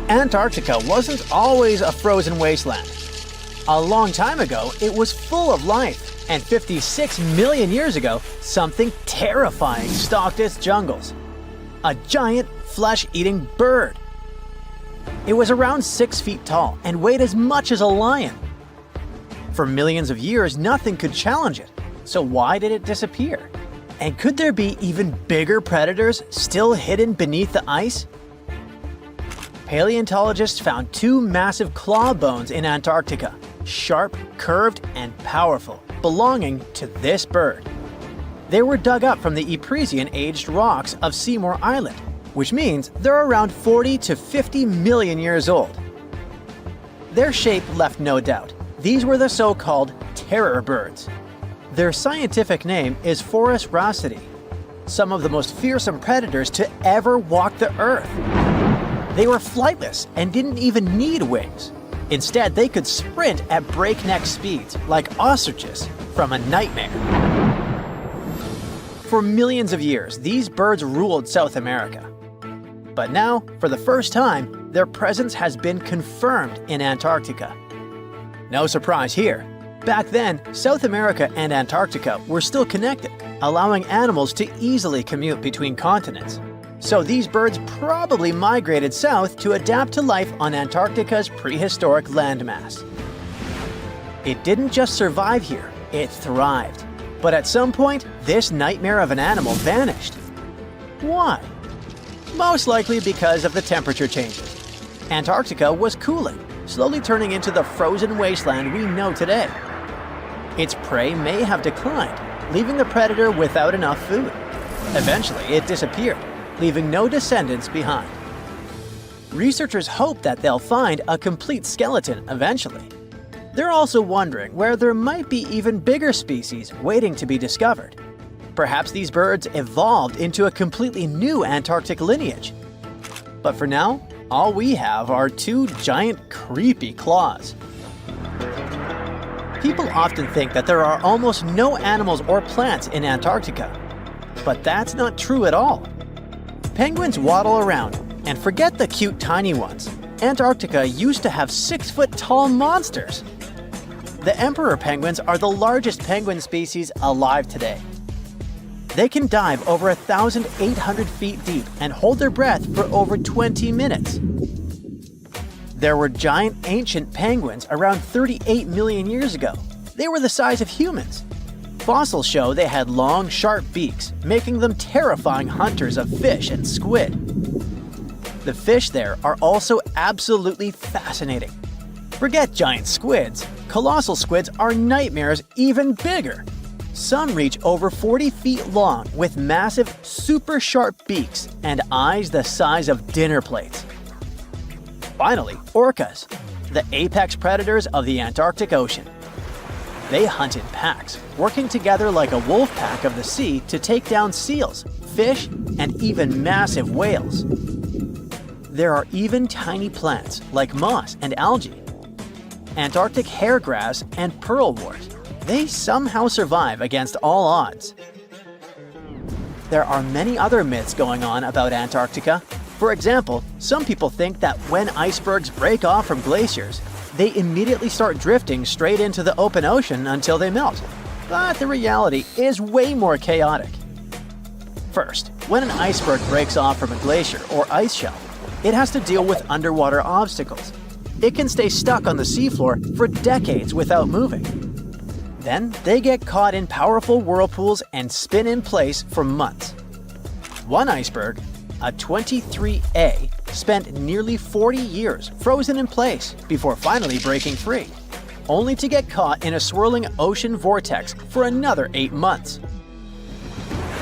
Antarctica wasn't always a frozen wasteland. A long time ago, it was full of life, and 56 million years ago, something terrifying stalked its jungles. A giant, flesh-eating bird. It was around 6 feet tall and weighed as much as a lion. For millions of years, nothing could challenge it, so why did it disappear? And could there be even bigger predators still hidden beneath the ice? Paleontologists found 2 massive claw bones in Antarctica, sharp, curved, and powerful, belonging to this bird. They were dug up from the Iberian-aged rocks of Seymour Island, which means they're around 40 to 50 million years old. Their shape left no doubt. These were the so-called terror birds. Their scientific name is Forus raceti, some of the most fearsome predators to ever walk the earth. They were flightless and didn't even need wings. Instead, they could sprint at breakneck speeds, like ostriches from a nightmare. For millions of years, these birds ruled South America. But now, for the first time, their presence has been confirmed in Antarctica. No surprise here. Back then, South America and Antarctica were still connected, allowing animals to easily commute between continents. So these birds probably migrated south to adapt to life on Antarctica's prehistoric landmass. It didn't just survive here, it thrived. But at some point, this nightmare of an animal vanished. Why? Most likely because of the temperature changes. Antarctica was cooling, slowly turning into the frozen wasteland we know today. Its prey may have declined, leaving the predator without enough food. Eventually, it disappeared, leaving no descendants behind. Researchers hope that they'll find a complete skeleton eventually. They're also wondering where there might be even bigger species waiting to be discovered. Perhaps these birds evolved into a completely new Antarctic lineage. But for now, all we have are 2 giant, creepy claws. People often think that there are almost no animals or plants in Antarctica. But that's not true at all. Penguins waddle around, and forget the cute tiny ones. Antarctica used to have 6-foot-tall monsters. The emperor penguins are the largest penguin species alive today. They can dive over 1,800 feet deep and hold their breath for over 20 minutes. There were giant ancient penguins around 38 million years ago. They were the size of humans. Fossils show they had long, sharp beaks, making them terrifying hunters of fish and squid. The fish there are also absolutely fascinating. Forget giant squids. Colossal squids are nightmares even bigger. Some reach over 40 feet long with massive, super sharp beaks and eyes the size of dinner plates. Finally, orcas, the apex predators of the Antarctic Ocean. They hunt in packs, working together like a wolf pack of the sea to take down seals, fish, and even massive whales. There are even tiny plants like moss and algae. Antarctic hairgrass and pearlwort. They somehow survive against all odds. There are many other myths going on about Antarctica. For example, some people think that when icebergs break off from glaciers, they immediately start drifting straight into the open ocean until they melt. But the reality is way more chaotic. First, when an iceberg breaks off from a glacier or ice shelf, it has to deal with underwater obstacles. It can stay stuck on the seafloor for decades without moving. Then, they get caught in powerful whirlpools and spin in place for months. One iceberg, a 23A, spent nearly 40 years frozen in place before finally breaking free, only to get caught in a swirling ocean vortex for another 8 months.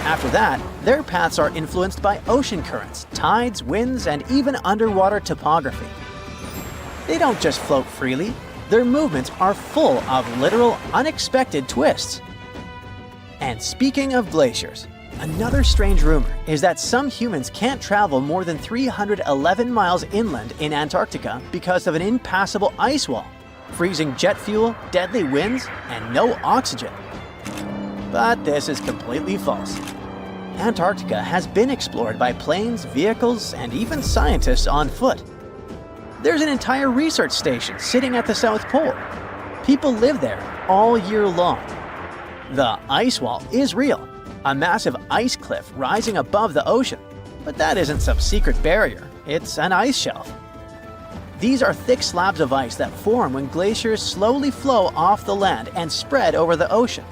After that, their paths are influenced by ocean currents, tides, winds, and even underwater topography. They don't just float freely, their movements are full of literal, unexpected twists. And speaking of glaciers, another strange rumor is that some humans can't travel more than 311 miles inland in Antarctica because of an impassable ice wall, freezing jet fuel, deadly winds, and no oxygen. But this is completely false. Antarctica has been explored by planes, vehicles, and even scientists on foot. There's an entire research station sitting at the South Pole. People live there all year long. The ice wall is real, a massive ice cliff rising above the ocean. But that isn't some secret barrier, it's an ice shelf. These are thick slabs of ice that form when glaciers slowly flow off the land and spread over the ocean.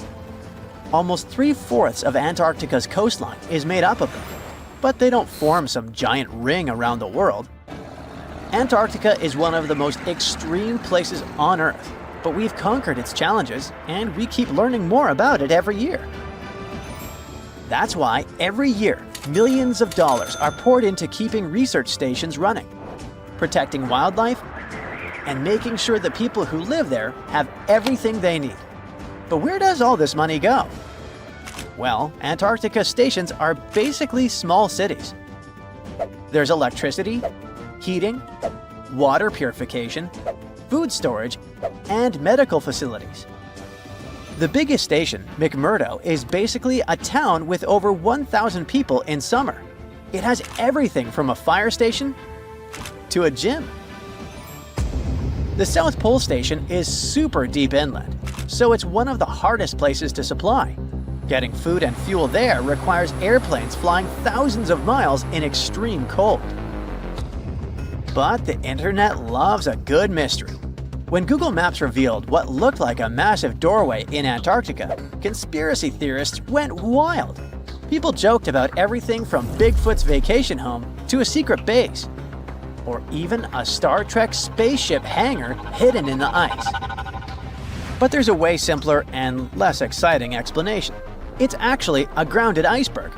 Almost 3/4 of Antarctica's coastline is made up of them, but they don't form some giant ring around the world. Antarctica is one of the most extreme places on Earth, but we've conquered its challenges and we keep learning more about it every year. That's why every year, millions of dollars are poured into keeping research stations running, protecting wildlife, and making sure the people who live there have everything they need. But where does all this money go? Well, Antarctica stations are basically small cities. There's electricity, heating, water purification, food storage, and medical facilities. The biggest station, McMurdo, is basically a town with over 1,000 people in summer. It has everything from a fire station to a gym. The South Pole Station is super deep inland, so it's one of the hardest places to supply. Getting food and fuel there requires airplanes flying thousands of miles in extreme cold. But the internet loves a good mystery. When Google Maps revealed what looked like a massive doorway in Antarctica, conspiracy theorists went wild. People joked about everything from Bigfoot's vacation home to a secret base, or even a Star Trek spaceship hangar hidden in the ice. But there's a way simpler and less exciting explanation. It's actually a grounded iceberg,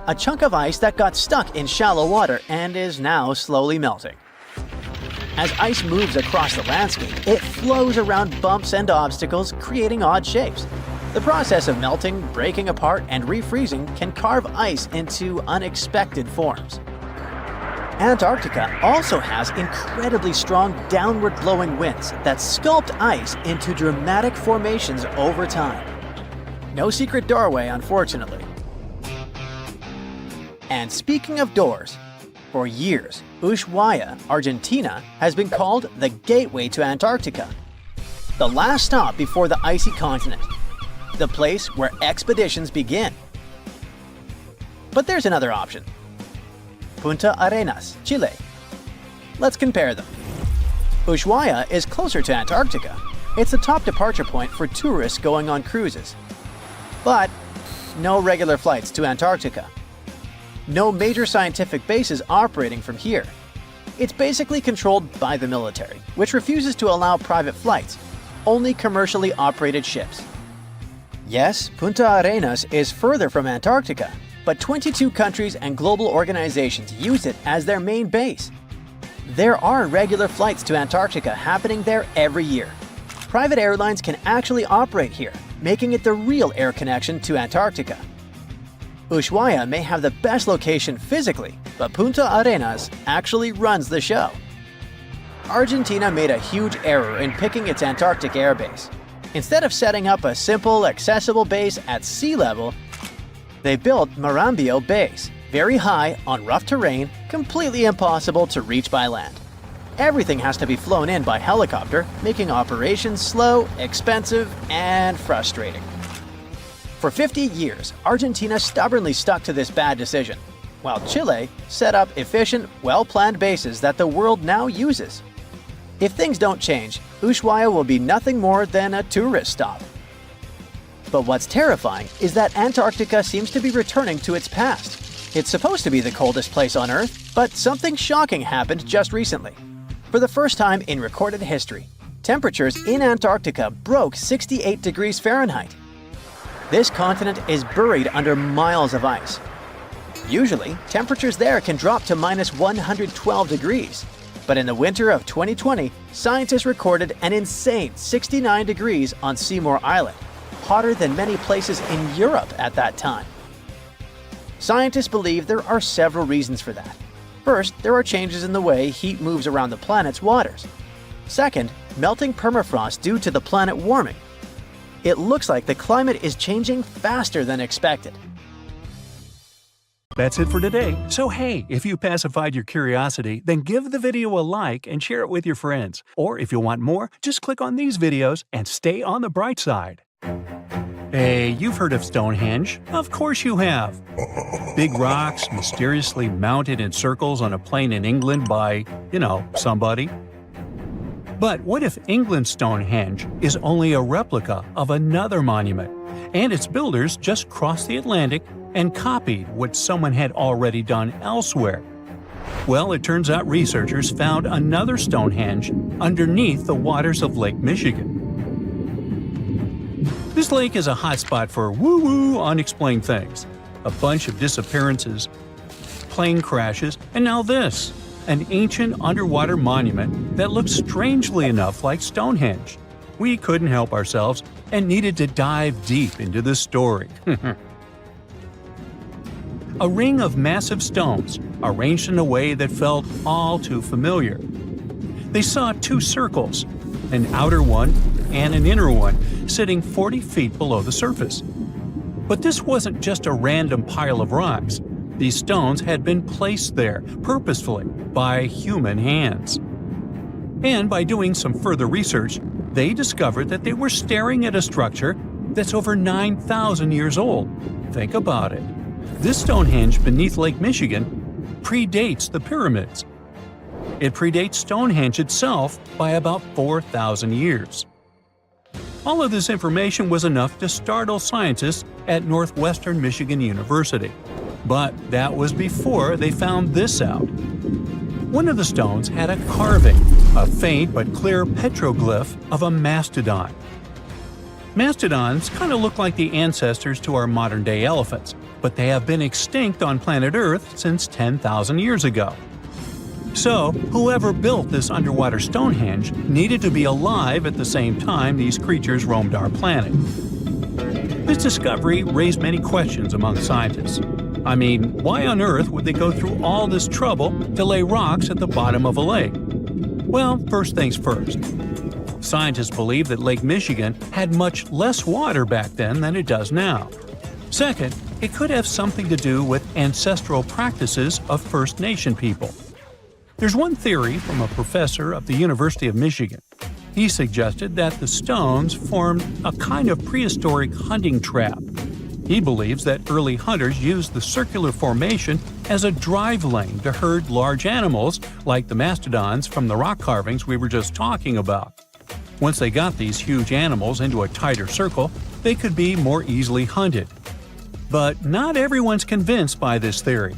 a chunk of ice that got stuck in shallow water and is now slowly melting. As ice moves across the landscape, it flows around bumps and obstacles, creating odd shapes. The process of melting, breaking apart, and refreezing can carve ice into unexpected forms. Antarctica also has incredibly strong downward blowing winds that sculpt ice into dramatic formations over time. No secret doorway, unfortunately. And speaking of doors, for years, Ushuaia, Argentina, has been called the gateway to Antarctica, the last stop before the icy continent, the place where expeditions begin. But there's another option. Punta Arenas, Chile. Let's compare them. Ushuaia is closer to Antarctica. It's the top departure point for tourists going on cruises. But no regular flights to Antarctica. No major scientific bases operating from here. It's basically controlled by the military, which refuses to allow private flights, only commercially operated ships. Yes, Punta Arenas is further from Antarctica, but 22 countries and global organizations use it as their main base. There are regular flights to Antarctica happening there every year. Private airlines can actually operate here, making it the real air connection to Antarctica. Ushuaia may have the best location physically, but Punta Arenas actually runs the show. Argentina made a huge error in picking its Antarctic airbase. Instead of setting up a simple, accessible base at sea level, they built Marambio Base, very high on rough terrain, completely impossible to reach by land. Everything has to be flown in by helicopter, making operations slow, expensive, and frustrating. For 50 years, Argentina stubbornly stuck to this bad decision, while Chile set up efficient, well-planned bases that the world now uses. If things don't change, Ushuaia will be nothing more than a tourist stop. But what's terrifying is that Antarctica seems to be returning to its past. It's supposed to be the coldest place on Earth, but something shocking happened just recently. For the first time in recorded history, temperatures in Antarctica broke 68 degrees Fahrenheit. This continent is buried under miles of ice. Usually, temperatures there can drop to minus 112 degrees. But in the winter of 2020, scientists recorded an insane 69 degrees on Seymour Island, hotter than many places in Europe at that time. Scientists believe there are several reasons for that. First, there are changes in the way heat moves around the planet's waters. Second, melting permafrost due to the planet warming. It looks like the climate is changing faster than expected. That's it for today. So hey, if you pacified your curiosity, then give the video a like and share it with your friends. Or if you want more, just click on these videos and stay on the bright side. Hey, you've heard of Stonehenge? Of course you have. Big rocks mysteriously mounted in circles on a plain in England by, somebody. But what if England's Stonehenge is only a replica of another monument, and its builders just crossed the Atlantic and copied what someone had already done elsewhere? Well, it turns out researchers found another Stonehenge underneath the waters of Lake Michigan. This lake is a hotspot for woo-woo unexplained things. A bunch of disappearances, plane crashes, and now this, an ancient underwater monument that looks strangely enough like Stonehenge. We couldn't help ourselves and needed to dive deep into this story. A ring of massive stones, arranged in a way that felt all too familiar. They saw two circles, an outer one and an inner one, sitting 40 feet below the surface. But this wasn't just a random pile of rocks. These stones had been placed there, purposefully, by human hands. And by doing some further research, they discovered that they were staring at a structure that's over 9,000 years old. Think about it. This Stonehenge beneath Lake Michigan predates the pyramids. It predates Stonehenge itself by about 4,000 years. All of this information was enough to startle scientists at Northwestern Michigan University. But that was before they found this out. One of the stones had a carving, a faint but clear petroglyph of a mastodon. Mastodons kind of look like the ancestors to our modern-day elephants, but they have been extinct on planet Earth since 10,000 years ago. So, whoever built this underwater Stonehenge needed to be alive at the same time these creatures roamed our planet. This discovery raised many questions among scientists. I mean, why on Earth would they go through all this trouble to lay rocks at the bottom of a lake? Well, first things first. Scientists believe that Lake Michigan had much less water back then than it does now. Second, it could have something to do with ancestral practices of First Nation people. There's one theory from a professor of the University of Michigan. He suggested that the stones formed a kind of prehistoric hunting trap. He believes that early hunters used the circular formation as a drive lane to herd large animals like the mastodons from the rock carvings we were just talking about. Once they got these huge animals into a tighter circle, they could be more easily hunted. But not everyone's convinced by this theory.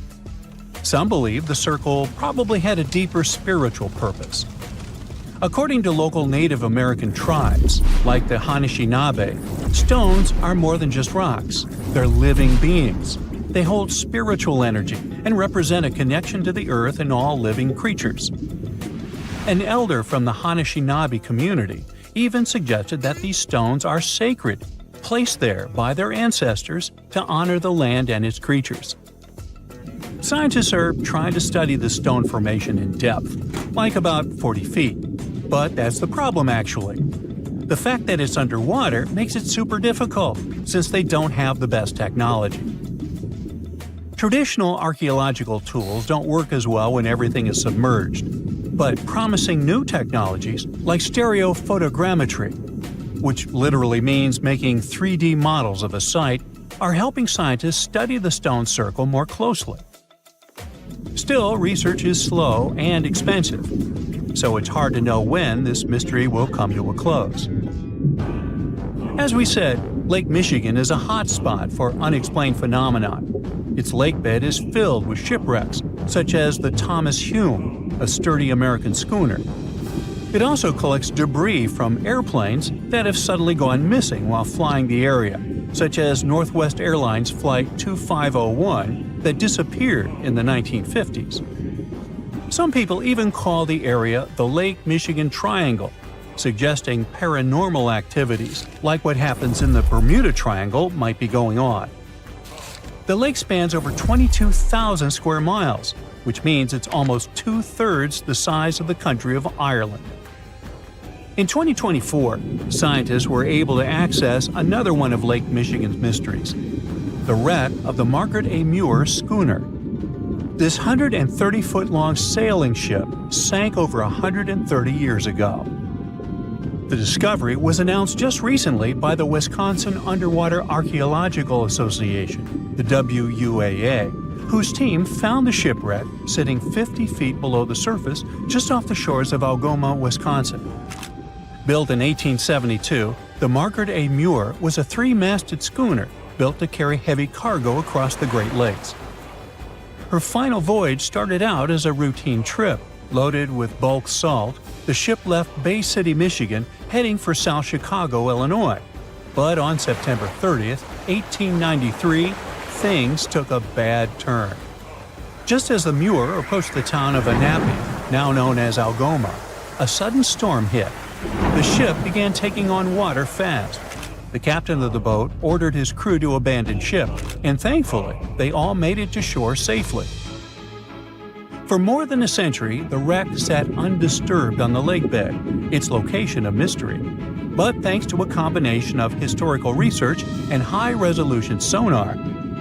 Some believe the circle probably had a deeper spiritual purpose. According to local Native American tribes, like the Anishinaabe, stones are more than just rocks. They're living beings. They hold spiritual energy and represent a connection to the earth and all living creatures. An elder from the Anishinaabe community even suggested that these stones are sacred, placed there by their ancestors to honor the land and its creatures. Scientists are trying to study the stone formation in depth, like about 40 feet. But that's the problem, actually. The fact that it's underwater makes it super difficult, since they don't have the best technology. Traditional archaeological tools don't work as well when everything is submerged, but promising new technologies like stereophotogrammetry, which literally means making 3D models of a site, are helping scientists study the stone circle more closely. Still, research is slow and expensive, so it's hard to know when this mystery will come to a close. As we said, Lake Michigan is a hot spot for unexplained phenomena. Its lakebed is filled with shipwrecks, such as the Thomas Hume, a sturdy American schooner. It also collects debris from airplanes that have suddenly gone missing while flying the area, such as Northwest Airlines Flight 2501 that disappeared in the 1950s. Some people even call the area the Lake Michigan Triangle, suggesting paranormal activities like what happens in the Bermuda Triangle might be going on. The lake spans over 22,000 square miles, which means it's almost two-thirds the size of the country of Ireland. In 2024, scientists were able to access another one of Lake Michigan's mysteries. the wreck of the Margaret A. Muir schooner. This 130-foot-long sailing ship sank over 130 years ago. The discovery was announced just recently by the Wisconsin Underwater Archaeological Association, the WUAA, whose team found the shipwreck sitting 50 feet below the surface just off the shores of Algoma, Wisconsin. Built in 1872, the Margaret A. Muir was a three-masted schooner built to carry heavy cargo across the Great Lakes. Her final voyage started out as a routine trip. Loaded with bulk salt, the ship left Bay City, Michigan, heading for South Chicago, Illinois. But on September 30th, 1893, things took a bad turn. Just as the Muir approached the town of Annapolis, now known as Algoma, a sudden storm hit. The ship began taking on water fast. The captain of the boat ordered his crew to abandon ship, and thankfully, they all made it to shore safely. For more than a century, the wreck sat undisturbed on the lake bed, its location a mystery. But thanks to a combination of historical research and high-resolution sonar,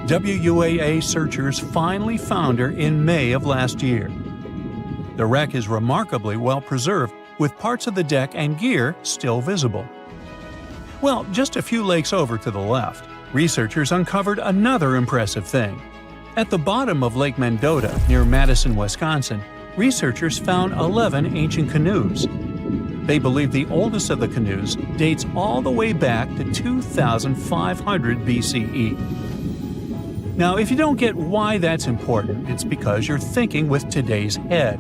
WUAA searchers finally found her in May of last year. The wreck is remarkably well preserved, with parts of the deck and gear still visible. Well, just a few lakes over to the left, researchers uncovered another impressive thing. At the bottom of Lake Mendota, near Madison, Wisconsin, researchers found 11 ancient canoes. They believe the oldest of the canoes dates all the way back to 2500 BCE. Now, if you don't get why that's important, it's because you're thinking with today's head.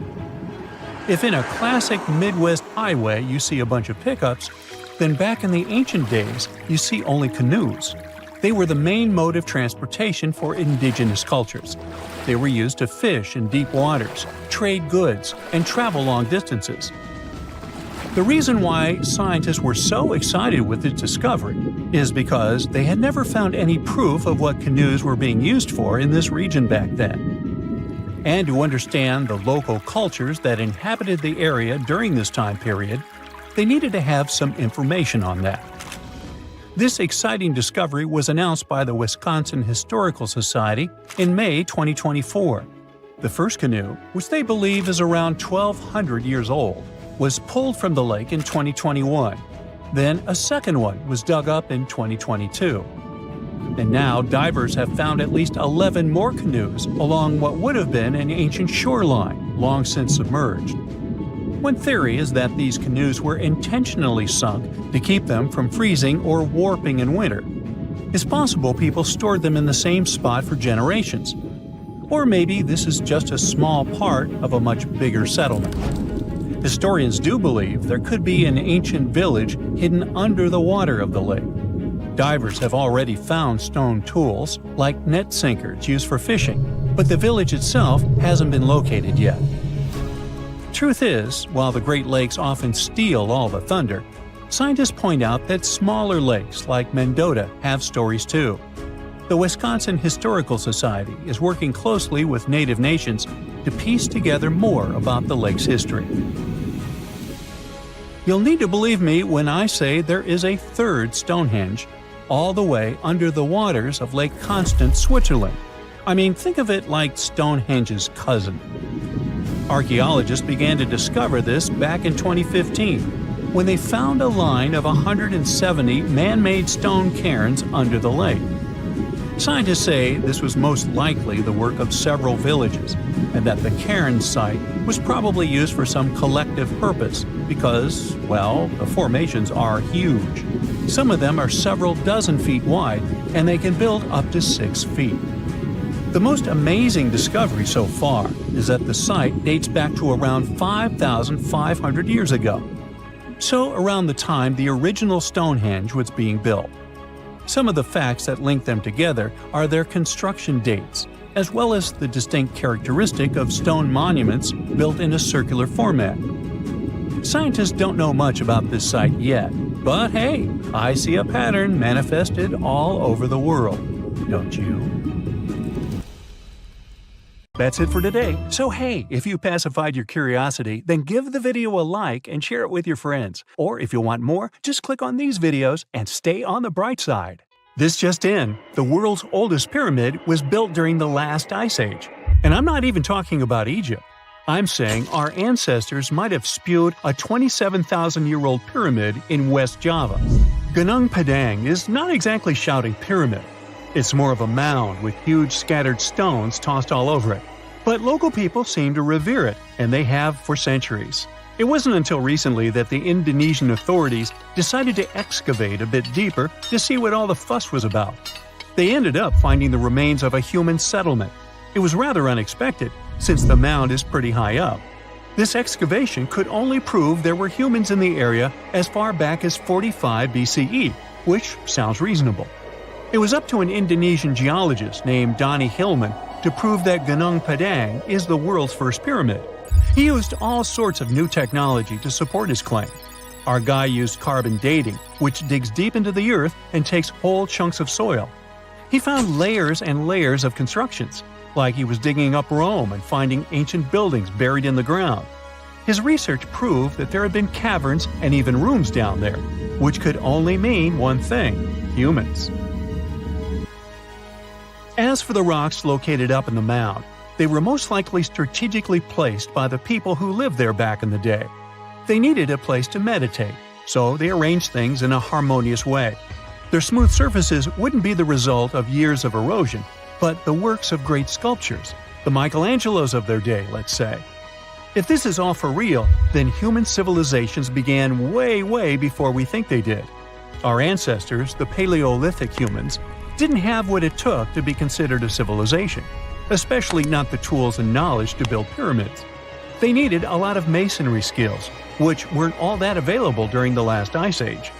If in a classic Midwest highway you see a bunch of pickups, then back in the ancient days you see only canoes. They were the main mode of transportation for indigenous cultures. They were used to fish in deep waters, trade goods, and travel long distances. The reason why scientists were so excited with this discovery is because they had never found any proof of what canoes were being used for in this region back then. And to understand the local cultures that inhabited the area during this time period, they needed to have some information on that. This exciting discovery was announced by the Wisconsin Historical Society in May 2024. The first canoe, which they believe is around 1,200 years old, was pulled from the lake in 2021. Then a second one was dug up in 2022. And now divers have found at least 11 more canoes along what would have been an ancient shoreline, long since submerged. One theory is that these canoes were intentionally sunk to keep them from freezing or warping in winter. It's possible people stored them in the same spot for generations. Or maybe this is just a small part of a much bigger settlement. Historians do believe there could be an ancient village hidden under the water of the lake. Divers have already found stone tools, like net sinkers used for fishing, but the village itself hasn't been located yet. Truth is, while the Great Lakes often steal all the thunder, scientists point out that smaller lakes like Mendota have stories too. The Wisconsin Historical Society is working closely with Native nations to piece together more about the lake's history. You'll need to believe me when I say there is a third Stonehenge, all the way under the waters of Lake Constance, Switzerland. I mean, think of it like Stonehenge's cousin. Archaeologists began to discover this back in 2015, when they found a line of 170 man-made stone cairns under the lake. Scientists say this was most likely the work of several villages, and that the cairn site was probably used for some collective purpose because, well, the formations are huge. Some of them are several dozen feet wide, and they can build up to 6 feet. The most amazing discovery so far is that the site dates back to around 5,500 years ago. So around the time the original Stonehenge was being built. Some of the facts that link them together are their construction dates, as well as the distinct characteristic of stone monuments built in a circular format. Scientists don't know much about this site yet, but hey, I see a pattern manifested all over the world, don't you? That's it for today. So hey, if you pacified your curiosity, then give the video a like and share it with your friends. Or if you want more, just click on these videos and stay on the bright side. This just in, the world's oldest pyramid was built during the last ice age. And I'm not even talking about Egypt. I'm saying our ancestors might have spewed a 27,000-year-old pyramid in West Java. Gunung Padang is not exactly shouting pyramid. It's more of a mound with huge scattered stones tossed all over it. But local people seem to revere it, and they have for centuries. It wasn't until recently that the Indonesian authorities decided to excavate a bit deeper to see what all the fuss was about. They ended up finding the remains of a human settlement. It was rather unexpected, since the mound is pretty high up. This excavation could only prove there were humans in the area as far back as 45 BCE, which sounds reasonable. It was up to an Indonesian geologist named Donny Hillman to prove that Gunung Padang is the world's first pyramid. He used all sorts of new technology to support his claim. Our guy used carbon dating, which digs deep into the earth and takes whole chunks of soil. He found layers and layers of constructions, like he was digging up Rome and finding ancient buildings buried in the ground. His research proved that there had been caverns and even rooms down there, which could only mean one thing: humans. As for the rocks located up in the mound, they were most likely strategically placed by the people who lived there back in the day. They needed a place to meditate, so they arranged things in a harmonious way. Their smooth surfaces wouldn't be the result of years of erosion, but the works of great sculptures, the Michelangelos of their day, let's say. If this is all for real, then human civilizations began way before we think they did. Our ancestors, the Paleolithic humans, didn't have what it took to be considered a civilization, especially not the tools and knowledge to build pyramids. They needed a lot of masonry skills, which weren't all that available during the last ice age.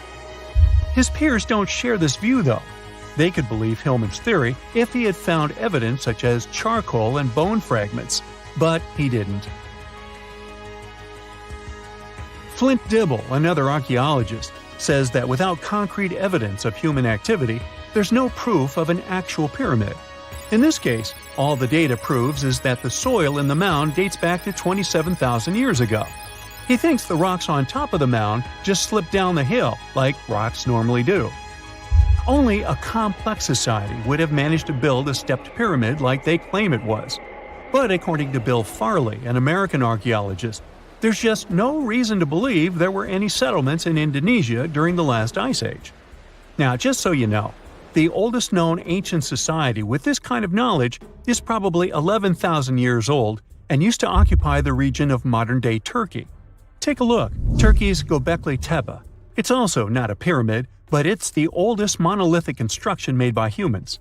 His peers don't share this view, though. They could believe Hillman's theory if he had found evidence such as charcoal and bone fragments, but he didn't. Flint Dibble, another archaeologist, says that without concrete evidence of human activity, there's no proof of an actual pyramid. In this case, all the data proves is that the soil in the mound dates back to 27,000 years ago. He thinks the rocks on top of the mound just slipped down the hill, like rocks normally do. Only a complex society would have managed to build a stepped pyramid like they claim it was. But according to Bill Farley, an American archaeologist, there's just no reason to believe there were any settlements in Indonesia during the last ice age. Now, just so you know, the oldest known ancient society with this kind of knowledge is probably 11,000 years old and used to occupy the region of modern-day Turkey. Take a look, Turkey's Göbekli Tepe. It's also not a pyramid, but it's the oldest monolithic construction made by humans.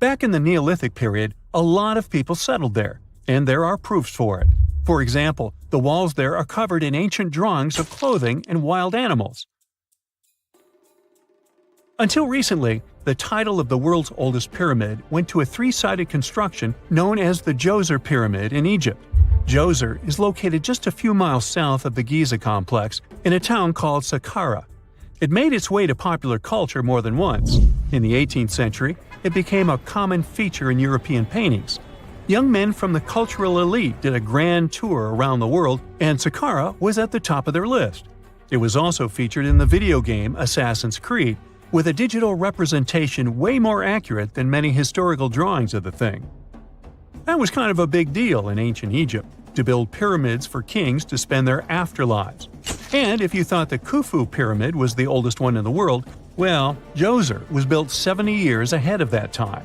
Back in the Neolithic period, a lot of people settled there, and there are proofs for it. For example, the walls there are covered in ancient drawings of clothing and wild animals. Until recently, the title of the world's oldest pyramid went to a three-sided construction known as the Djoser Pyramid in Egypt. Djoser is located just a few miles south of the Giza complex in a town called Saqqara. It made its way to popular culture more than once. In the 18th century, it became a common feature in European paintings. Young men from the cultural elite did a grand tour around the world, and Saqqara was at the top of their list. It was also featured in the video game Assassin's Creed, with a digital representation way more accurate than many historical drawings of the thing. That was kind of a big deal in ancient Egypt, to build pyramids for kings to spend their afterlives. And if you thought the Khufu pyramid was the oldest one in the world, well, Djoser was built 70 years ahead of that time.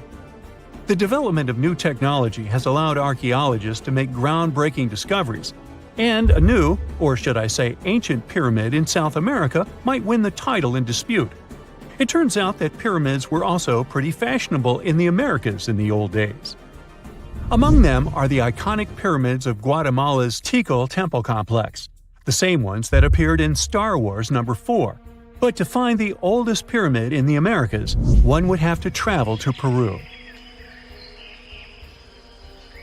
The development of new technology has allowed archaeologists to make groundbreaking discoveries, and a new, or should I say ancient pyramid in South America might win the title in dispute. It turns out that pyramids were also pretty fashionable in the Americas in the old days. Among them are the iconic pyramids of Guatemala's Tikal Temple Complex, the same ones that appeared in Star Wars No. 4. But to find the oldest pyramid in the Americas, one would have to travel to Peru.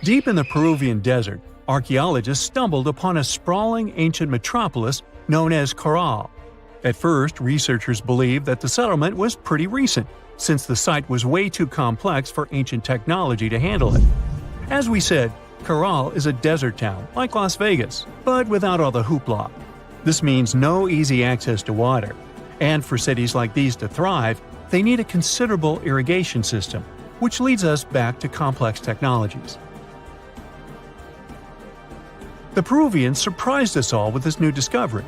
Deep in the Peruvian desert, archaeologists stumbled upon a sprawling ancient metropolis known as Caral. At first, researchers believed that the settlement was pretty recent, since the site was way too complex for ancient technology to handle it. As we said, Caral is a desert town, like Las Vegas, but without all the hoopla. This means no easy access to water. And for cities like these to thrive, they need a considerable irrigation system, which leads us back to complex technologies. The Peruvians surprised us all with this new discovery.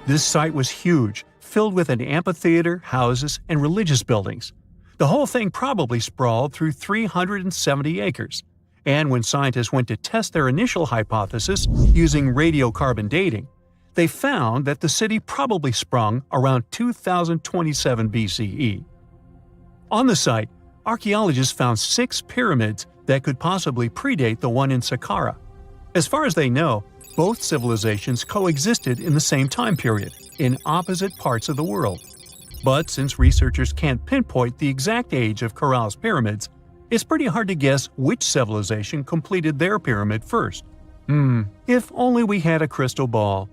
This site was huge, filled with an amphitheater, houses, and religious buildings. The whole thing probably sprawled through 370 acres. And when scientists went to test their initial hypothesis using radiocarbon dating, they found that the city probably sprung around 2027 BCE. On the site, archaeologists found 6 pyramids that could possibly predate the one in Saqqara. As far as they know, both civilizations coexisted in the same time period, in opposite parts of the world. But since researchers can't pinpoint the exact age of Corral's pyramids, it's pretty hard to guess which civilization completed their pyramid first. If only we had a crystal ball.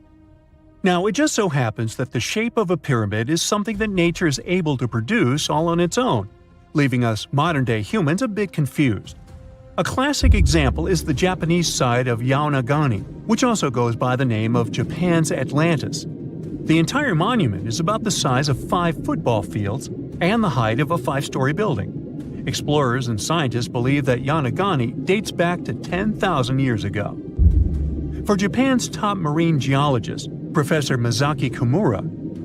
Now, it just so happens that the shape of a pyramid is something that nature is able to produce all on its own, leaving us modern-day humans a bit confused. A classic example is the Japanese site of Yaonagani, which also goes by the name of Japan's Atlantis. The entire monument is about the size of 5 football fields and the height of a 5-story building. Explorers and scientists believe that Yaonagani dates back to 10,000 years ago. For Japan's top marine geologist, Professor Masaki Kimura,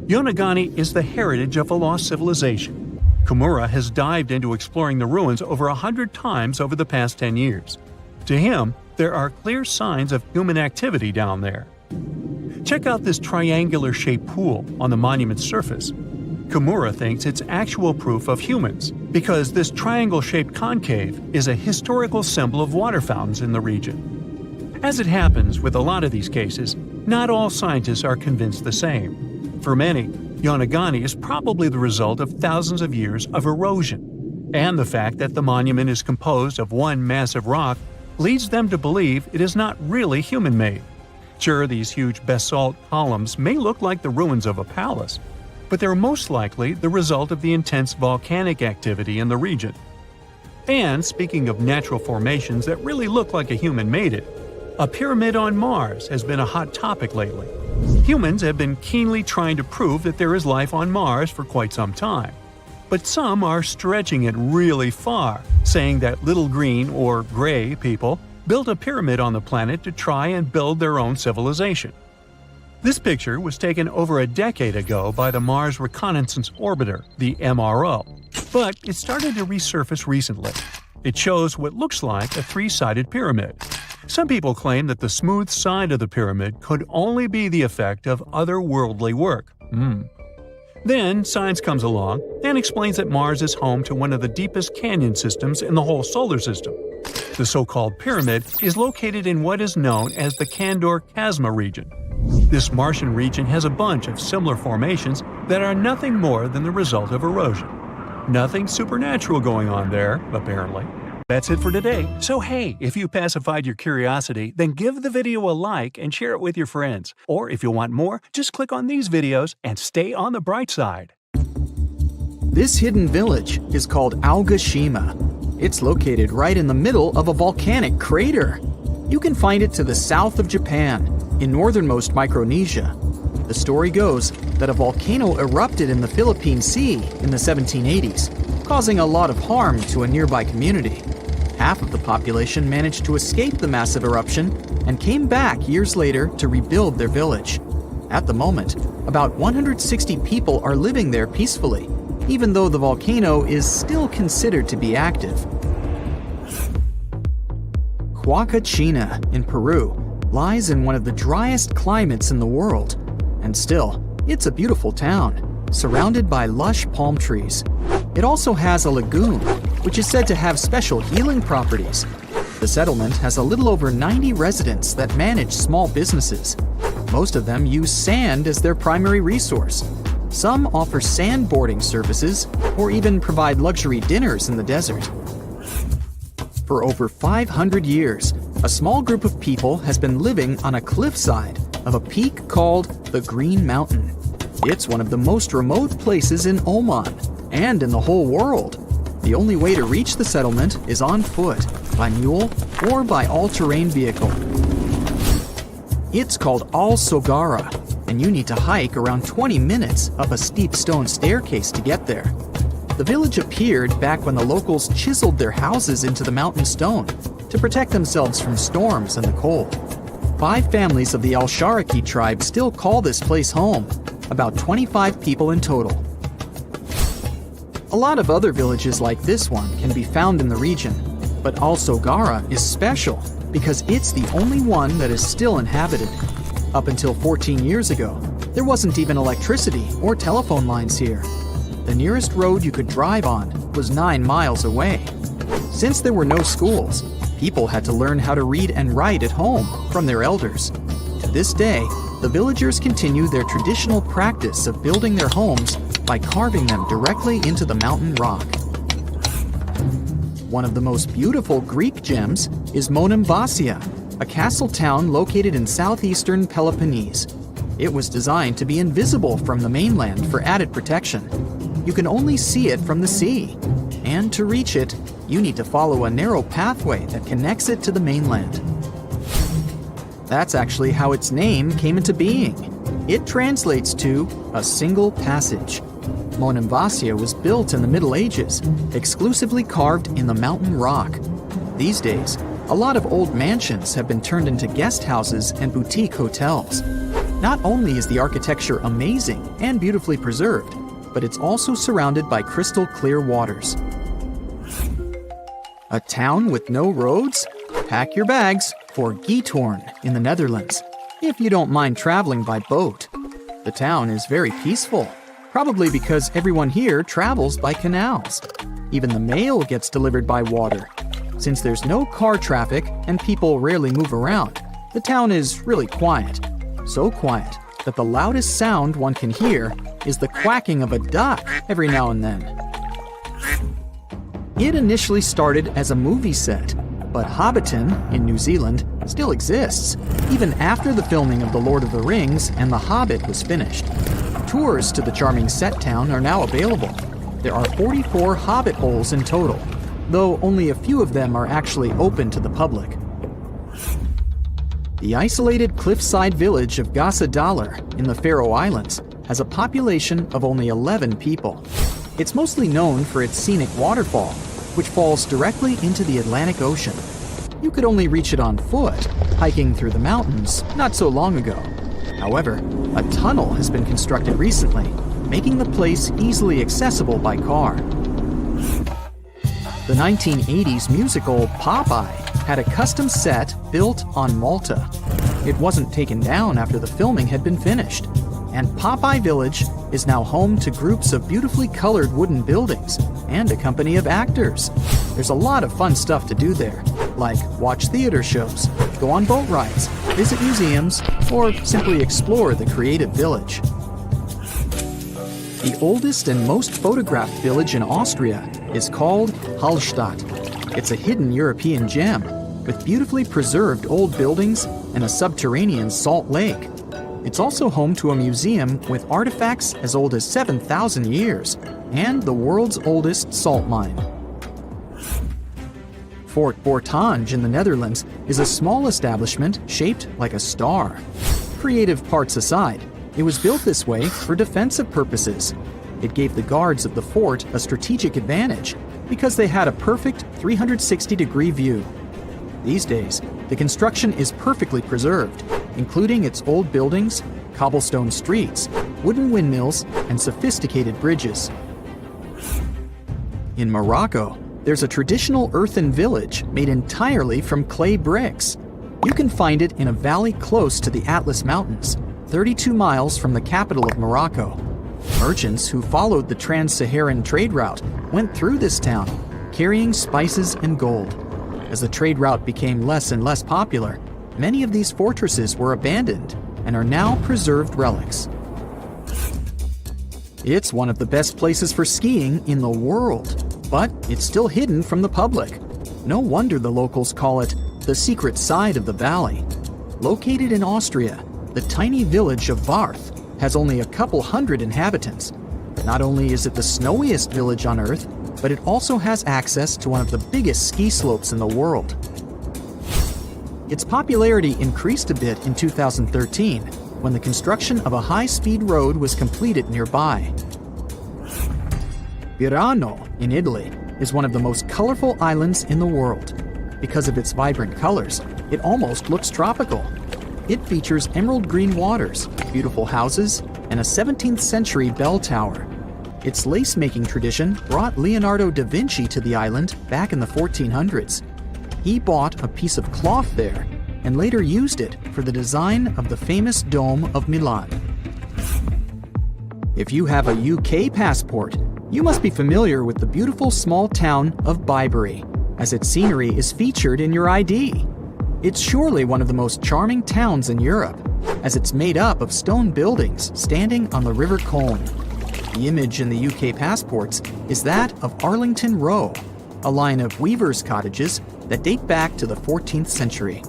Yaonagani is the heritage of a lost civilization. Kimura has dived into exploring the ruins over 100 times over the past 10 years. To him, there are clear signs of human activity down there. Check out this triangular-shaped pool on the monument's surface. Kimura thinks it's actual proof of humans, because this triangle-shaped concave is a historical symbol of water fountains in the region. As it happens with a lot of these cases, not all scientists are convinced the same. For many, Yaonagani is probably the result of thousands of years of erosion, and the fact that the monument is composed of one massive rock leads them to believe it is not really human-made. Sure, these huge basalt columns may look like the ruins of a palace, but they're most likely the result of the intense volcanic activity in the region. And speaking of natural formations that really look like a human made it, a pyramid on Mars has been a hot topic lately. Humans have been keenly trying to prove that there is life on Mars for quite some time. But some are stretching it really far, saying that little green or gray people built a pyramid on the planet to try and build their own civilization. This picture was taken over a decade ago by the Mars Reconnaissance Orbiter, the MRO, but it started to resurface recently. It shows what looks like a 3-sided pyramid. Some people claim that the smooth side of the pyramid could only be the effect of otherworldly work. Then science comes along and explains that Mars is home to one of the deepest canyon systems in the whole solar system. The so-called pyramid is located in what is known as the Kandor-Chasma region. This Martian region has a bunch of similar formations that are nothing more than the result of erosion. Nothing supernatural going on there, apparently. That's it for today. So hey, if you pacified your curiosity, then give the video a like and share it with your friends. Or if you want more, just click on these videos and stay on the bright side. This hidden village is called Aogashima. It's located right in the middle of a volcanic crater. You can find it to the south of Japan, in northernmost Micronesia. The story goes that a volcano erupted in the Philippine Sea in the 1780s, causing a lot of harm to a nearby community. Half of the population managed to escape the massive eruption and came back years later to rebuild their village. At the moment, about 160 people are living there peacefully, even though the volcano is still considered to be active. Huacachina in Peru lies in one of the driest climates in the world, and still, it's a beautiful town, surrounded by lush palm trees. It also has a lagoon, which is said to have special healing properties. The settlement has a little over 90 residents that manage small businesses. Most of them use sand as their primary resource. Some offer sandboarding services or even provide luxury dinners in the desert. For over 500 years, a small group of people has been living on a cliffside of a peak called the Green Mountain. It's one of the most remote places in Oman and in the whole world. The only way to reach the settlement is on foot, by mule, or by all-terrain vehicle. It's called Al-Sogara, and you need to hike around 20 minutes up a steep stone staircase to get there. The village appeared back when the locals chiseled their houses into the mountain stone to protect themselves from storms and the cold. 5 families of the Al-Sharaki tribe still call this place home, about 25 people in total. A lot of other villages like this one can be found in the region, but Al-Sogara is special because it's the only one that is still inhabited. Up until 14 years ago, there wasn't even electricity or telephone lines here. The nearest road you could drive on was 9 miles away. Since there were no schools, people had to learn how to read and write at home from their elders. To this day, the villagers continue their traditional practice of building their homes by carving them directly into the mountain rock. One of the most beautiful Greek gems is Monemvasia, a castle town located in southeastern Peloponnese. It was designed to be invisible from the mainland for added protection. You can only see it from the sea, and to reach it, you need to follow a narrow pathway that connects it to the mainland. That's actually how its name came into being. It translates to a single passage. Monemvasia was built in the Middle Ages, exclusively carved in the mountain rock. These days, a lot of old mansions have been turned into guest houses and boutique hotels. Not only is the architecture amazing and beautifully preserved, but it's also surrounded by crystal clear waters. A town with no roads? Pack your bags for Giethoorn in the Netherlands, if you don't mind traveling by boat. The town is very peaceful, probably because everyone here travels by canals. Even the mail gets delivered by water. Since there's no car traffic and people rarely move around, the town is really quiet. So quiet that the loudest sound one can hear is the quacking of a duck every now and then. It initially started as a movie set, but Hobbiton in New Zealand still exists, even after the filming of The Lord of the Rings and The Hobbit was finished. Tours to the charming set town are now available. There are 44 Hobbit holes in total, though only a few of them are actually open to the public. The isolated cliffside village of Gasadalar in the Faroe Islands has a population of only 11 people. It's mostly known for its scenic waterfall, which falls directly into the Atlantic Ocean. You could only reach it on foot, hiking through the mountains not so long ago. However, a tunnel has been constructed recently, making the place easily accessible by car. The 1980s musical Popeye had a custom set built on Malta. It wasn't taken down after the filming had been finished, and Popeye Village is now home to groups of beautifully colored wooden buildings and a company of actors. There's a lot of fun stuff to do there, like watch theater shows, go on boat rides, visit museums, or simply explore the creative village. The oldest and most photographed village in Austria is called Hallstatt. It's a hidden European gem with beautifully preserved old buildings and a subterranean salt lake. It's also home to a museum with artifacts as old as 7,000 years and the world's oldest salt mine. Fort Bortange in the Netherlands is a small establishment shaped like a star. Creative parts aside, it was built this way for defensive purposes. It gave the guards of the fort a strategic advantage because they had a perfect 360-degree view. These days, the construction is perfectly preserved, including its old buildings, cobblestone streets, wooden windmills, and sophisticated bridges. In Morocco, there's a traditional earthen village made entirely from clay bricks. You can find it in a valley close to the Atlas Mountains, 32 miles from the capital of Morocco. Merchants who followed the trans-Saharan trade route went through this town, carrying spices and gold. As the trade route became less and less popular, many of these fortresses were abandoned and are now preserved relics. It's one of the best places for skiing in the world, but it's still hidden from the public. No wonder the locals call it the secret side of the valley. Located in Austria, the tiny village of Varth has only a couple hundred inhabitants. Not only is it the snowiest village on Earth, but it also has access to one of the biggest ski slopes in the world. Its popularity increased a bit in 2013 when the construction of a high-speed road was completed nearby. Virano in Italy is one of the most colorful islands in the world. Because of its vibrant colors, it almost looks tropical. It features emerald green waters, beautiful houses, and a 17th century bell tower. Its lace-making tradition brought Leonardo da Vinci to the island back in the 1400s. He bought a piece of cloth there and later used it for the design of the famous Dome of Milan. If you have a UK passport, you must be familiar with the beautiful small town of Bibury, as its scenery is featured in your ID. It's surely one of the most charming towns in Europe, as it's made up of stone buildings standing on the River Colne. The image in the UK passports is that of Arlington Row, a line of weavers' cottages that date back to the 14th century.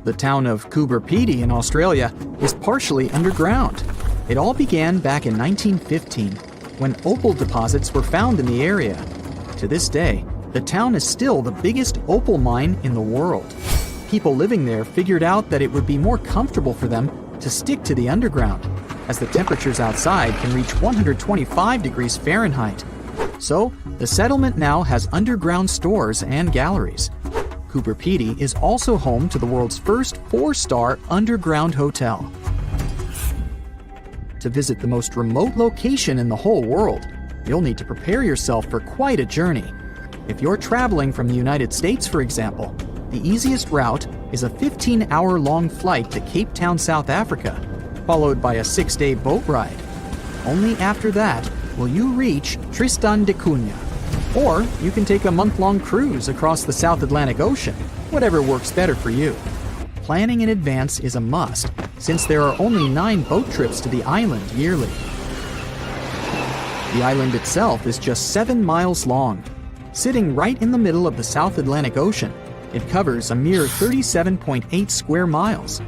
The town of Coober Pedy in Australia is partially underground. It all began back in 1915, when opal deposits were found in the area. To this day, the town is still the biggest opal mine in the world. People living there figured out that it would be more comfortable for them to stick to the underground, as the temperatures outside can reach 125 degrees Fahrenheit. So, the settlement now has underground stores and galleries. Coober Pedy is also home to the world's first 4-star underground hotel. To visit the most remote location in the whole world, you'll need to prepare yourself for quite a journey. If you're traveling from the United States, for example, the easiest route is a 15-hour-long flight to Cape Town, South Africa, followed by a 6-day boat ride. Only after that will you reach Tristan da Cunha. Or you can take a month-long cruise across the South Atlantic Ocean, whatever works better for you. Planning in advance is a must, since there are only 9 boat trips to the island yearly. The island itself is just 7 miles long. Sitting right in the middle of the South Atlantic Ocean, it covers a mere 37.8 square miles.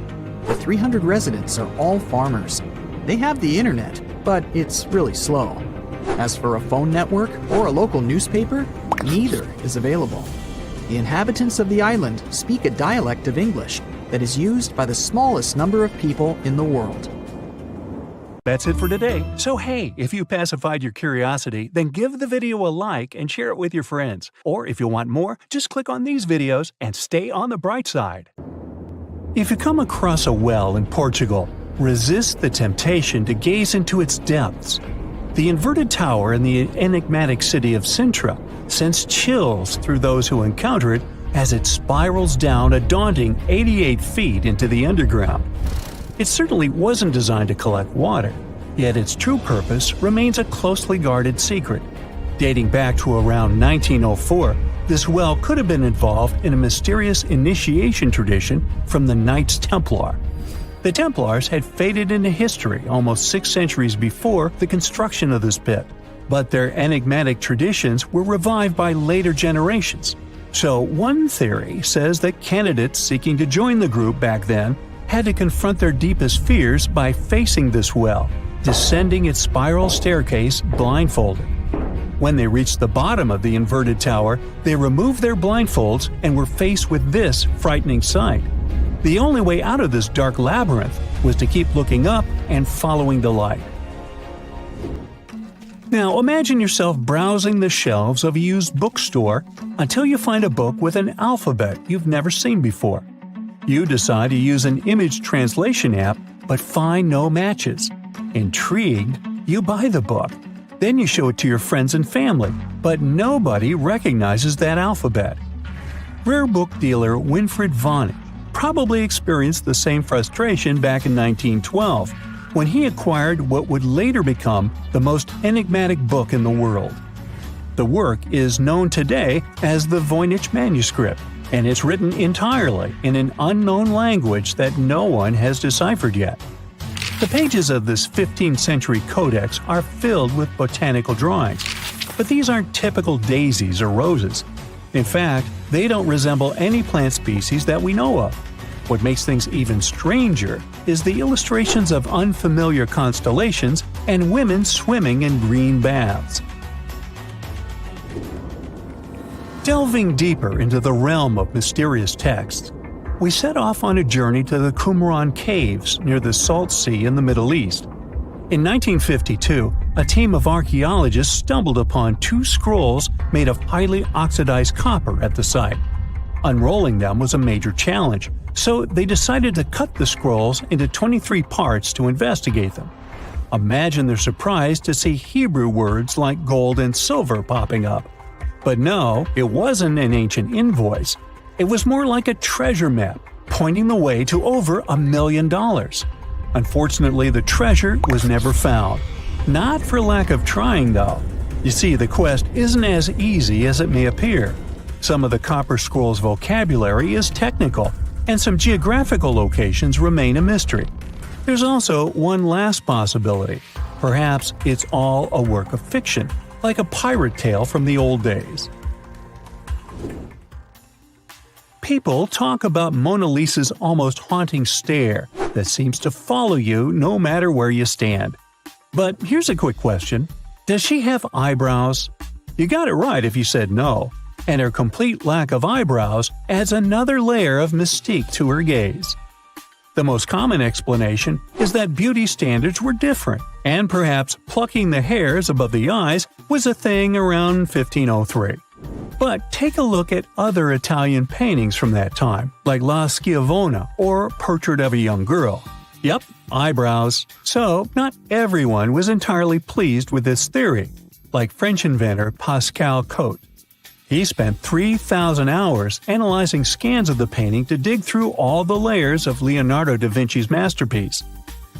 The 300 residents are all farmers. They have the internet, but it's really slow. As for a phone network or a local newspaper, neither is available. The inhabitants of the island speak a dialect of English that is used by the smallest number of people in the world. That's it for today. So hey, if you pacified your curiosity, then give the video a like and share it with your friends. Or if you want more, just click on these videos and stay on the bright side. If you come across a well in Portugal, resist the temptation to gaze into its depths. The inverted tower in the enigmatic city of Sintra sends chills through those who encounter it as it spirals down a daunting 88 feet into the underground. It certainly wasn't designed to collect water, yet its true purpose remains a closely guarded secret. Dating back to around 1904, this well could have been involved in a mysterious initiation tradition from the Knights Templar. The Templars had faded into history almost 6 centuries before the construction of this pit, but their enigmatic traditions were revived by later generations. So one theory says that candidates seeking to join the group back then had to confront their deepest fears by facing this well, descending its spiral staircase blindfolded. When they reached the bottom of the inverted tower, they removed their blindfolds and were faced with this frightening sight. The only way out of this dark labyrinth was to keep looking up and following the light. Now imagine yourself browsing the shelves of a used bookstore until you find a book with an alphabet you've never seen before. You decide to use an image translation app but find no matches. Intrigued, you buy the book. Then you show it to your friends and family, but nobody recognizes that alphabet. Rare book dealer Winfried Vonnig probably experienced the same frustration back in 1912, when he acquired what would later become the most enigmatic book in the world. The work is known today as the Voynich manuscript, and it's written entirely in an unknown language that no one has deciphered yet. The pages of this 15th century codex are filled with botanical drawings, but these aren't typical daisies or roses. In fact, they don't resemble any plant species that we know of. What makes things even stranger is the illustrations of unfamiliar constellations and women swimming in green baths. Delving deeper into the realm of mysterious texts, we set off on a journey to the Qumran Caves near the Salt Sea in the Middle East. In 1952, a team of archaeologists stumbled upon 2 scrolls made of highly oxidized copper at the site. Unrolling them was a major challenge, so they decided to cut the scrolls into 23 parts to investigate them. Imagine their surprise to see Hebrew words like gold and silver popping up. But no, it wasn't an ancient invoice. It was more like a treasure map, pointing the way to over $1 million. Unfortunately, the treasure was never found. Not for lack of trying, though. You see, the quest isn't as easy as it may appear. Some of the copper scroll's vocabulary is technical, and some geographical locations remain a mystery. There's also one last possibility. Perhaps it's all a work of fiction, like a pirate tale from the old days. People talk about Mona Lisa's almost haunting stare that seems to follow you no matter where you stand. But here's a quick question. Does she have eyebrows? You got it right if you said no, and her complete lack of eyebrows adds another layer of mystique to her gaze. The most common explanation is that beauty standards were different, and perhaps plucking the hairs above the eyes was a thing around 1503. But take a look at other Italian paintings from that time, like La Schiavona or Portrait of a Young Girl. Yep, eyebrows. So, not everyone was entirely pleased with this theory, like French inventor Pascal Cotte. He spent 3,000 hours analyzing scans of the painting to dig through all the layers of Leonardo da Vinci's masterpiece.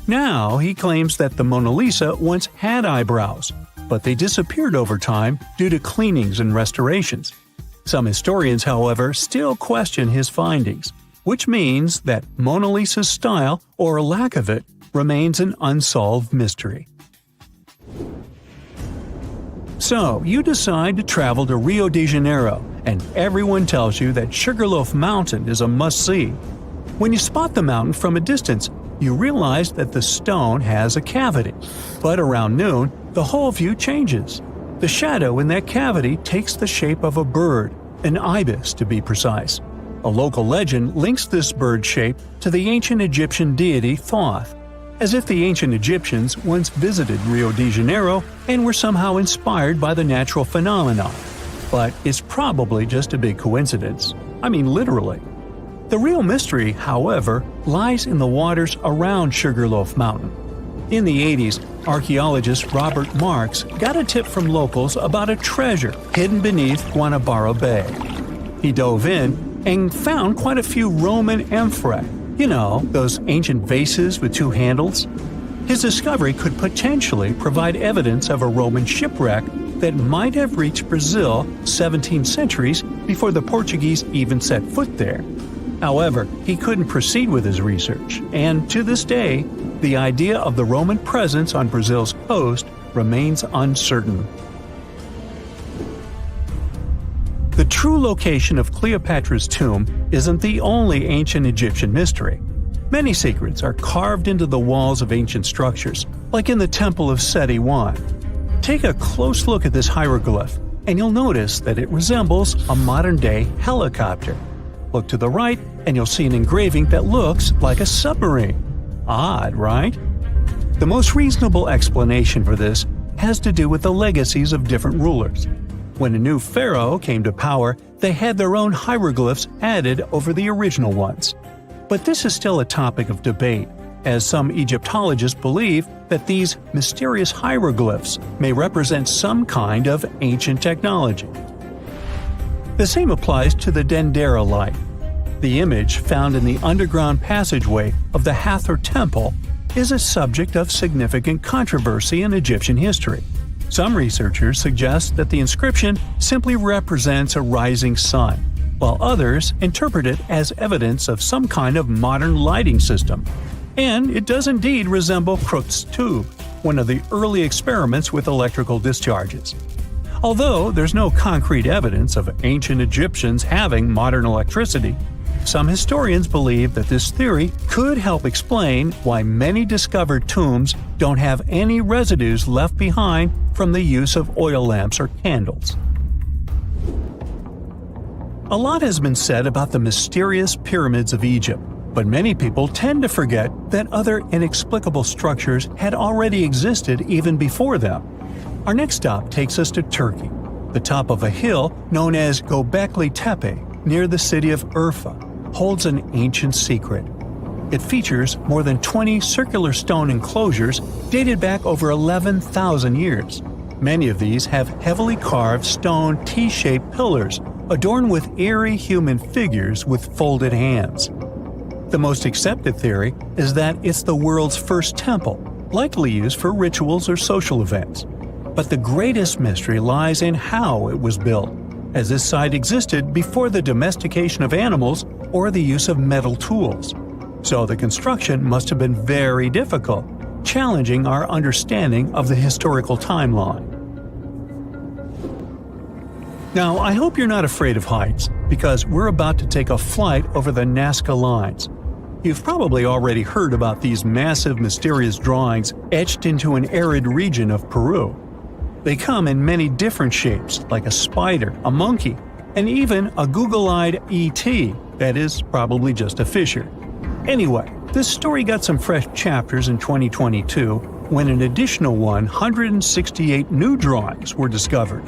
Now he claims that the Mona Lisa once had eyebrows, but they disappeared over time due to cleanings and restorations. Some historians, however, still question his findings, which means that Mona Lisa's style, or lack of it, remains an unsolved mystery. So, you decide to travel to Rio de Janeiro, and everyone tells you that Sugarloaf Mountain is a must-see. When you spot the mountain from a distance, you realize that the stone has a cavity. But around noon, the whole view changes. The shadow in that cavity takes the shape of a bird, an ibis to be precise. A local legend links this bird shape to the ancient Egyptian deity Thoth, as if the ancient Egyptians once visited Rio de Janeiro and were somehow inspired by the natural phenomenon. But it's probably just a big coincidence. I mean, literally. The real mystery, however, lies in the waters around Sugarloaf Mountain. In the 80s, archaeologist Robert Marks got a tip from locals about a treasure hidden beneath Guanabara Bay. He dove in and found quite a few Roman amphorae. You know, those ancient vases with 2 handles? His discovery could potentially provide evidence of a Roman shipwreck that might have reached Brazil 17 centuries before the Portuguese even set foot there. However, he couldn't proceed with his research, and to this day, the idea of the Roman presence on Brazil's coast remains uncertain. The true location of Cleopatra's tomb isn't the only ancient Egyptian mystery. Many secrets are carved into the walls of ancient structures, like in the Temple of Seti I. Take a close look at this hieroglyph, and you'll notice that it resembles a modern-day helicopter. Look to the right, and you'll see an engraving that looks like a submarine. Odd, right? The most reasonable explanation for this has to do with the legacies of different rulers. When a new pharaoh came to power, they had their own hieroglyphs added over the original ones. But this is still a topic of debate, as some Egyptologists believe that these mysterious hieroglyphs may represent some kind of ancient technology. The same applies to the Dendera light. The image found in the underground passageway of the Hathor Temple is a subject of significant controversy in Egyptian history. Some researchers suggest that the inscription simply represents a rising sun, while others interpret it as evidence of some kind of modern lighting system. And it does indeed resemble Crookes' tube, one of the early experiments with electrical discharges. Although there's no concrete evidence of ancient Egyptians having modern electricity, some historians believe that this theory could help explain why many discovered tombs don't have any residues left behind from the use of oil lamps or candles. A lot has been said about the mysterious pyramids of Egypt, But many people tend to forget that other inexplicable structures had already existed even before them. Our next stop takes us to Turkey. The top of a hill known as Göbekli Tepe, near the city of Urfa, holds an ancient secret. It features more than 20 circular stone enclosures dated back over 11,000 years. Many of these have heavily carved stone T-shaped pillars adorned with eerie human figures with folded hands. The most accepted theory is that it's the world's first temple, likely used for rituals or social events. But the greatest mystery lies in how it was built, as this site existed before the domestication of animals or the use of metal tools. So the construction must have been very difficult, challenging our understanding of the historical timeline. Now, I hope you're not afraid of heights, because we're about to take a flight over the Nazca lines. You've probably already heard about these massive, mysterious drawings etched into an arid region of Peru. They come in many different shapes, like a spider, a monkey, and even a Google-eyed ET, that is probably just a fisher. Anyway, this story got some fresh chapters in 2022 when an additional 168 new drawings were discovered.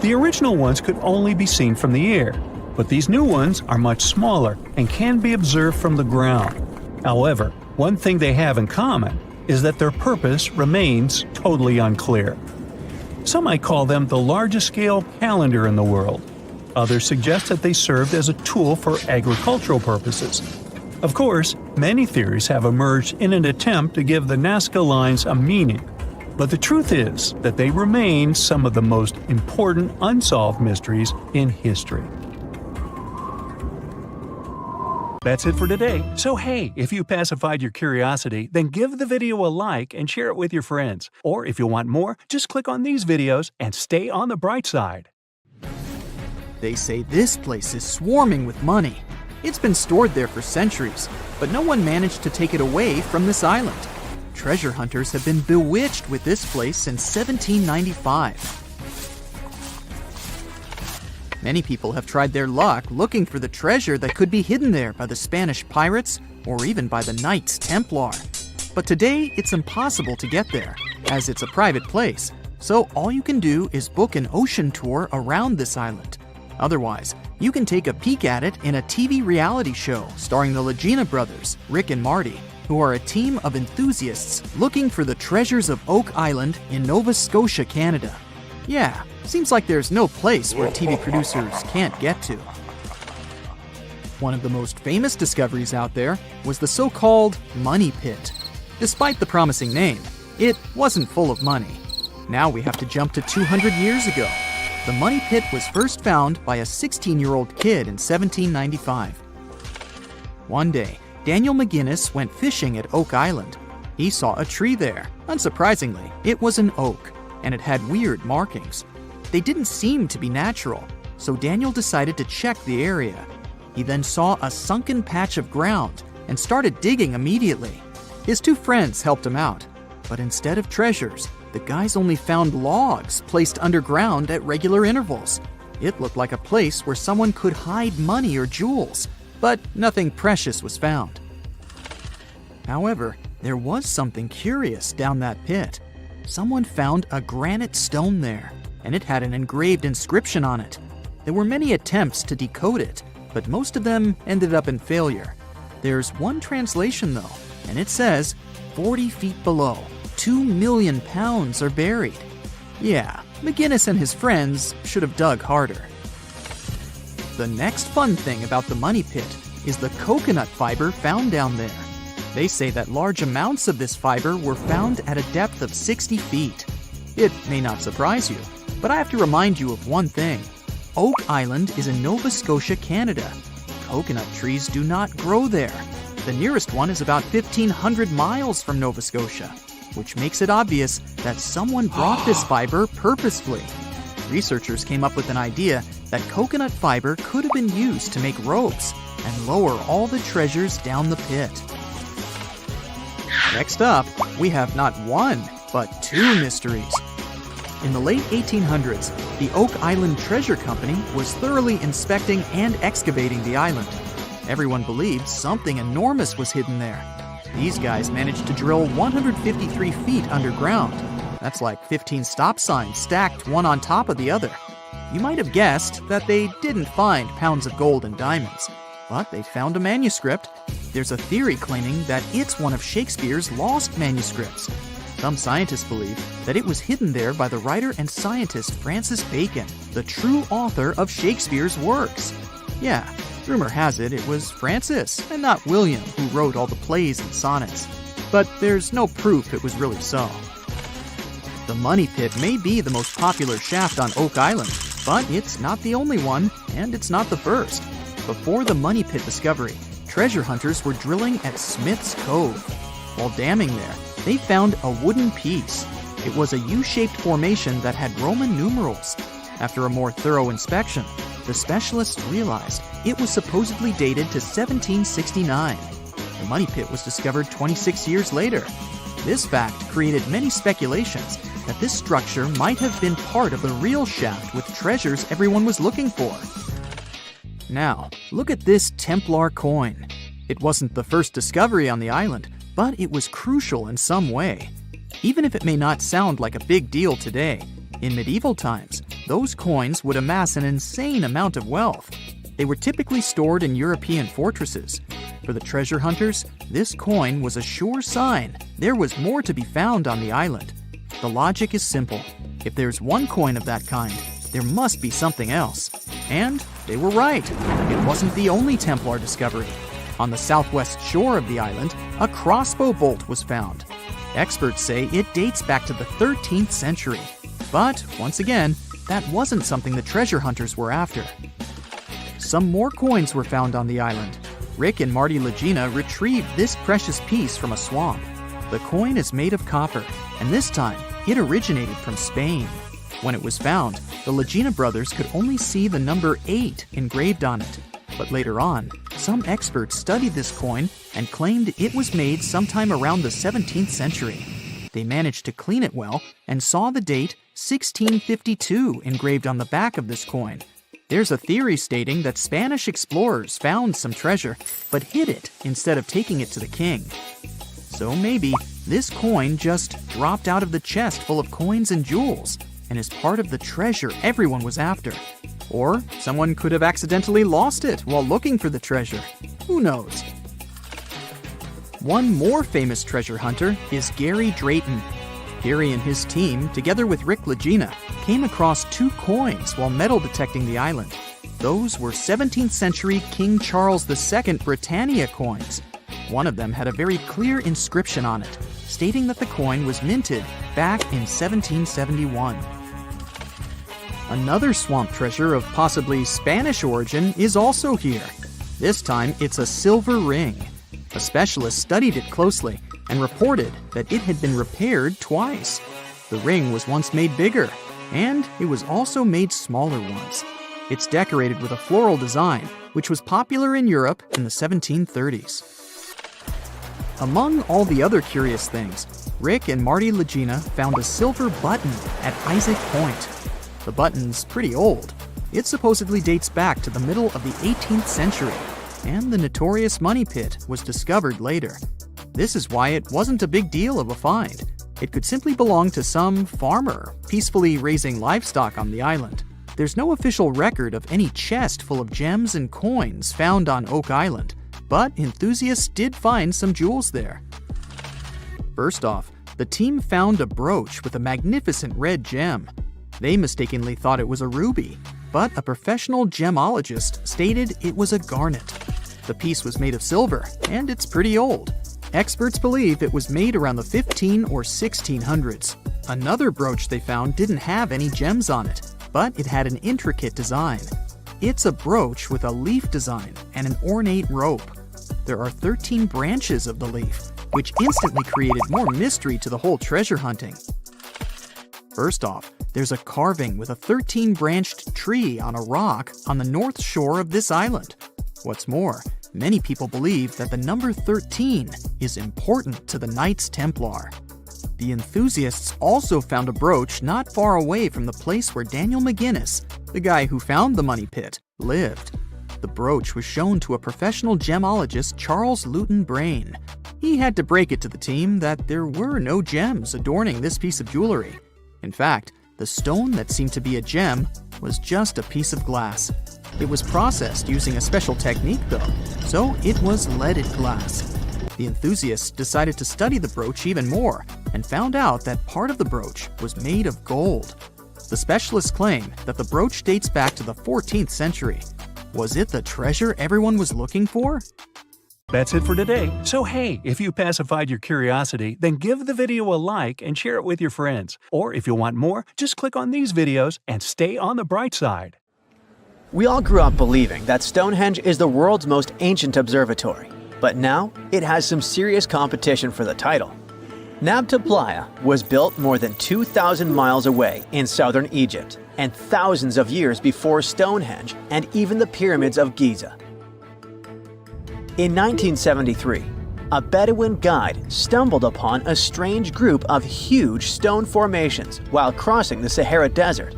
The original ones could only be seen from the air, but these new ones are much smaller and can be observed from the ground. However, one thing they have in common is that their purpose remains totally unclear. Some might call them the largest-scale calendar in the world. Others suggest that they served as a tool for agricultural purposes. Of course, many theories have emerged in an attempt to give the Nazca lines a meaning, but the truth is that they remain some of the most important unsolved mysteries in history. That's it for today. So hey, if you pacified your curiosity, then give the video a like and share it with your friends. Or if you want more, just click on these videos and stay on the bright side. They say this place is swarming with money. It's been stored there for centuries, but no one managed to take it away from this island. Treasure hunters have been bewitched with this place since 1795. Many people have tried their luck looking for the treasure that could be hidden there by the Spanish pirates or even by the Knights Templar. But today, it's impossible to get there, as it's a private place, so all you can do is book an ocean tour around this island. Otherwise, you can take a peek at it in a TV reality show starring the Legina brothers, Rick and Marty, who are a team of enthusiasts looking for the treasures of Oak Island in Nova Scotia, Canada. Yeah, seems like there's no place where TV producers can't get to. One of the most famous discoveries out there was the so-called Money Pit. Despite the promising name, it wasn't full of money. Now we have to jump to 200 years ago. The Money Pit was first found by a 16-year-old kid in 1795. One day, Daniel McGinnis went fishing at Oak Island. He saw a tree there. Unsurprisingly, it was an oak, and it had weird markings. They didn't seem to be natural, so Daniel decided to check the area. He then saw a sunken patch of ground and started digging immediately. His two friends helped him out, but instead of treasures, the guys only found logs placed underground at regular intervals. It looked like a place where someone could hide money or jewels, but nothing precious was found. However, there was something curious down that pit. Someone found a granite stone there, and it had an engraved inscription on it. There were many attempts to decode it, but most of them ended up in failure. There's one translation though, and it says, 40 feet below, 2 million pounds are buried. Yeah, McGinnis and his friends should have dug harder. The next fun thing about the Money Pit is the coconut fiber found down there. They say that large amounts of this fiber were found at a depth of 60 feet. It may not surprise you, but I have to remind you of one thing. Oak Island is in Nova Scotia, Canada. Coconut trees do not grow there. The nearest one is about 1,500 miles from Nova Scotia, which makes it obvious that someone brought this fiber purposefully. Researchers came up with an idea that coconut fiber could have been used to make ropes and lower all the treasures down the pit. Next up, we have not one, but two mysteries. In the late 1800s, the Oak Island Treasure Company was thoroughly inspecting and excavating the island. Everyone believed something enormous was hidden there. These guys managed to drill 153 feet underground. That's like 15 stop signs stacked one on top of the other. You might have guessed that they didn't find pounds of gold and diamonds, but they found a manuscript. There's a theory claiming that it's one of Shakespeare's lost manuscripts. Some scientists believe that it was hidden there by the writer and scientist Francis Bacon, the true author of Shakespeare's works. Yeah, rumor has it was Francis and not William who wrote all the plays and sonnets. But there's no proof it was really so. The Money Pit may be the most popular shaft on Oak Island, but it's not the only one, and it's not the first. Before the Money Pit discovery, treasure hunters were drilling at Smith's Cove. While damming there, they found a wooden piece. It was a U-shaped formation that had Roman numerals. After a more thorough inspection, the specialists realized it was supposedly dated to 1769. The Money Pit was discovered 26 years later. This fact created many speculations that this structure might have been part of the real shaft with treasures everyone was looking for. Now, look at this Templar coin. It wasn't the first discovery on the island, but it was crucial in some way. Even if it may not sound like a big deal today, in medieval times, those coins would amass an insane amount of wealth. They were typically stored in European fortresses. For the treasure hunters, this coin was a sure sign there was more to be found on the island. The logic is simple. If there's one coin of that kind, there must be something else. And they were right. It wasn't the only Templar discovery. On the southwest shore of the island, a crossbow bolt was found. Experts say it dates back to the 13th century. But, once again, that wasn't something the treasure hunters were after. Some more coins were found on the island. Rick and Marty Legina retrieved this precious piece from a swamp. The coin is made of copper, and this time, it originated from Spain. When it was found, the Legina brothers could only see the number 8 engraved on it. But later on, some experts studied this coin and claimed it was made sometime around the 17th century. They managed to clean it well and saw the date 1652 engraved on the back of this coin. There's a theory stating that Spanish explorers found some treasure but hid it instead of taking it to the king. So maybe this coin just dropped out of the chest full of coins and jewels and is part of the treasure everyone was after. Or someone could have accidentally lost it while looking for the treasure. Who knows? One more famous treasure hunter is Gary Drayton. Gary and his team, together with Rick Legina, came across 2 coins while metal detecting the island. Those were 17th century King Charles II Britannia coins. One of them had a very clear inscription on it, stating that the coin was minted back in 1771. Another swamp treasure of possibly Spanish origin is also here. This time, it's a silver ring. A specialist studied it closely and reported that it had been repaired twice. The ring was once made bigger, and it was also made smaller once. It's decorated with a floral design, which was popular in Europe in the 1730s. Among all the other curious things, Rick and Marty Legina found a silver button at Isaac Point. The button's pretty old. It supposedly dates back to the middle of the 18th century, and the notorious Money Pit was discovered later. This is why it wasn't a big deal of a find. It could simply belong to some farmer peacefully raising livestock on the island. There's no official record of any chest full of gems and coins found on Oak Island, but enthusiasts did find some jewels there. First off, the team found a brooch with a magnificent red gem. They mistakenly thought it was a ruby, but a professional gemologist stated it was a garnet. The piece was made of silver, and it's pretty old. Experts believe it was made around the 15 or 1600s. Another brooch they found didn't have any gems on it, but it had an intricate design. It's a brooch with a leaf design and an ornate rope. There are 13 branches of the leaf, which instantly created more mystery to the whole treasure hunting. First off, there's a carving with a 13-branched tree on a rock on the north shore of this island. What's more, many people believe that the number 13 is important to the Knights Templar. The enthusiasts also found a brooch not far away from the place where Daniel McGinnis, the guy who found the Money Pit, lived. the brooch was shown to a professional gemologist, Charles Luton Brain. He had to break it to the team that there were no gems adorning this piece of jewelry. In fact, the stone that seemed to be a gem was just a piece of glass. It was processed using a special technique though, so it was leaded glass. The enthusiasts decided to study the brooch even more and found out that part of the brooch was made of gold. The specialists claim that the brooch dates back to the 14th century. Was it the treasure everyone was looking for? That's it for today. So hey, if you pacified your curiosity, then give the video a like and share it with your friends. Or if you want more, just click on these videos and stay on the bright side. We all grew up believing that Stonehenge is the world's most ancient observatory, but now it has some serious competition for the title. Nabta Playa was built more than 2,000 miles away in southern Egypt and thousands of years before Stonehenge and even the pyramids of Giza. In 1973, a Bedouin guide stumbled upon a strange group of huge stone formations while crossing the Sahara Desert.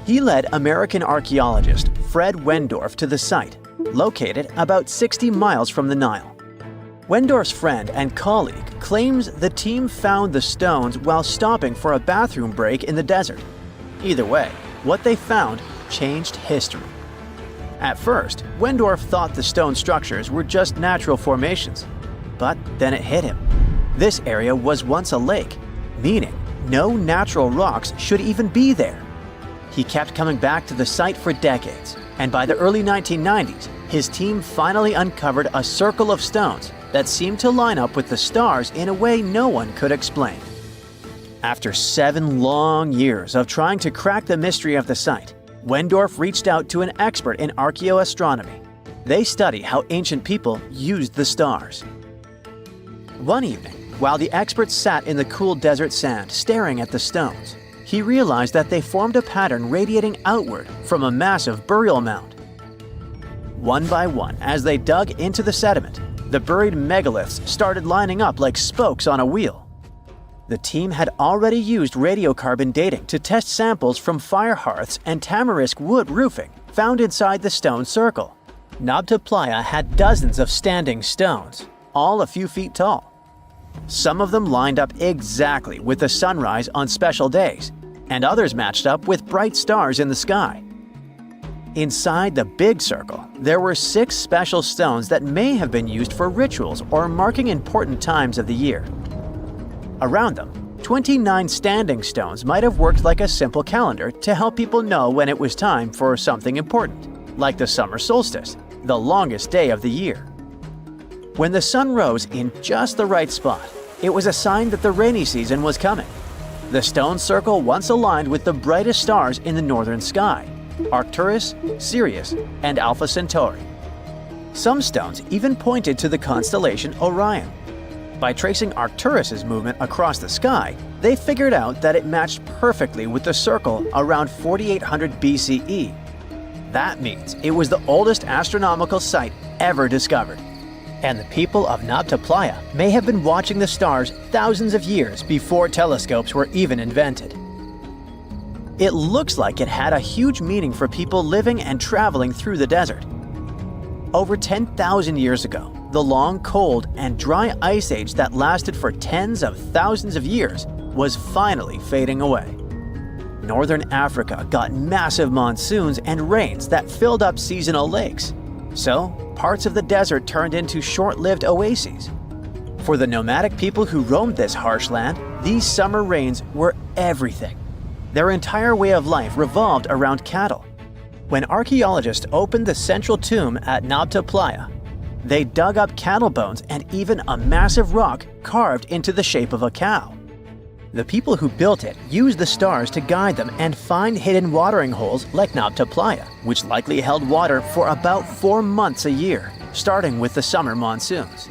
He led American archaeologist Fred Wendorf to the site, located about 60 miles from the Nile. Wendorf's friend and colleague claims the team found the stones while stopping for a bathroom break in the desert. Either way, what they found changed history. At first, Wendorf thought the stone structures were just natural formations. But then it hit him. This area was once a lake, meaning no natural rocks should even be there. He kept coming back to the site for decades, and by the early 1990s, his team finally uncovered a circle of stones that seemed to line up with the stars in a way no one could explain. After 7 long years of trying to crack the mystery of the site, Wendorf reached out to an expert in archaeoastronomy. They study how ancient people used the stars. One evening, while the expert sat in the cool desert sand staring at the stones, he realized that they formed a pattern radiating outward from a massive burial mound. One by one, as they dug into the sediment, the buried megaliths started lining up like spokes on a wheel. The team had already used radiocarbon dating to test samples from fire hearths and tamarisk wood roofing found inside the stone circle. Nabta Playa had dozens of standing stones, all a few feet tall. Some of them lined up exactly with the sunrise on special days, and others matched up with bright stars in the sky. Inside the big circle, there were 6 special stones that may have been used for rituals or marking important times of the year. Around them, 29 standing stones might have worked like a simple calendar to help people know when it was time for something important, like the summer solstice, the longest day of the year. When the sun rose in just the right spot, it was a sign that the rainy season was coming. The stone circle once aligned with the brightest stars in the northern sky: Arcturus, Sirius, and Alpha Centauri. Some stones even pointed to the constellation Orion. By tracing Arcturus's movement across the sky, they figured out that it matched perfectly with the circle around 4800 BCE. That means it was the oldest astronomical site ever discovered. And the people of Nabta Playa may have been watching the stars thousands of years before telescopes were even invented. It looks like it had a huge meaning for people living and traveling through the desert. Over 10,000 years ago, the long, cold, and dry ice age that lasted for tens of thousands of years was finally fading away. Northern Africa got massive monsoons and rains that filled up seasonal lakes. So, parts of the desert turned into short-lived oases. For the nomadic people who roamed this harsh land, these summer rains were everything. Their entire way of life revolved around cattle. When archaeologists opened the central tomb at Nabta Playa, they dug up cattle bones and even a massive rock carved into the shape of a cow. The people who built it used the stars to guide them and find hidden watering holes like Nabta Playa, which likely held water for about 4 months a year, starting with the summer monsoons.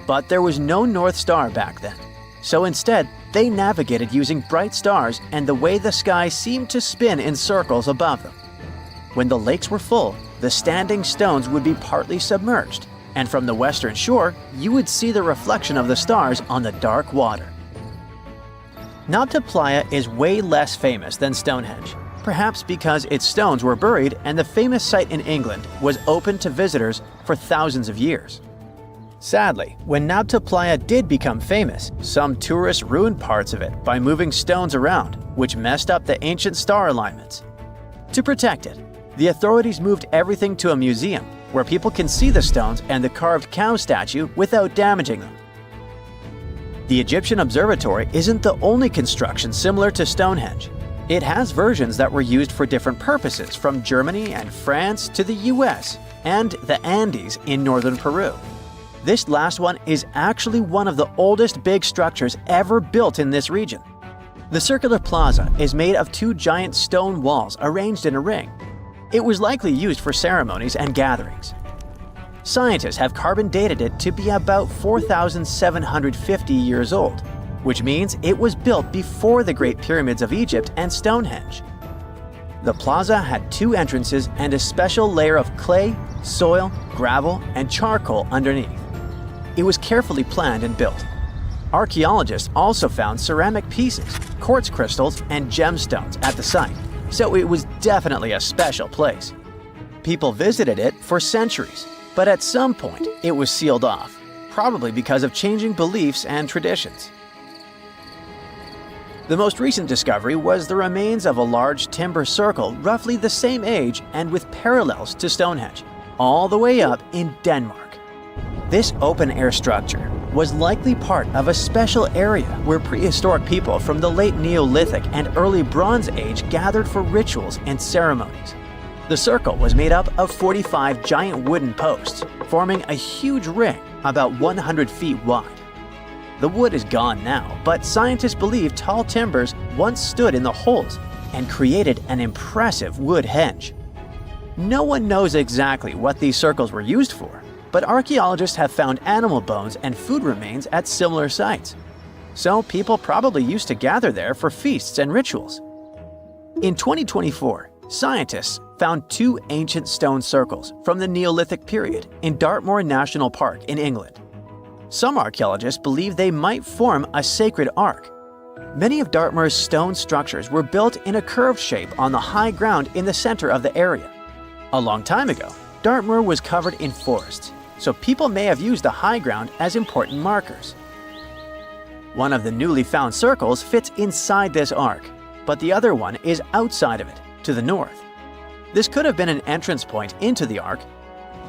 But there was no North Star back then, so instead they navigated using bright stars and the way the sky seemed to spin in circles above them. When the lakes were full, the standing stones would be partly submerged, and from the western shore, you would see the reflection of the stars on the dark water. Nabta Playa is way less famous than Stonehenge, perhaps because its stones were buried and the famous site in England was open to visitors for thousands of years. Sadly, when Nabta Playa did become famous, some tourists ruined parts of it by moving stones around, which messed up the ancient star alignments. To protect it, the authorities moved everything to a museum where people can see the stones and the carved cow statue without damaging them. The Egyptian observatory isn't the only construction similar to Stonehenge. It has versions that were used for different purposes, from Germany and France to the US and the Andes in northern Peru. This last one is actually one of the oldest big structures ever built in this region. The circular plaza is made of two giant stone walls arranged in a ring. It was likely used for ceremonies and gatherings. Scientists have carbon dated it to be about 4,750 years old, which means it was built before the Great Pyramids of Egypt and Stonehenge. The plaza had two entrances and a special layer of clay, soil, gravel, and charcoal underneath. It was carefully planned and built. Archaeologists also found ceramic pieces, quartz crystals, and gemstones at the site, so it was definitely a special place. People visited it for centuries, but at some point it was sealed off, probably because of changing beliefs and traditions. The most recent discovery was the remains of a large timber circle roughly the same age and with parallels to Stonehenge, all the way up in Denmark. This open-air structure was likely part of a special area where prehistoric people from the late Neolithic and early Bronze Age gathered for rituals and ceremonies. The circle was made up of 45 giant wooden posts, forming a huge ring about 100 feet wide. The wood is gone now, but scientists believe tall timbers once stood in the holes and created an impressive wood henge. No one knows exactly what these circles were used for, but archaeologists have found animal bones and food remains at similar sites. So people probably used to gather there for feasts and rituals. In 2024, scientists found two ancient stone circles from the Neolithic period in Dartmoor National Park in England. Some archaeologists believe they might form a sacred ark. Many of Dartmoor's stone structures were built in a curved shape on the high ground in the center of the area. A long time ago, Dartmoor was covered in forests, so people may have used the high ground as important markers. One of the newly found circles fits inside this ark, but the other one is outside of it, to the north. This could have been an entrance point into the ark.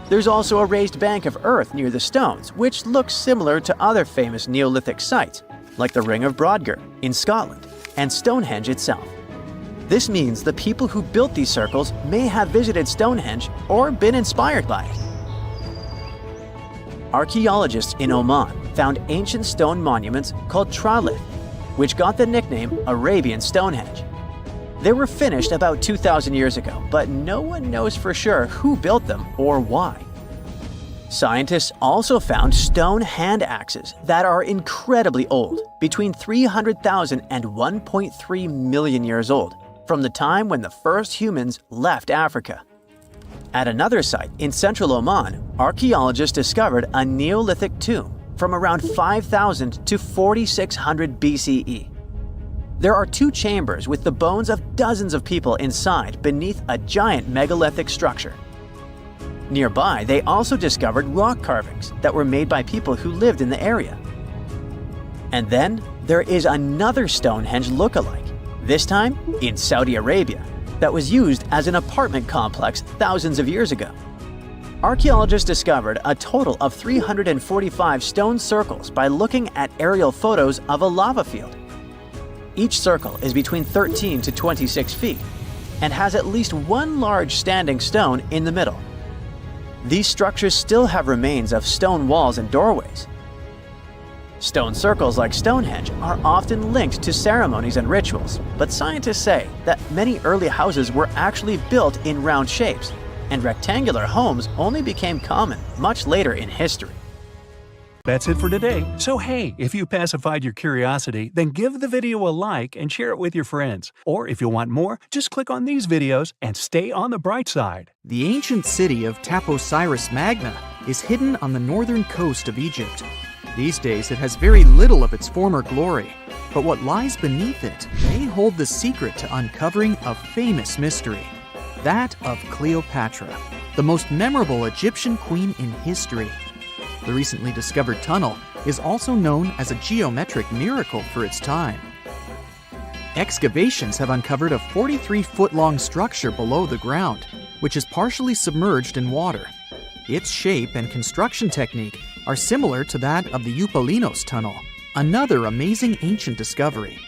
There's also a raised bank of earth near the stones, which looks similar to other famous Neolithic sites, like the Ring of Brodgar in Scotland and Stonehenge itself. This means the people who built these circles may have visited Stonehenge or been inspired by it. Archaeologists in Oman found ancient stone monuments called tralith, which got the nickname Arabian Stonehenge. They were finished about 2,000 years ago, but no one knows for sure who built them or why. Scientists also found stone hand axes that are incredibly old, between 300,000 and 1.3 million years old, from the time when the first humans left Africa. At another site in central Oman, archaeologists discovered a Neolithic tomb from around 5,000 to 4,600 BCE. There are two chambers with the bones of dozens of people inside beneath a giant megalithic structure. Nearby, they also discovered rock carvings that were made by people who lived in the area. And then there is another Stonehenge look-alike, this time in Saudi Arabia, that was used as an apartment complex thousands of years ago. Archaeologists discovered a total of 345 stone circles by looking at aerial photos of a lava field. Each circle is between 13 to 26 feet and has at least one large standing stone in the middle. These structures still have remains of stone walls and doorways. Stone circles like Stonehenge are often linked to ceremonies and rituals, but scientists say that many early houses were actually built in round shapes, and rectangular homes only became common much later in history. That's it for today. So hey, if you pacified your curiosity, then give the video a like and share it with your friends. Or if you want more, just click on these videos and stay on the bright side. The ancient city of Taposiris Magna is hidden on the northern coast of Egypt. These days, it has very little of its former glory, but what lies beneath it may hold hold the secret to uncovering a famous mystery, that of Cleopatra, the most memorable Egyptian queen in history. The recently discovered tunnel is also known as a geometric miracle for its time. Excavations have uncovered a 43-foot-long structure below the ground, which is partially submerged in water. Its shape and construction technique are similar to that of the Eupalinos tunnel, another amazing ancient discovery.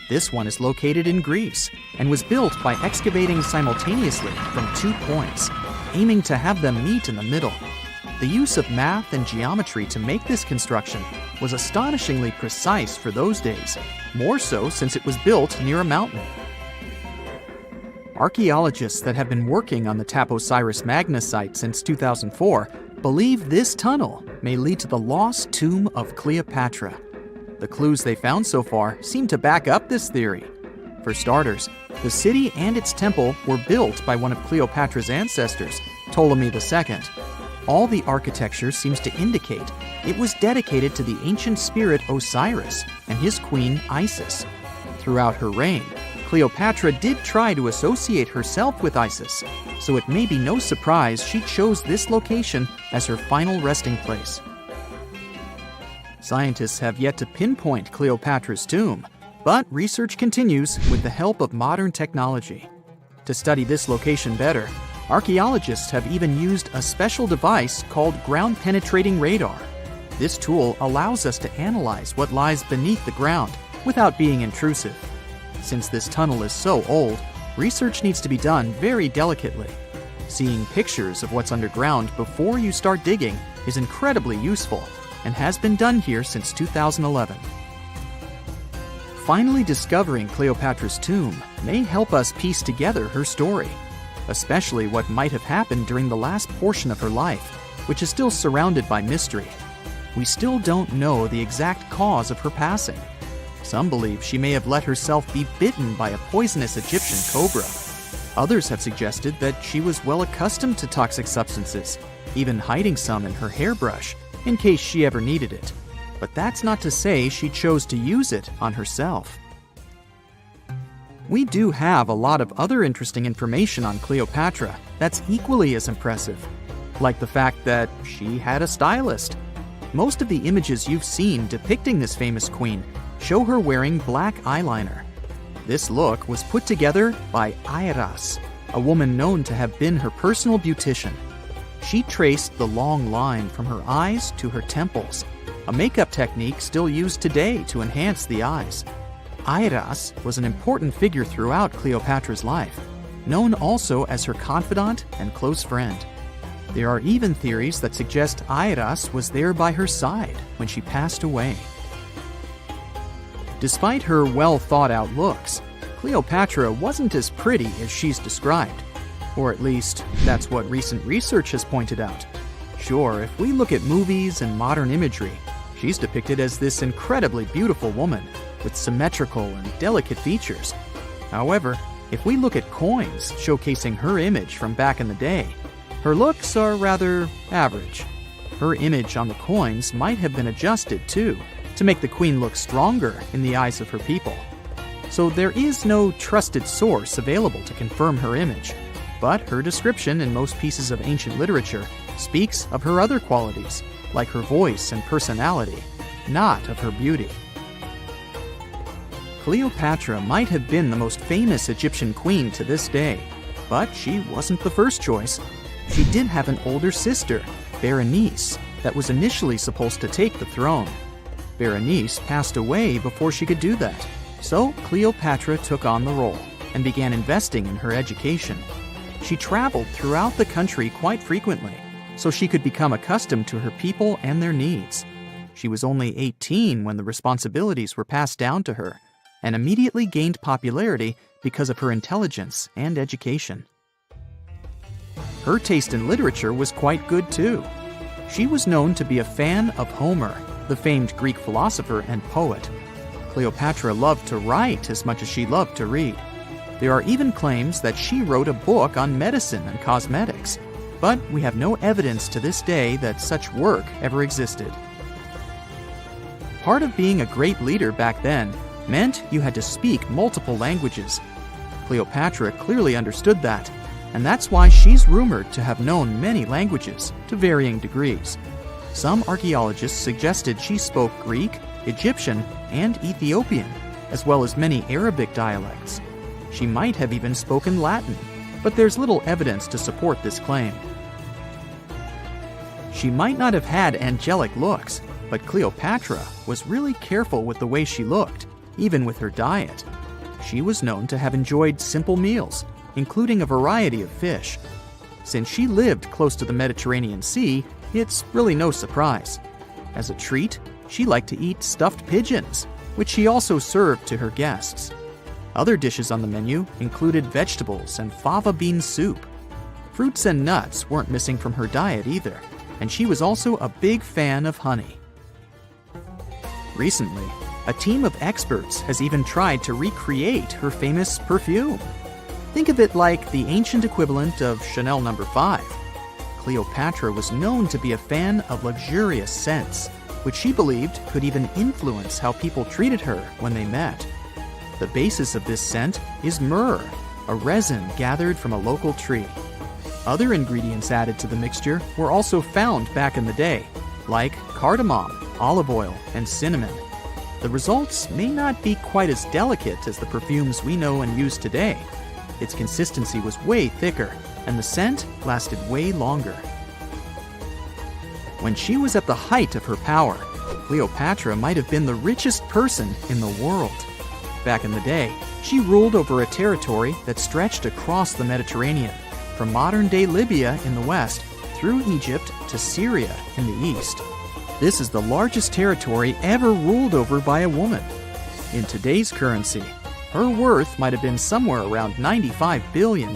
This one is located in Greece and was built by excavating simultaneously from 2 points, aiming to have them meet in the middle. The use of math and geometry to make this construction was astonishingly precise for those days, more so since it was built near a mountain. Archaeologists that have been working on the Taposiris Magna site since 2004 believe this tunnel may lead to the lost tomb of Cleopatra. The clues they found so far seem to back up this theory. For starters, the city and its temple were built by one of Cleopatra's ancestors, Ptolemy II. All the architecture seems to indicate it was dedicated to the ancient spirit Osiris and his queen Isis. Throughout her reign, Cleopatra did try to associate herself with Isis, so it may be no surprise she chose this location as her final resting place. Scientists have yet to pinpoint Cleopatra's tomb, but research continues with the help of modern technology. To study this location better, archaeologists have even used a special device called ground-penetrating radar. This tool allows us to analyze what lies beneath the ground without being intrusive. Since this tunnel is so old, research needs to be done very delicately. Seeing pictures of what's underground before you start digging is incredibly useful and has been done here since 2011. Finally discovering Cleopatra's tomb may help us piece together her story, especially what might have happened during the last portion of her life, which is still surrounded by mystery. We still don't know the exact cause of her passing. Some believe she may have let herself be bitten by a poisonous Egyptian cobra. Others have suggested that she was well accustomed to toxic substances, even hiding some in her hairbrush in case she ever needed it. But that's not to say she chose to use it on herself. We do have a lot of other interesting information on Cleopatra that's equally as impressive, like the fact that she had a stylist. Most of the images you've seen depicting this famous queen show her wearing black eyeliner. This look was put together by Airas, a woman known to have been her personal beautician. She traced the long line from her eyes to her temples, a makeup technique still used today to enhance the eyes. Airas was an important figure throughout Cleopatra's life, known also as her confidant and close friend. There are even theories that suggest Airas was there by her side when she passed away. Despite her well-thought-out looks, Cleopatra wasn't as pretty as she's described. Or at least, that's what recent research has pointed out. Sure, if we look at movies and modern imagery, she's depicted as this incredibly beautiful woman with symmetrical and delicate features. However, if we look at coins showcasing her image from back in the day, her looks are rather average. Her image on the coins might have been adjusted, too, to make the queen look stronger in the eyes of her people. So there is no trusted source available to confirm her image, but her description in most pieces of ancient literature speaks of her other qualities, like her voice and personality, not of her beauty. Cleopatra might have been the most famous Egyptian queen to this day, but she wasn't the first choice. She did have an older sister, Berenice, that was initially supposed to take the throne. Berenice passed away before she could do that, so Cleopatra took on the role and began investing in her education. She traveled throughout the country quite frequently, so she could become accustomed to her people and their needs. She was only 18 when the responsibilities were passed down to her, and immediately gained popularity because of her intelligence and education. Her taste in literature was quite good too. She was known to be a fan of Homer, the famed Greek philosopher and poet. Cleopatra loved to write as much as she loved to read. There are even claims that she wrote a book on medicine and cosmetics, but we have no evidence to this day that such work ever existed. Part of being a great leader back then meant you had to speak multiple languages. Cleopatra clearly understood that, and that's why she's rumored to have known many languages to varying degrees. Some archaeologists suggested she spoke Greek, Egyptian, and Ethiopian, as well as many Arabic dialects. She might have even spoken Latin, but there's little evidence to support this claim. She might not have had angelic looks, but Cleopatra was really careful with the way she looked, even with her diet. She was known to have enjoyed simple meals, including a variety of fish. Since she lived close to the Mediterranean Sea, it's really no surprise. As a treat, she liked to eat stuffed pigeons, which she also served to her guests. Other dishes on the menu included vegetables and fava bean soup. Fruits and nuts weren't missing from her diet either, and she was also a big fan of honey. Recently, a team of experts has even tried to recreate her famous perfume. Think of it like the ancient equivalent of Chanel No. 5. Cleopatra was known to be a fan of luxurious scents, which she believed could even influence how people treated her when they met. The basis of this scent is myrrh, a resin gathered from a local tree. Other ingredients added to the mixture were also found back in the day, like cardamom, olive oil, and cinnamon. The results may not be quite as delicate as the perfumes we know and use today. Its consistency was way thicker, and the scent lasted way longer. When she was at the height of her power, Cleopatra might have been the richest person in the world. Back in the day, she ruled over a territory that stretched across the Mediterranean, from modern-day Libya in the west through Egypt to Syria in the east. This is the largest territory ever ruled over by a woman. In today's currency, her worth might have been somewhere around $95 billion.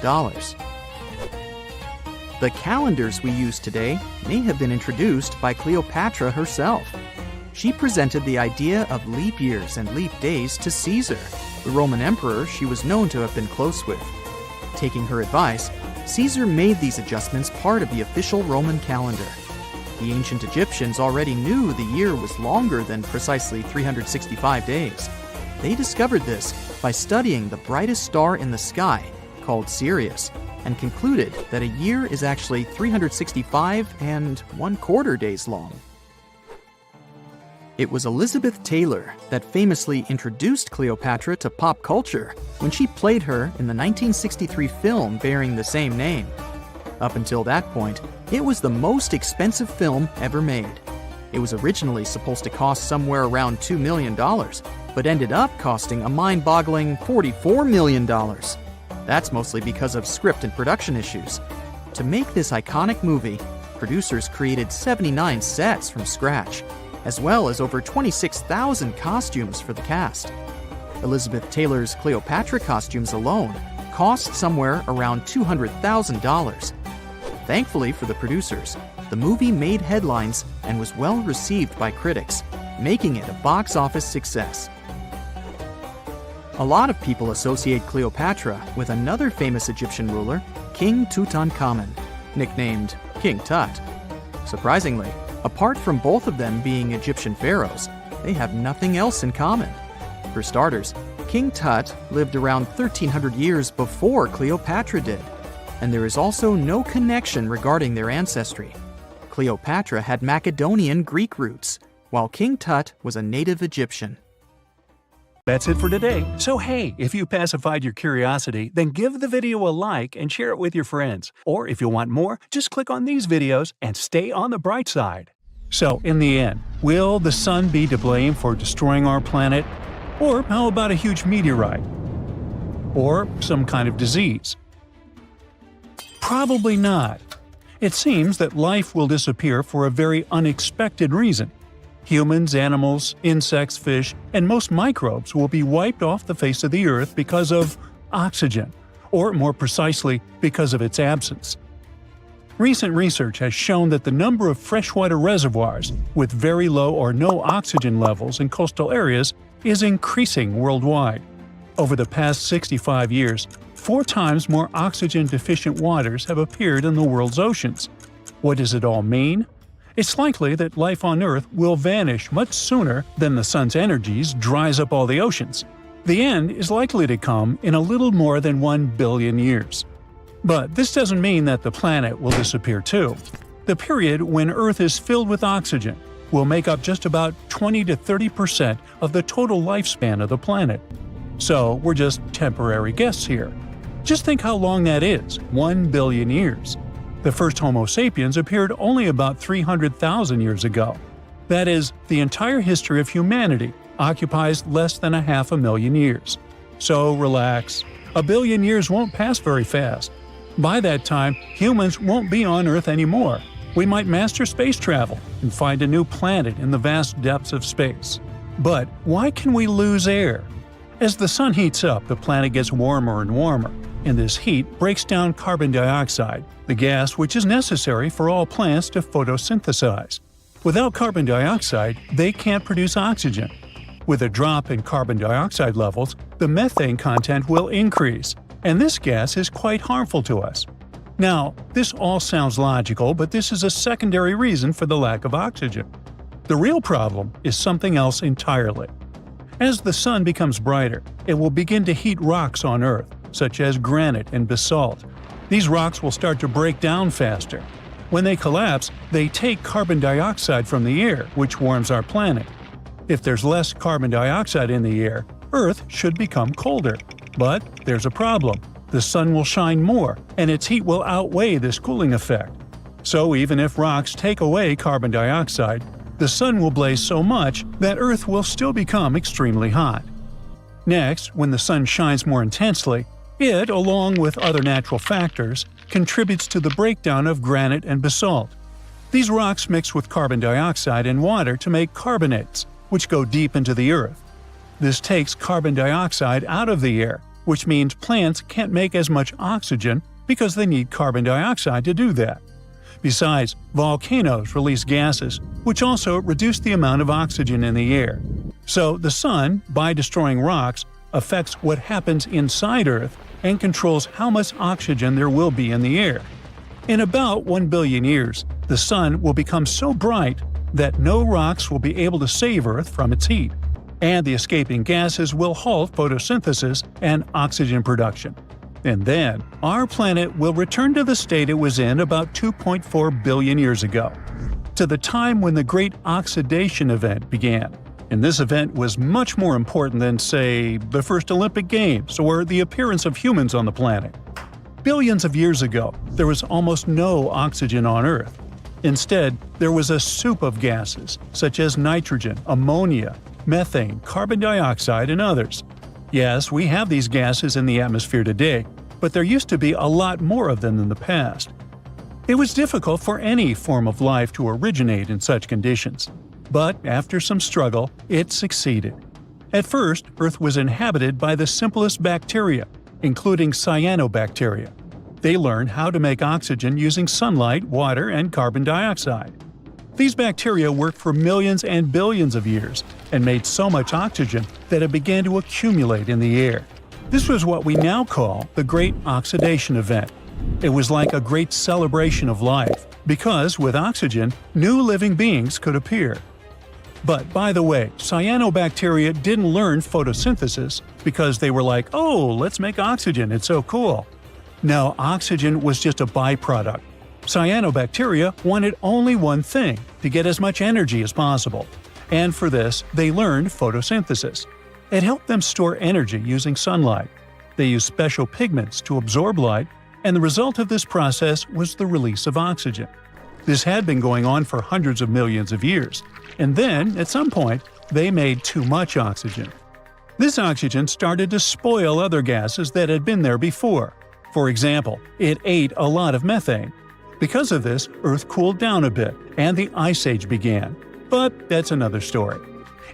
The calendars we use today may have been introduced by Cleopatra herself. She presented the idea of leap years and leap days to Caesar, the Roman emperor she was known to have been close with. Taking her advice, Caesar made these adjustments part of the official Roman calendar. The ancient Egyptians already knew the year was longer than precisely 365 days. They discovered this by studying the brightest star in the sky, called Sirius, and concluded that a year is actually 365 and 1/4 days long. It was Elizabeth Taylor that famously introduced Cleopatra to pop culture when she played her in the 1963 film bearing the same name. Up until that point, it was the most expensive film ever made. It was originally supposed to cost somewhere around $2 million, but ended up costing a mind-boggling $44 million. That's mostly because of script and production issues. To make this iconic movie, producers created 79 sets from scratch, as well as over 26,000 costumes for the cast. Elizabeth Taylor's Cleopatra costumes alone cost somewhere around $200,000. Thankfully for the producers, the movie made headlines and was well received by critics, making it a box office success. A lot of people associate Cleopatra with another famous Egyptian ruler, King Tutankhamun, nicknamed King Tut. Surprisingly, apart from both of them being Egyptian pharaohs, they have nothing else in common. For starters, King Tut lived around 1,300 years before Cleopatra did, and there is also no connection regarding their ancestry. Cleopatra had Macedonian Greek roots, while King Tut was a native Egyptian. That's it for today. So hey, if you pacified your curiosity, then give the video a like and share it with your friends. Or if you want more, just click on these videos and stay on the bright side. So in the end, will the sun be to blame for destroying our planet? Or how about a huge meteorite? Or some kind of disease? Probably not. It seems that life will disappear for a very unexpected reason. Humans, animals, insects, fish, and most microbes will be wiped off the face of the Earth because of oxygen, or more precisely, because of its absence. Recent research has shown that the number of freshwater reservoirs with very low or no oxygen levels in coastal areas is increasing worldwide. Over the past 65 years, 4 times more oxygen-deficient waters have appeared in the world's oceans. What does it all mean? It's likely that life on Earth will vanish much sooner than the sun's energies dries up all the oceans. The end is likely to come in a little more than 1 billion years. But this doesn't mean that the planet will disappear too. The period when Earth is filled with oxygen will make up just about 20 to 30% of the total lifespan of the planet. So we're just temporary guests here. Just think how long that is, 1 billion years. The first Homo sapiens appeared only about 300,000 years ago. That is, the entire history of humanity occupies less than 500,000 years. So relax. 1 billion years won't pass very fast. By that time, humans won't be on Earth anymore. We might master space travel and find a new planet in the vast depths of space. But why can we lose air? As the sun heats up, the planet gets warmer and warmer, and this heat breaks down carbon dioxide, the gas which is necessary for all plants to photosynthesize. Without carbon dioxide, they can't produce oxygen. With a drop in carbon dioxide levels, the methane content will increase, and this gas is quite harmful to us. Now, this all sounds logical, but this is a secondary reason for the lack of oxygen. The real problem is something else entirely. As the sun becomes brighter, it will begin to heat rocks on Earth, such as granite and basalt. These rocks will start to break down faster. When they collapse, they take carbon dioxide from the air, which warms our planet. If there's less carbon dioxide in the air, Earth should become colder. But there's a problem. The sun will shine more, and its heat will outweigh this cooling effect. So even if rocks take away carbon dioxide, the sun will blaze so much that Earth will still become extremely hot. Next, when the sun shines more intensely, it, along with other natural factors, contributes to the breakdown of granite and basalt. These rocks mix with carbon dioxide and water to make carbonates, which go deep into the Earth. This takes carbon dioxide out of the air, which means plants can't make as much oxygen because they need carbon dioxide to do that. Besides, volcanoes release gases, which also reduce the amount of oxygen in the air. So the sun, by destroying rocks, affects what happens inside Earth and controls how much oxygen there will be in the air. In about 1 billion years, the sun will become so bright that no rocks will be able to save Earth from its heat, and the escaping gases will halt photosynthesis and oxygen production. And then, our planet will return to the state it was in about 2.4 billion years ago, to the time when the Great Oxidation Event began. And this event was much more important than, say, the first Olympic Games or the appearance of humans on the planet. Billions of years ago, there was almost no oxygen on Earth. Instead, there was a soup of gases, such as nitrogen, ammonia, methane, carbon dioxide, and others. Yes, we have these gases in the atmosphere today, but there used to be a lot more of them in the past. It was difficult for any form of life to originate in such conditions. But after some struggle, it succeeded. At first, Earth was inhabited by the simplest bacteria, including cyanobacteria. They learned how to make oxygen using sunlight, water, and carbon dioxide. These bacteria worked for millions and billions of years and made so much oxygen that it began to accumulate in the air. This was what we now call the Great Oxidation Event. It was like a great celebration of life, because with oxygen, new living beings could appear. But by the way, cyanobacteria didn't learn photosynthesis because they were like, oh, let's make oxygen, it's so cool. No, oxygen was just a byproduct. Cyanobacteria wanted only one thing, to get as much energy as possible. And for this, they learned photosynthesis. It helped them store energy using sunlight. They used special pigments to absorb light, and the result of this process was the release of oxygen. This had been going on for hundreds of millions of years, and then, at some point, they made too much oxygen. This oxygen started to spoil other gases that had been there before. For example, it ate a lot of methane. Because of this, Earth cooled down a bit, and the Ice Age began. But that's another story.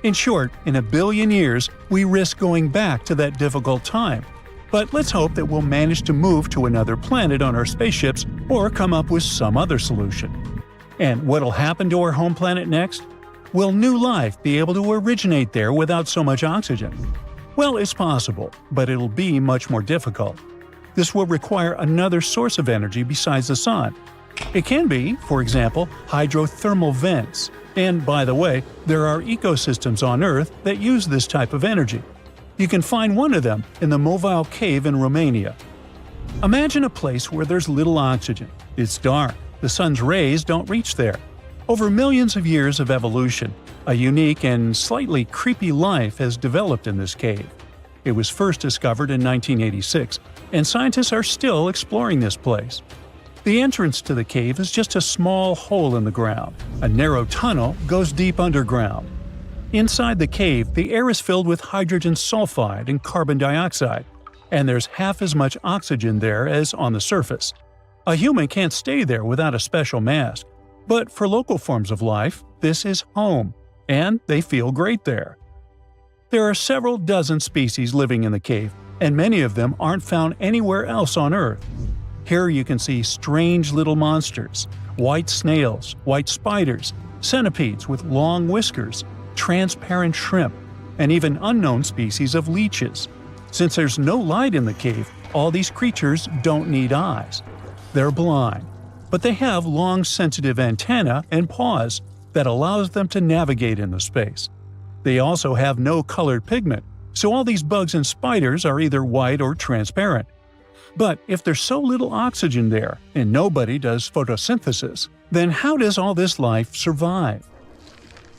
In short, in 1 billion years, we risk going back to that difficult time. But let's hope that we'll manage to move to another planet on our spaceships or come up with some other solution. And what'll happen to our home planet next? Will new life be able to originate there without so much oxygen? Well, it's possible, but it'll be much more difficult. This will require another source of energy besides the sun. It can be, for example, hydrothermal vents. And by the way, there are ecosystems on Earth that use this type of energy. You can find one of them in the Mobile Cave in Romania. Imagine a place where there's little oxygen. It's dark. The sun's rays don't reach there. Over millions of years of evolution, a unique and slightly creepy life has developed in this cave. It was first discovered in 1986, and scientists are still exploring this place. The entrance to the cave is just a small hole in the ground. A narrow tunnel goes deep underground. Inside the cave, the air is filled with hydrogen sulfide and carbon dioxide, and there's half as much oxygen there as on the surface. A human can't stay there without a special mask, but for local forms of life, this is home, and they feel great there. There are several dozen species living in the cave, and many of them aren't found anywhere else on Earth. Here you can see strange little monsters, white snails, white spiders, centipedes with long whiskers, transparent shrimp, and even unknown species of leeches. Since there's no light in the cave, all these creatures don't need eyes. They're blind, but they have long sensitive antennae and paws that allows them to navigate in the space. They also have no colored pigment, so all these bugs and spiders are either white or transparent. But if there's so little oxygen there, and nobody does photosynthesis, then how does all this life survive?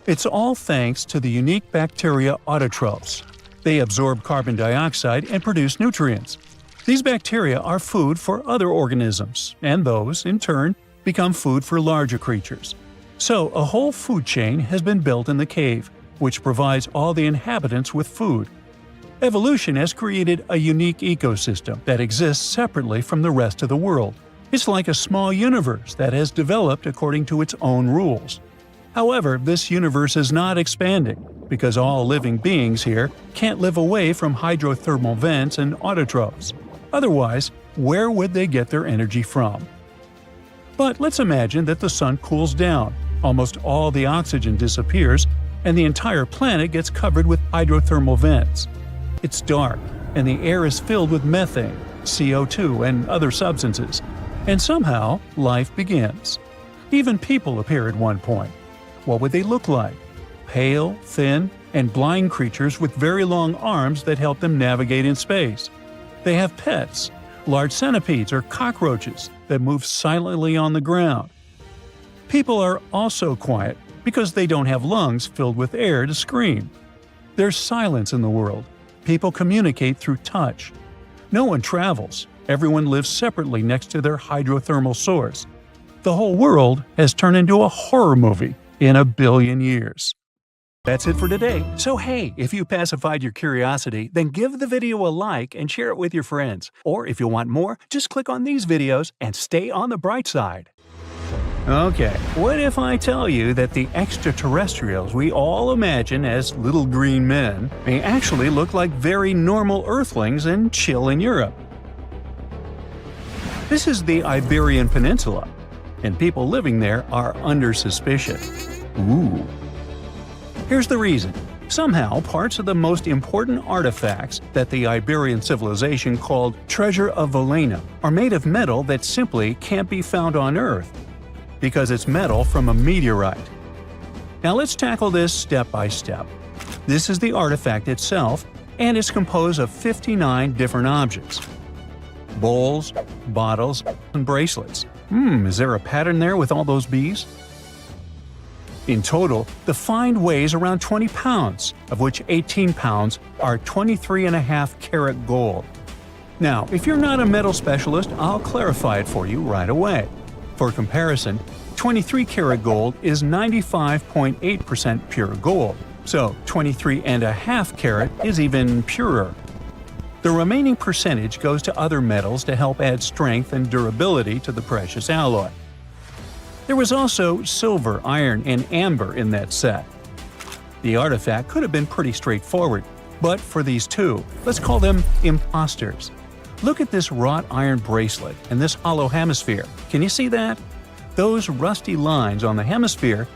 It's all thanks to the unique bacteria autotrophs. They absorb carbon dioxide and produce nutrients. These bacteria are food for other organisms, and those, in turn, become food for larger creatures. So a whole food chain has been built in the cave, which provides all the inhabitants with food. Evolution has created a unique ecosystem that exists separately from the rest of the world. It's like a small universe that has developed according to its own rules. However, this universe is not expanding, because all living beings here can't live away from hydrothermal vents and autotrophs. Otherwise, where would they get their energy from? But let's imagine that the sun cools down, almost all the oxygen disappears, and the entire planet gets covered with hydrothermal vents. It's dark, and the air is filled with methane, CO2, and other substances. And somehow, life begins. Even people appear at one point. What would they look like? Pale, thin, and blind creatures with very long arms that help them navigate in space. They have pets, large centipedes or cockroaches that move silently on the ground. People are also quiet because they don't have lungs filled with air to scream. There's silence in the world. People communicate through touch. No one travels. Everyone lives separately next to their hydrothermal source. The whole world has turned into a horror movie in 1 billion years. That's it for today. So hey, if you pacified your curiosity, then give the video a like and share it with your friends. Or if you want more, just click on these videos and stay on the bright side. Okay, what if I tell you that the extraterrestrials we all imagine as little green men may actually look like very normal Earthlings and chill in Europe? This is the Iberian Peninsula, and people living there are under suspicion. Ooh. Here's the reason. Somehow, parts of the most important artifacts that the Iberian civilization called Treasure of Valena are made of metal that simply can't be found on Earth, because it's metal from a meteorite. Now let's tackle this step by step. This is the artifact itself, and it's composed of 59 different objects. Bowls, bottles, and bracelets. Is there a pattern there with all those bees? In total, the find weighs around 20 pounds, of which 18 pounds are 23.5 karat gold. Now, if you're not a metal specialist, I'll clarify it for you right away. For comparison, 23 karat gold is 95.8% pure gold, so 23.5 karat is even purer. The remaining percentage goes to other metals to help add strength and durability to the precious alloy. There was also silver, iron, and amber in that set. The artifact could have been pretty straightforward, but for these two, let's call them imposters. Look at this wrought iron bracelet and this hollow hemisphere. Can you see that? Those rusty lines on the hemisphere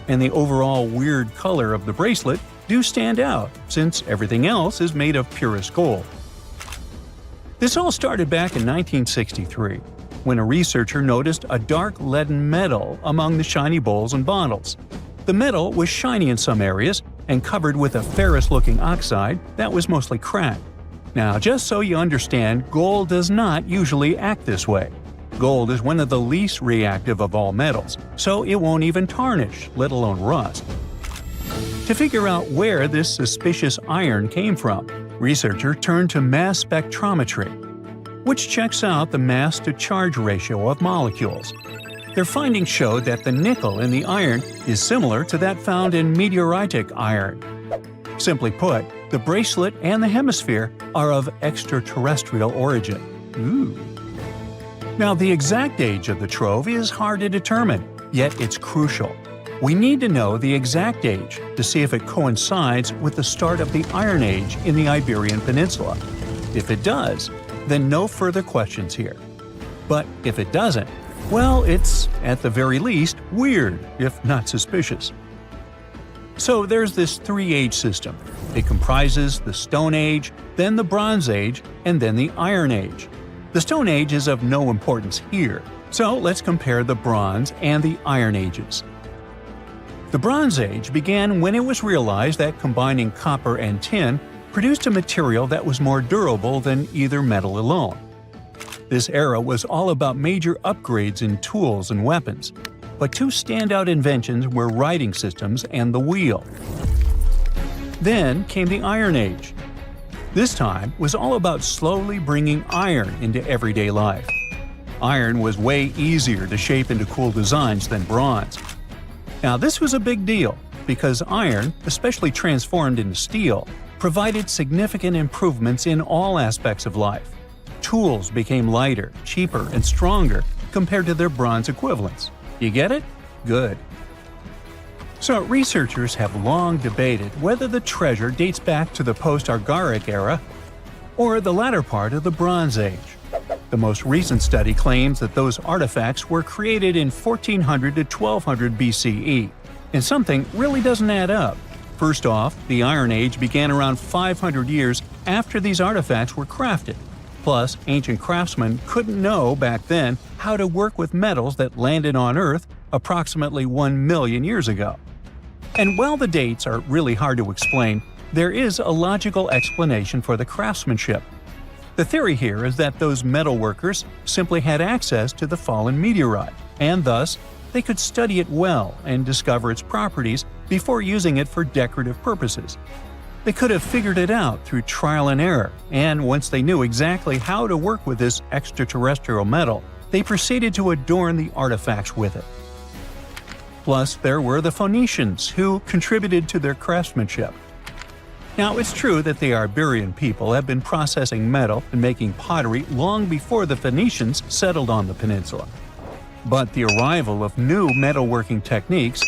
and the overall weird color of the bracelet do stand out, since everything else is made of purest gold. This all started back in 1963. when a researcher noticed a dark leaden metal among the shiny bowls and bottles. The metal was shiny in some areas and covered with a ferrous-looking oxide that was mostly cracked. Now, just so you understand, gold does not usually act this way. Gold is one of the least reactive of all metals, so it won't even tarnish, let alone rust. To figure out where this suspicious iron came from, researchers turned to mass spectrometry, which checks out the mass-to-charge ratio of molecules. Their findings showed that the nickel in the iron is similar to that found in meteoritic iron. Simply put, the bracelet and the hemisphere are of extraterrestrial origin. Ooh. Now, the exact age of the trove is hard to determine, yet it's crucial. We need to know the exact age to see if it coincides with the start of the Iron Age in the Iberian Peninsula. If it does, then no further questions here. But if it doesn't, well, it's, at the very least, weird, if not suspicious. So there's this three-age system. It comprises the Stone Age, then the Bronze Age, and then the Iron Age. The Stone Age is of no importance here, so let's compare the Bronze and the Iron Ages. The Bronze Age began when it was realized that combining copper and tin produced a material that was more durable than either metal alone. This era was all about major upgrades in tools and weapons, but two standout inventions were writing systems and the wheel. Then came the Iron Age. This time was all about slowly bringing iron into everyday life. Iron was way easier to shape into cool designs than bronze. Now, this was a big deal because iron, especially transformed into steel, provided significant improvements in all aspects of life. Tools became lighter, cheaper, and stronger compared to their bronze equivalents. You get it? Good. So, researchers have long debated whether the treasure dates back to the post-Argaric era or the latter part of the Bronze Age. The most recent study claims that those artifacts were created in 1400 to 1200 BCE, and something really doesn't add up. First off, the Iron Age began around 500 years after these artifacts were crafted. Plus, ancient craftsmen couldn't know back then how to work with metals that landed on Earth approximately 1 million years ago. And while the dates are really hard to explain, there is a logical explanation for the craftsmanship. The theory here is that those metal workers simply had access to the fallen meteorite, and thus, they could study it well and discover its properties before using it for decorative purposes. They could have figured it out through trial and error, and once they knew exactly how to work with this extraterrestrial metal, they proceeded to adorn the artifacts with it. Plus, there were the Phoenicians, who contributed to their craftsmanship. Now, it's true that the Iberian people have been processing metal and making pottery long before the Phoenicians settled on the peninsula. But the arrival of new metalworking techniques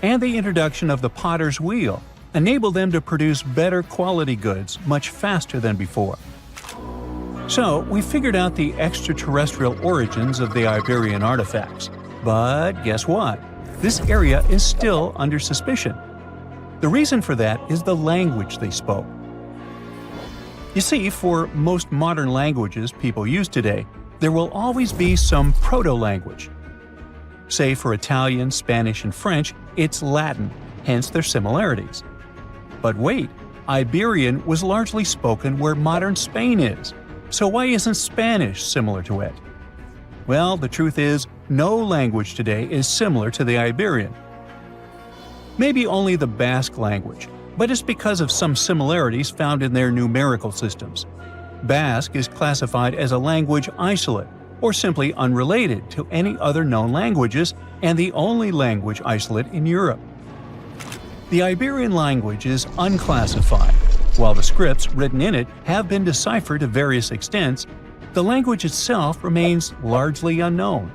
and the introduction of the potter's wheel enabled them to produce better quality goods much faster than before. So, we figured out the extraterrestrial origins of the Iberian artifacts. But guess what? This area is still under suspicion. The reason for that is the language they spoke. You see, for most modern languages people use today, there will always be some proto-language. Say for Italian, Spanish, and French, it's Latin, hence their similarities. But wait, Iberian was largely spoken where modern Spain is, so why isn't Spanish similar to it? Well, the truth is, no language today is similar to the Iberian. Maybe only the Basque language, but it's because of some similarities found in their numerical systems. Basque is classified as a language isolate, or simply unrelated to any other known languages, and the only language isolate in Europe. The Iberian language is unclassified. While the scripts written in it have been deciphered to various extents, the language itself remains largely unknown.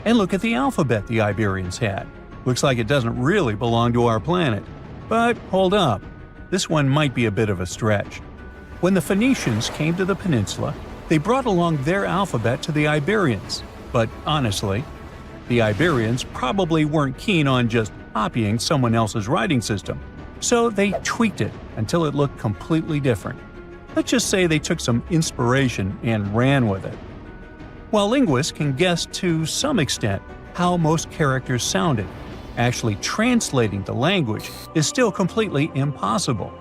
And look at the alphabet the Iberians had. Looks like it doesn't really belong to our planet. But hold up, this one might be a bit of a stretch. When the Phoenicians came to the peninsula, they brought along their alphabet to the Iberians. But honestly, the Iberians probably weren't keen on just copying someone else's writing system, so they tweaked it until it looked completely different. Let's just say they took some inspiration and ran with it. While linguists can guess to some extent how most characters sounded, actually translating the language is still completely impossible.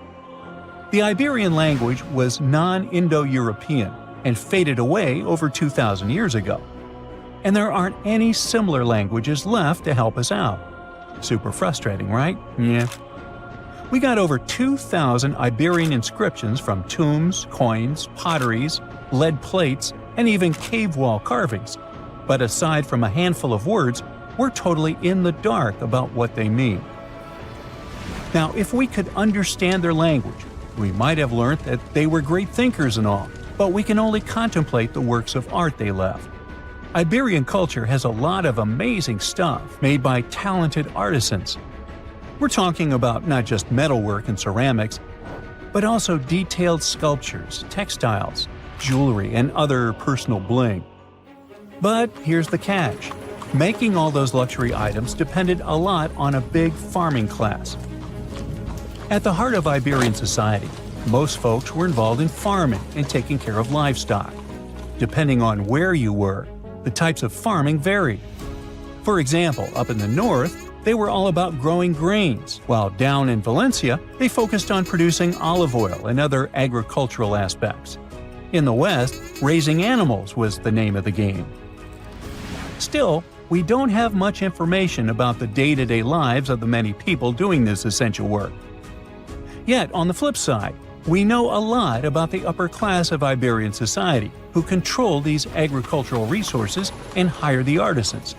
The Iberian language was non-Indo-European and faded away over 2,000 years ago. And there aren't any similar languages left to help us out. Super frustrating, right? Yeah. We got over 2,000 Iberian inscriptions from tombs, coins, potteries, lead plates, and even cave wall carvings. But aside from a handful of words, we're totally in the dark about what they mean. Now, if we could understand their language, we might have learned that they were great thinkers and all, but we can only contemplate the works of art they left. Iberian culture has a lot of amazing stuff made by talented artisans. We're talking about not just metalwork and ceramics, but also detailed sculptures, textiles, jewelry, and other personal bling. But here's the catch. Making all those luxury items depended a lot on a big farming class. At the heart of Iberian society, most folks were involved in farming and taking care of livestock. Depending on where you were, the types of farming varied. For example, up in the north, they were all about growing grains, while down in Valencia, they focused on producing olive oil and other agricultural aspects. In the west, raising animals was the name of the game. Still, we don't have much information about the day-to-day lives of the many people doing this essential work. Yet, on the flip side, we know a lot about the upper class of Iberian society, who control these agricultural resources and hire the artisans.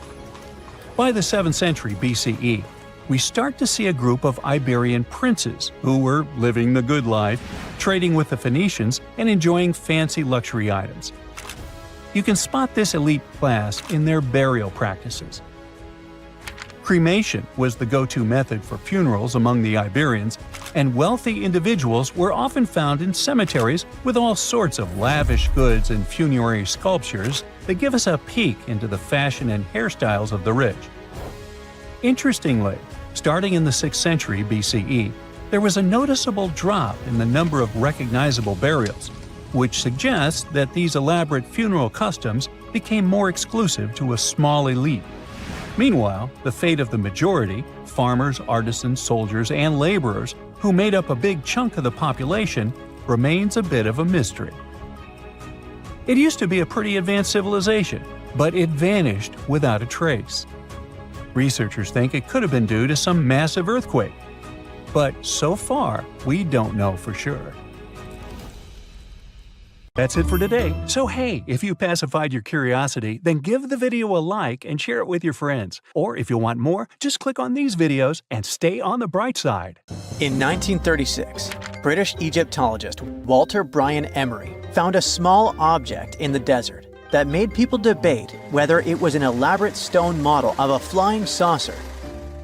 By the 7th century BCE, we start to see a group of Iberian princes who were living the good life, trading with the Phoenicians and enjoying fancy luxury items. You can spot this elite class in their burial practices. Cremation was the go-to method for funerals among the Iberians, and wealthy individuals were often found in cemeteries with all sorts of lavish goods and funerary sculptures that give us a peek into the fashion and hairstyles of the rich. Interestingly, starting in the 6th century BCE, there was a noticeable drop in the number of recognizable burials, which suggests that these elaborate funeral customs became more exclusive to a small elite. Meanwhile, the fate of the majority, farmers, artisans, soldiers, and laborers, who made up a big chunk of the population, remains a bit of a mystery. It used to be a pretty advanced civilization, but it vanished without a trace. Researchers think it could have been due to some massive earthquake, but so far, we don't know for sure. That's it for today. So hey, if you pacified your curiosity, then give the video a like and share it with your friends. Or if you want more, just click on these videos and stay on the bright side. In 1936, British Egyptologist Walter Bryan Emery found a small object in the desert that made people debate whether it was an elaborate stone model of a flying saucer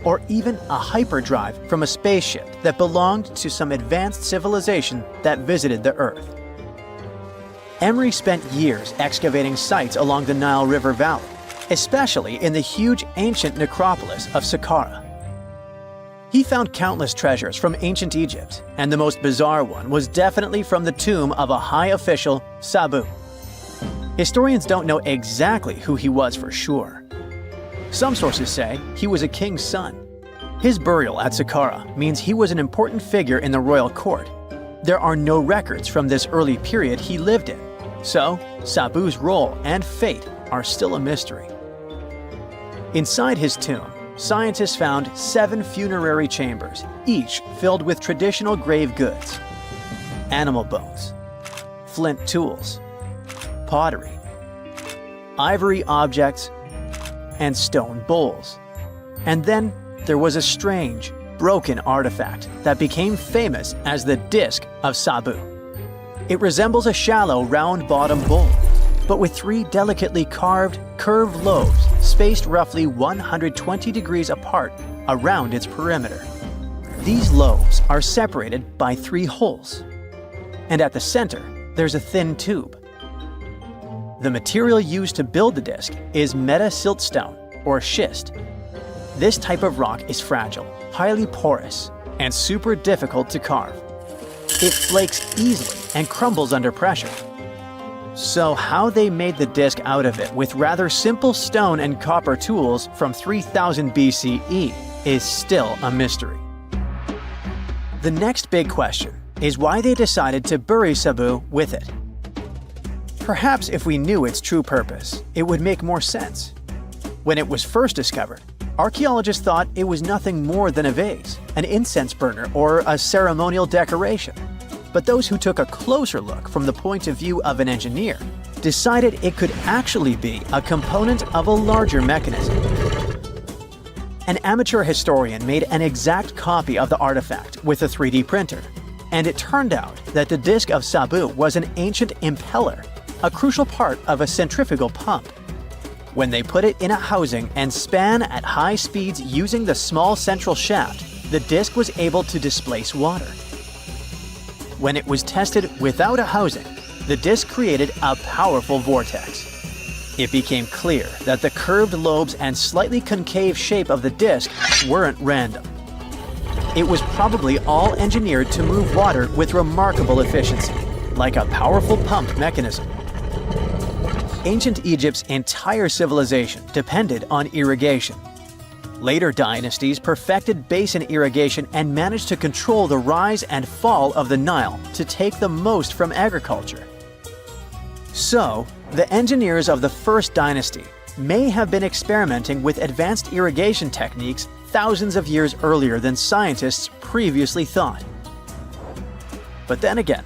or even a hyperdrive from a spaceship that belonged to some advanced civilization that visited the Earth. Emery spent years excavating sites along the Nile River Valley, especially in the huge ancient necropolis of Saqqara. He found countless treasures from ancient Egypt, and the most bizarre one was definitely from the tomb of a high official, Sabu. Historians don't know exactly who he was for sure. Some sources say he was a king's son. His burial at Saqqara means he was an important figure in the royal court. There are no records from this early period he lived in, so Sabu's role and fate are still a mystery. Inside his tomb, scientists found 7 funerary chambers, each filled with traditional grave goods: animal bones, flint tools, pottery, ivory objects, and stone bowls. And then there was a strange, broken artifact that became famous as the Disc of Sabu. It resembles a shallow, round-bottomed bowl, but with 3 delicately carved, curved lobes spaced roughly 120 degrees apart around its perimeter. These lobes are separated by 3 holes, and at the center, there's a thin tube. The material used to build the disc is meta-siltstone, or schist. This type of rock is fragile, highly porous, and super difficult to carve. It flakes easily and crumbles under pressure. So how they made the disc out of it with rather simple stone and copper tools from 3000 BCE is still a mystery. The next big question is why they decided to bury Sabu with it. Perhaps if we knew its true purpose, it would make more sense. When it was first discovered, archaeologists thought it was nothing more than a vase, an incense burner, or a ceremonial decoration. But those who took a closer look from the point of view of an engineer decided it could actually be a component of a larger mechanism. An amateur historian made an exact copy of the artifact with a 3D printer, and it turned out that the disc of Sabu was an ancient impeller, a crucial part of a centrifugal pump. When they put it in a housing and span at high speeds using the small central shaft, the disc was able to displace water. When it was tested without a housing, the disc created a powerful vortex. It became clear that the curved lobes and slightly concave shape of the disc weren't random. It was probably all engineered to move water with remarkable efficiency, like a powerful pump mechanism. Ancient Egypt's entire civilization depended on irrigation. Later dynasties perfected basin irrigation and managed to control the rise and fall of the Nile to take the most from agriculture. So, the engineers of the first dynasty may have been experimenting with advanced irrigation techniques thousands of years earlier than scientists previously thought. But then again,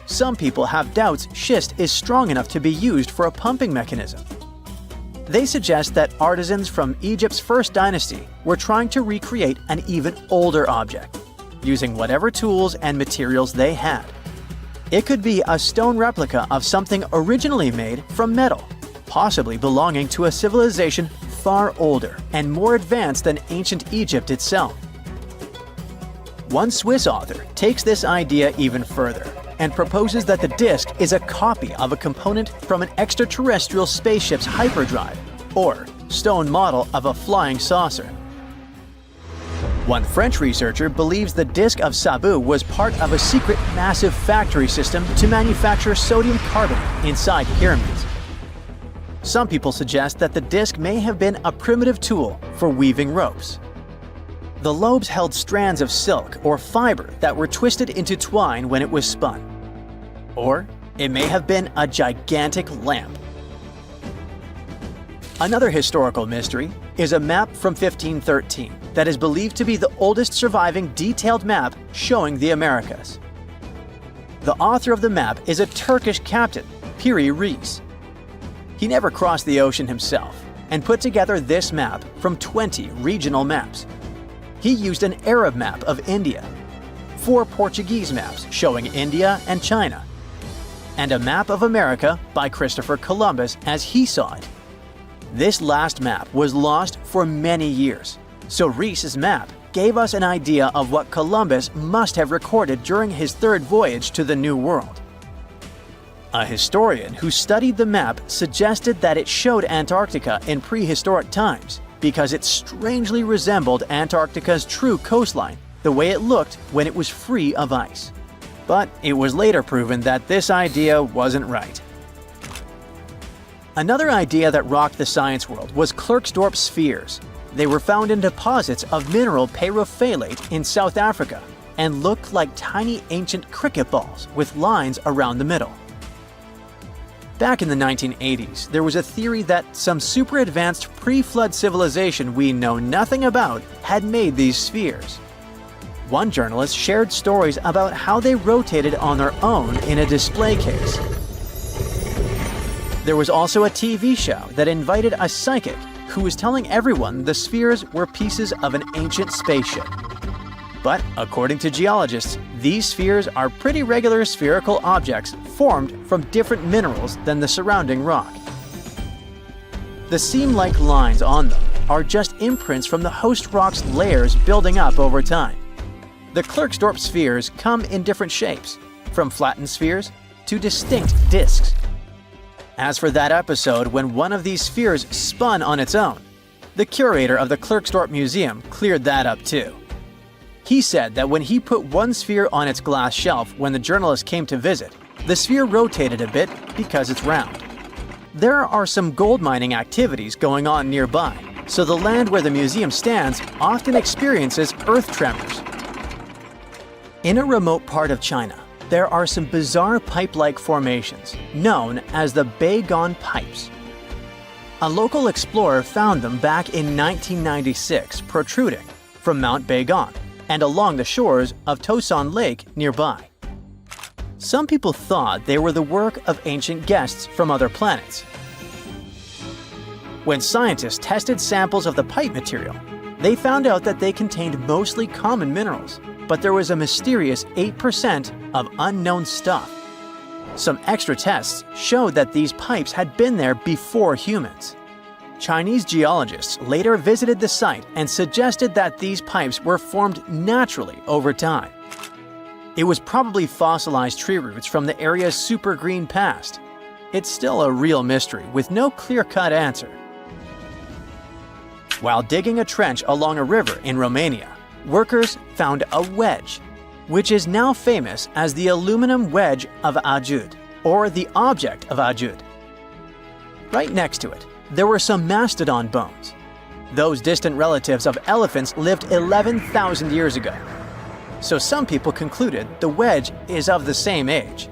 some people have doubts schist is strong enough to be used for a pumping mechanism. They suggest that artisans from Egypt's first dynasty were trying to recreate an even older object, using whatever tools and materials they had. It could be a stone replica of something originally made from metal, possibly belonging to a civilization far older and more advanced than ancient Egypt itself. One Swiss author takes this idea even further and proposes that the disc is a copy of a component from an extraterrestrial spaceship's hyperdrive, or stone model of a flying saucer. One French researcher believes the disc of Sabu was part of a secret massive factory system to manufacture sodium carbonate inside pyramids. Some people suggest that the disc may have been a primitive tool for weaving ropes. The lobes held strands of silk or fiber that were twisted into twine when it was spun. Or it may have been a gigantic lamp. Another historical mystery is a map from 1513 that is believed to be the oldest surviving detailed map showing the Americas. The author of the map is a Turkish captain, Piri Reis. He never crossed the ocean himself and put together this map from 20 regional maps. He used an Arab map of India, 4 Portuguese maps showing India and China, and a map of America by Christopher Columbus as he saw it. This last map was lost for many years, so Reis's map gave us an idea of what Columbus must have recorded during his third voyage to the New World. A historian who studied the map suggested that it showed Antarctica in prehistoric times because it strangely resembled Antarctica's true coastline, the way it looked when it was free of ice. But it was later proven that this idea wasn't right. Another idea that rocked the science world was Klerksdorp spheres. They were found in deposits of mineral pyrophyllite in South Africa and looked like tiny ancient cricket balls with lines around the middle. Back in the 1980s, there was a theory that some super advanced pre-flood civilization we know nothing about had made these spheres. One journalist shared stories about how they rotated on their own in a display case. There was also a TV show that invited a psychic who was telling everyone the spheres were pieces of an ancient spaceship. But according to geologists, these spheres are pretty regular spherical objects formed from different minerals than the surrounding rock. The seam-like lines on them are just imprints from the host rock's layers building up over time. The Klerksdorp spheres come in different shapes, from flattened spheres to distinct discs. As for that episode when one of these spheres spun on its own, the curator of the Klerksdorp Museum cleared that up too. He said that when he put one sphere on its glass shelf when the journalist came to visit, The sphere rotated a bit because it's round. There are some gold mining activities going on nearby, so the land where the museum stands often experiences earth tremors. In a remote part of China, there are some bizarre pipe-like formations known as the Baigong Pipes. A local explorer found them back in 1996 protruding from Mount Baigong and along the shores of Tosan Lake nearby. Some people thought they were the work of ancient guests from other planets. When scientists tested samples of the pipe material, they found out that they contained mostly common minerals, but there was a mysterious 8% of unknown stuff. Some extra tests showed that these pipes had been there before humans. Chinese geologists later visited the site and suggested that these pipes were formed naturally over time. It was probably fossilized tree roots from the area's super green past. It's still a real mystery with no clear-cut answer. While digging a trench along a river in Romania, workers found a wedge, which is now famous as the aluminum wedge of Ajud, or the object of Ajud. Right next to it, there were some mastodon bones. Those distant relatives of elephants lived 11,000 years ago. So some people concluded the wedge is of the same age.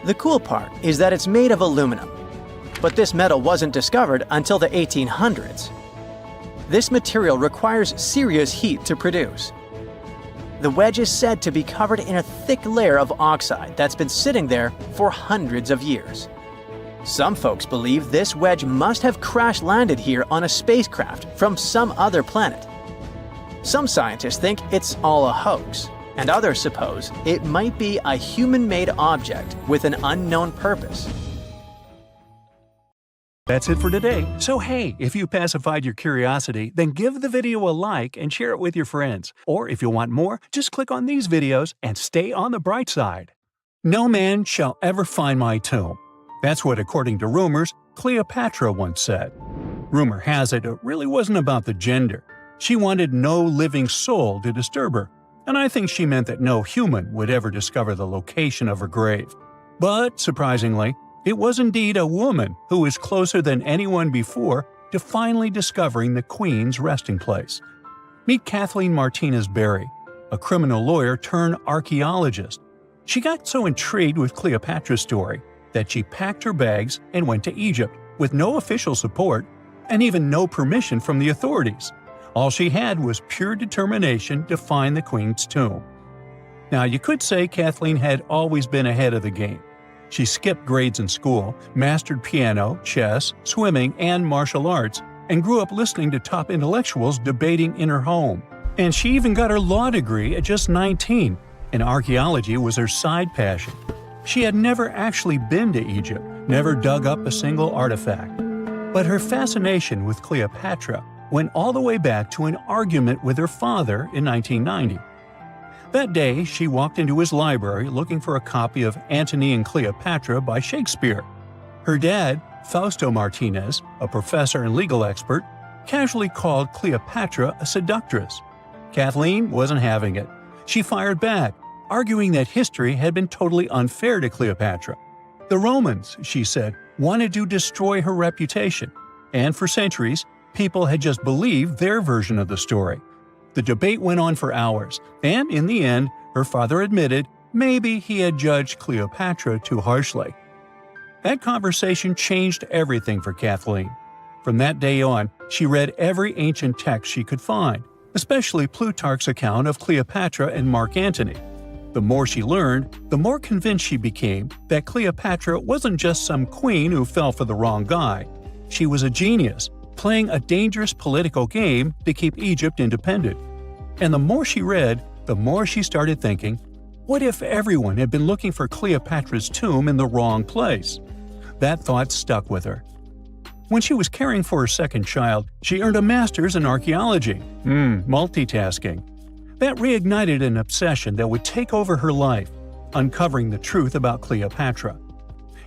The cool part is that it's made of aluminum, but this metal wasn't discovered until the 1800s. This material requires serious heat to produce. The wedge is said to be covered in a thick layer of oxide that's been sitting there for hundreds of years. Some folks believe this wedge must have crash-landed here on a spacecraft from some other planet. Some scientists think it's all a hoax, and others suppose it might be a human-made object with an unknown purpose. That's it for today. So hey, if you pacified your curiosity, then give the video a like and share it with your friends. Or if you want more, just click on these videos and stay on the bright side. No man shall ever find my tomb. That's what, according to rumors, Cleopatra once said. Rumor has it really wasn't about the gender. She wanted no living soul to disturb her, and I think she meant that no human would ever discover the location of her grave. But, surprisingly, it was indeed a woman who was closer than anyone before to finally discovering the Queen's resting place. Meet Kathleen Martinez Berry, a criminal lawyer turned archaeologist. She got so intrigued with Cleopatra's story that she packed her bags and went to Egypt with no official support and even no permission from the authorities. All she had was pure determination to find the Queen's tomb. Now, you could say Kathleen had always been ahead of the game. She skipped grades in school, mastered piano, chess, swimming, and martial arts, and grew up listening to top intellectuals debating in her home. And she even got her law degree at just 19, and archaeology was her side passion. She had never actually been to Egypt, never dug up a single artifact. But her fascination with Cleopatra went all the way back to an argument with her father in 1990. That day, she walked into his library looking for a copy of Antony and Cleopatra by Shakespeare. Her dad, Fausto Martinez, a professor and legal expert, casually called Cleopatra a seductress. Kathleen wasn't having it. She fired back, arguing that history had been totally unfair to Cleopatra. The Romans, she said, wanted to destroy her reputation, and for centuries, people had just believed their version of the story. The debate went on for hours, and in the end, her father admitted maybe he had judged Cleopatra too harshly. That conversation changed everything for Kathleen. From that day on, she read every ancient text she could find, especially Plutarch's account of Cleopatra and Mark Antony. The more she learned, the more convinced she became that Cleopatra wasn't just some queen who fell for the wrong guy. She was a genius, playing a dangerous political game to keep Egypt independent. And the more she read, the more she started thinking, what if everyone had been looking for Cleopatra's tomb in the wrong place? That thought stuck with her. When she was caring for her second child, she earned a master's in archaeology. Multitasking. That reignited an obsession that would take over her life, uncovering the truth about Cleopatra.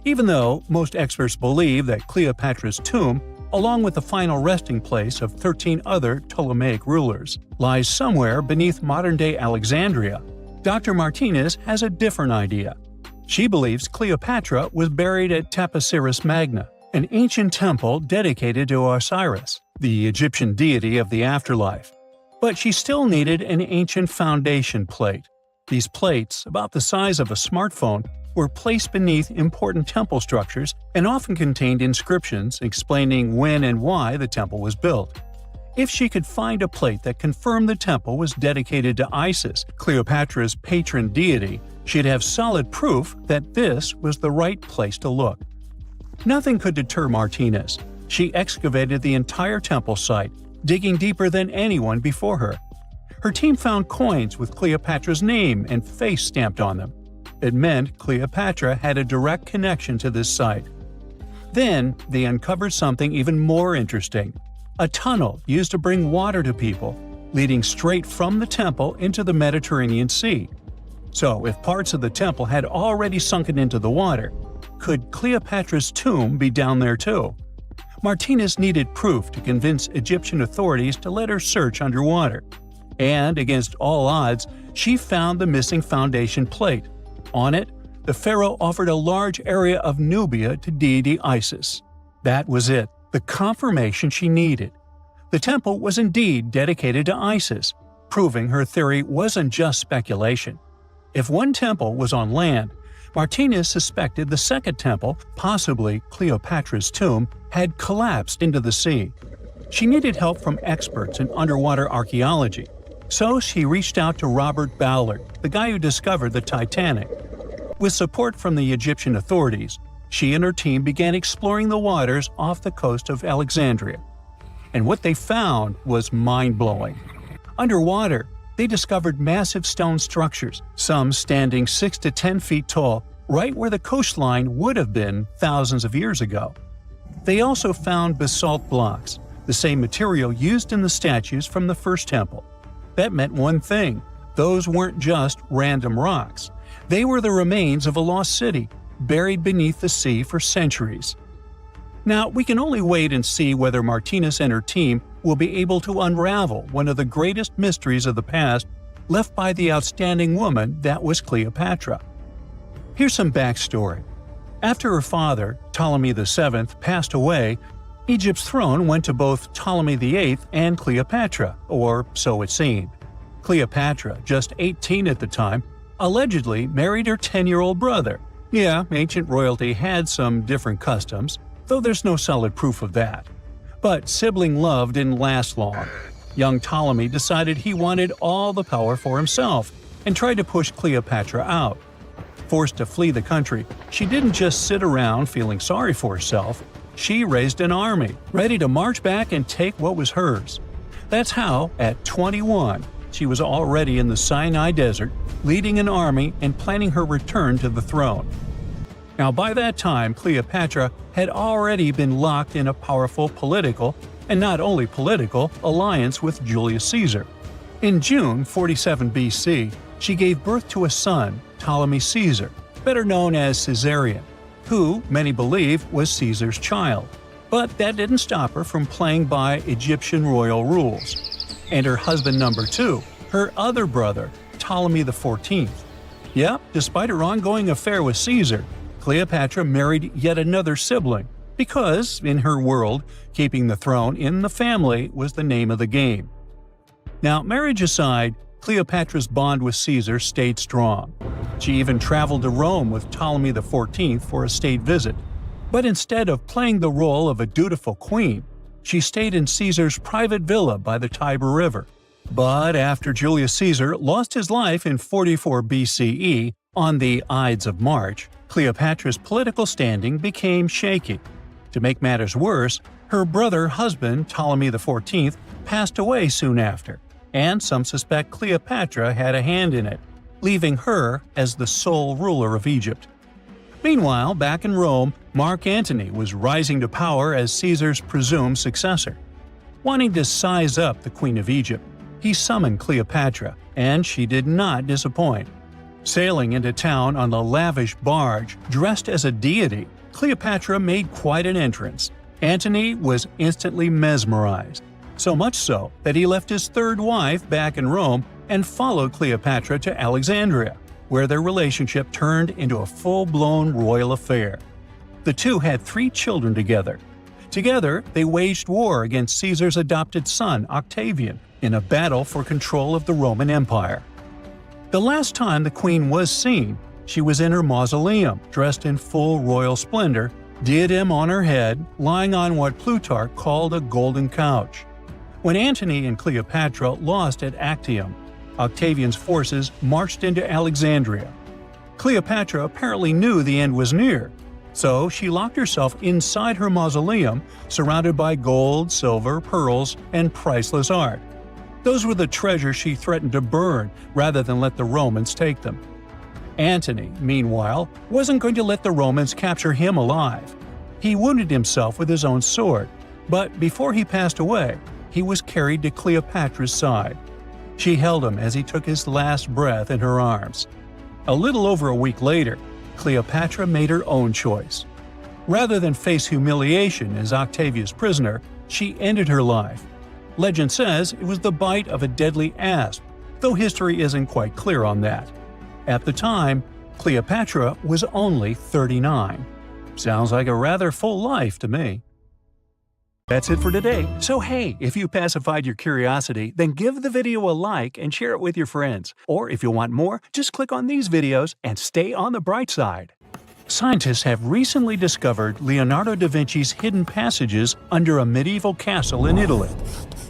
Even though most experts believe that Cleopatra's tomb, along with the final resting place of 13 other Ptolemaic rulers, lies somewhere beneath modern-day Alexandria, Dr. Martinez has a different idea. She believes Cleopatra was buried at Taposiris Magna, an ancient temple dedicated to Osiris, the Egyptian deity of the afterlife. But she still needed an ancient foundation plate. These plates, about the size of a smartphone, were placed beneath important temple structures and often contained inscriptions explaining when and why the temple was built. If she could find a plate that confirmed the temple was dedicated to Isis, Cleopatra's patron deity, she'd have solid proof that this was the right place to look. Nothing could deter Martinez. She excavated the entire temple site, digging deeper than anyone before her. Her team found coins with Cleopatra's name and face stamped on them. It meant Cleopatra had a direct connection to this site. Then, they uncovered something even more interesting: a tunnel used to bring water to people, leading straight from the temple into the Mediterranean Sea. So, if parts of the temple had already sunken into the water, could Cleopatra's tomb be down there too? Martinez needed proof to convince Egyptian authorities to let her search underwater. And, against all odds, she found the missing foundation plate. On it, the pharaoh offered a large area of Nubia to deity Isis. That was it, the confirmation she needed. The temple was indeed dedicated to Isis, proving her theory wasn't just speculation. If one temple was on land, Martinez suspected the second temple, possibly Cleopatra's tomb, had collapsed into the sea. She needed help from experts in underwater archaeology, so she reached out to Robert Ballard, the guy who discovered the Titanic. With support from the Egyptian authorities, she and her team began exploring the waters off the coast of Alexandria. And what they found was mind-blowing. Underwater, they discovered massive stone structures, some standing 6 to 10 feet tall, right where the coastline would have been thousands of years ago. They also found basalt blocks, the same material used in the statues from the first temple. That meant one thing: those weren't just random rocks. They were the remains of a lost city, buried beneath the sea for centuries. Now, we can only wait and see whether Martinez and her team will be able to unravel one of the greatest mysteries of the past left by the outstanding woman that was Cleopatra. Here's some backstory. After her father, Ptolemy VII, passed away, Egypt's throne went to both Ptolemy VIII and Cleopatra, or so it seemed. Cleopatra, just 18 at the time, allegedly married her 10-year-old brother. Yeah, ancient royalty had some different customs, though there's no solid proof of that. But sibling love didn't last long. Young Ptolemy decided he wanted all the power for himself and tried to push Cleopatra out. Forced to flee the country, she didn't just sit around feeling sorry for herself. She raised an army, ready to march back and take what was hers. That's how, at 21, she was already in the Sinai Desert, leading an army and planning her return to the throne. Now, by that time, Cleopatra had already been locked in a powerful political, and not only political, alliance with Julius Caesar. In June 47 BC, she gave birth to a son, Ptolemy Caesar, better known as Caesarion, who, many believe, was Caesar's child. But that didn't stop her from playing by Egyptian royal rules. And her husband number 2, her other brother, Ptolemy XIV. Yep, despite her ongoing affair with Caesar, Cleopatra married yet another sibling, because, in her world, keeping the throne in the family was the name of the game. Now, marriage aside, Cleopatra's bond with Caesar stayed strong. She even traveled to Rome with Ptolemy XIV for a state visit. But instead of playing the role of a dutiful queen, she stayed in Caesar's private villa by the Tiber River. But after Julius Caesar lost his life in 44 BCE on the Ides of March, Cleopatra's political standing became shaky. To make matters worse, her brother-husband Ptolemy XIV passed away soon after, and some suspect Cleopatra had a hand in it, leaving her as the sole ruler of Egypt. Meanwhile, back in Rome, Mark Antony was rising to power as Caesar's presumed successor. Wanting to size up the Queen of Egypt, he summoned Cleopatra, and she did not disappoint. Sailing into town on a lavish barge dressed as a deity, Cleopatra made quite an entrance. Antony was instantly mesmerized, so much so that he left his third wife back in Rome and followed Cleopatra to Alexandria, where their relationship turned into a full-blown royal affair. The two had 3 children together. Together, they waged war against Caesar's adopted son, Octavian, in a battle for control of the Roman Empire. The last time the queen was seen, she was in her mausoleum, dressed in full royal splendor, diadem on her head, lying on what Plutarch called a golden couch. When Antony and Cleopatra lost at Actium, Octavian's forces marched into Alexandria. Cleopatra apparently knew the end was near, so she locked herself inside her mausoleum, surrounded by gold, silver, pearls, and priceless art. Those were the treasures she threatened to burn rather than let the Romans take them. Antony, meanwhile, wasn't going to let the Romans capture him alive. He wounded himself with his own sword, but before he passed away, he was carried to Cleopatra's side. She held him as he took his last breath in her arms. A little over a week later, Cleopatra made her own choice. Rather than face humiliation as Octavia's prisoner, she ended her life. Legend says it was the bite of a deadly asp, though history isn't quite clear on that. At the time, Cleopatra was only 39. Sounds like a rather full life to me. That's it for today. So hey, if you pacified your curiosity, then give the video a like and share it with your friends. Or if you want more, just click on these videos and stay on the bright side. Scientists have recently discovered Leonardo da Vinci's hidden passages under a medieval castle in Italy.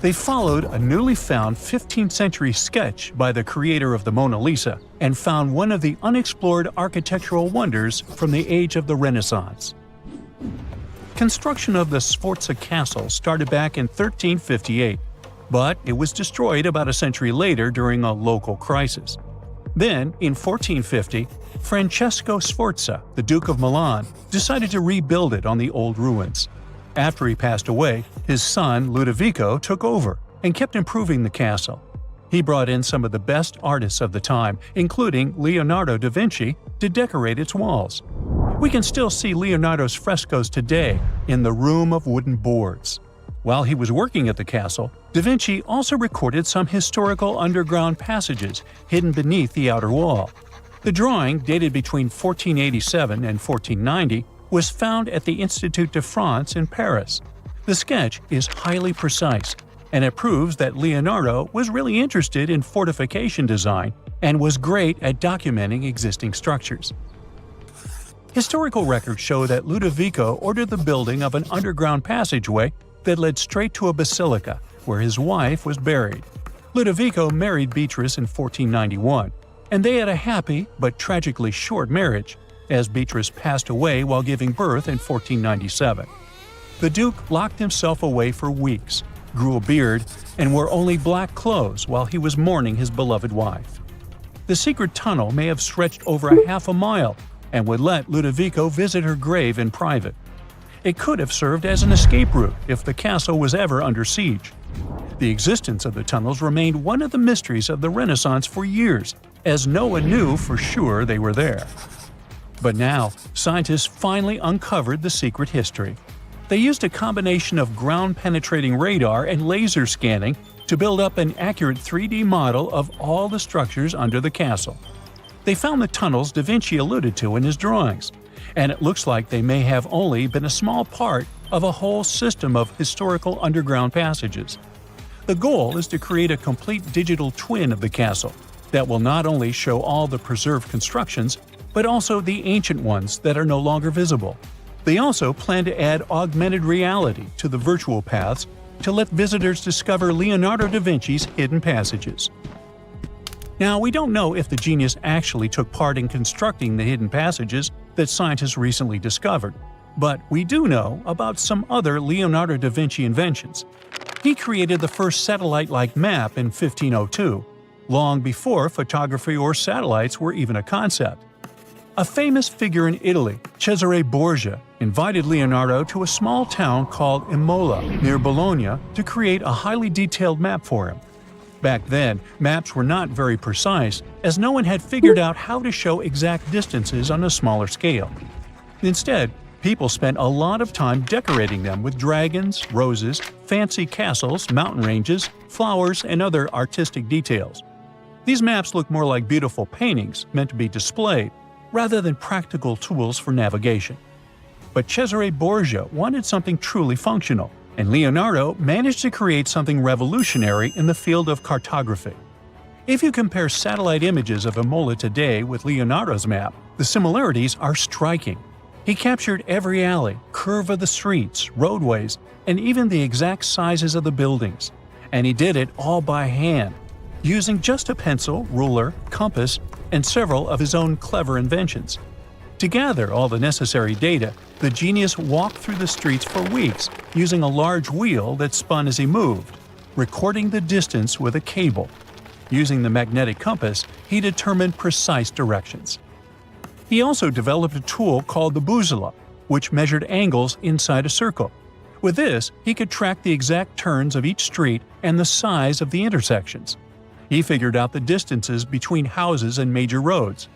They followed a newly found 15th century sketch by the creator of the Mona Lisa and found one of the unexplored architectural wonders from the age of the Renaissance. Construction of the Sforza Castle started back in 1358, but it was destroyed about a century later during a local crisis. Then, in 1450, Francesco Sforza, the Duke of Milan, decided to rebuild it on the old ruins. After he passed away, his son Ludovico took over and kept improving the castle. He brought in some of the best artists of the time, including Leonardo da Vinci, to decorate its walls. We can still see Leonardo's frescoes today in the Room of Wooden Boards. While he was working at the castle, da Vinci also recorded some historical underground passages hidden beneath the outer wall. The drawing, dated between 1487 and 1490, was found at the Institut de France in Paris. The sketch is highly precise, and it proves that Leonardo was really interested in fortification design and was great at documenting existing structures. Historical records show that Ludovico ordered the building of an underground passageway that led straight to a basilica, where his wife was buried. Ludovico married Beatrice in 1491, and they had a happy but tragically short marriage, as Beatrice passed away while giving birth in 1497. The Duke locked himself away for weeks, grew a beard, and wore only black clothes while he was mourning his beloved wife. The secret tunnel may have stretched over a half a mile and would let Ludovico visit her grave in private. It could have served as an escape route if the castle was ever under siege. The existence of the tunnels remained one of the mysteries of the Renaissance for years, as no one knew for sure they were there. But now, scientists finally uncovered the secret history. They used a combination of ground-penetrating radar and laser scanning to build up an accurate 3D model of all the structures under the castle. They found the tunnels da Vinci alluded to in his drawings, and it looks like they may have only been a small part of a whole system of historical underground passages. The goal is to create a complete digital twin of the castle that will not only show all the preserved constructions, but also the ancient ones that are no longer visible. They also plan to add augmented reality to the virtual paths to let visitors discover Leonardo da Vinci's hidden passages. Now, we don't know if the genius actually took part in constructing the hidden passages that scientists recently discovered, but we do know about some other Leonardo da Vinci inventions. He created the first satellite-like map in 1502, long before photography or satellites were even a concept. A famous figure in Italy, Cesare Borgia, invited Leonardo to a small town called Imola, near Bologna, to create a highly detailed map for him. Back then, maps were not very precise, as no one had figured out how to show exact distances on a smaller scale. Instead, people spent a lot of time decorating them with dragons, roses, fancy castles, mountain ranges, flowers, and other artistic details. These maps look more like beautiful paintings meant to be displayed, rather than practical tools for navigation. But Cesare Borgia wanted something truly functional, and Leonardo managed to create something revolutionary in the field of cartography. If you compare satellite images of Imola today with Leonardo's map, the similarities are striking. He captured every alley, curve of the streets, roadways, and even the exact sizes of the buildings. And he did it all by hand, using just a pencil, ruler, compass, and several of his own clever inventions. To gather all the necessary data, the genius walked through the streets for weeks using a large wheel that spun as he moved, recording the distance with a cable. Using the magnetic compass, he determined precise directions. He also developed a tool called the bussola, which measured angles inside a circle. With this, he could track the exact turns of each street and the size of the intersections. He figured out the distances between houses and major roads.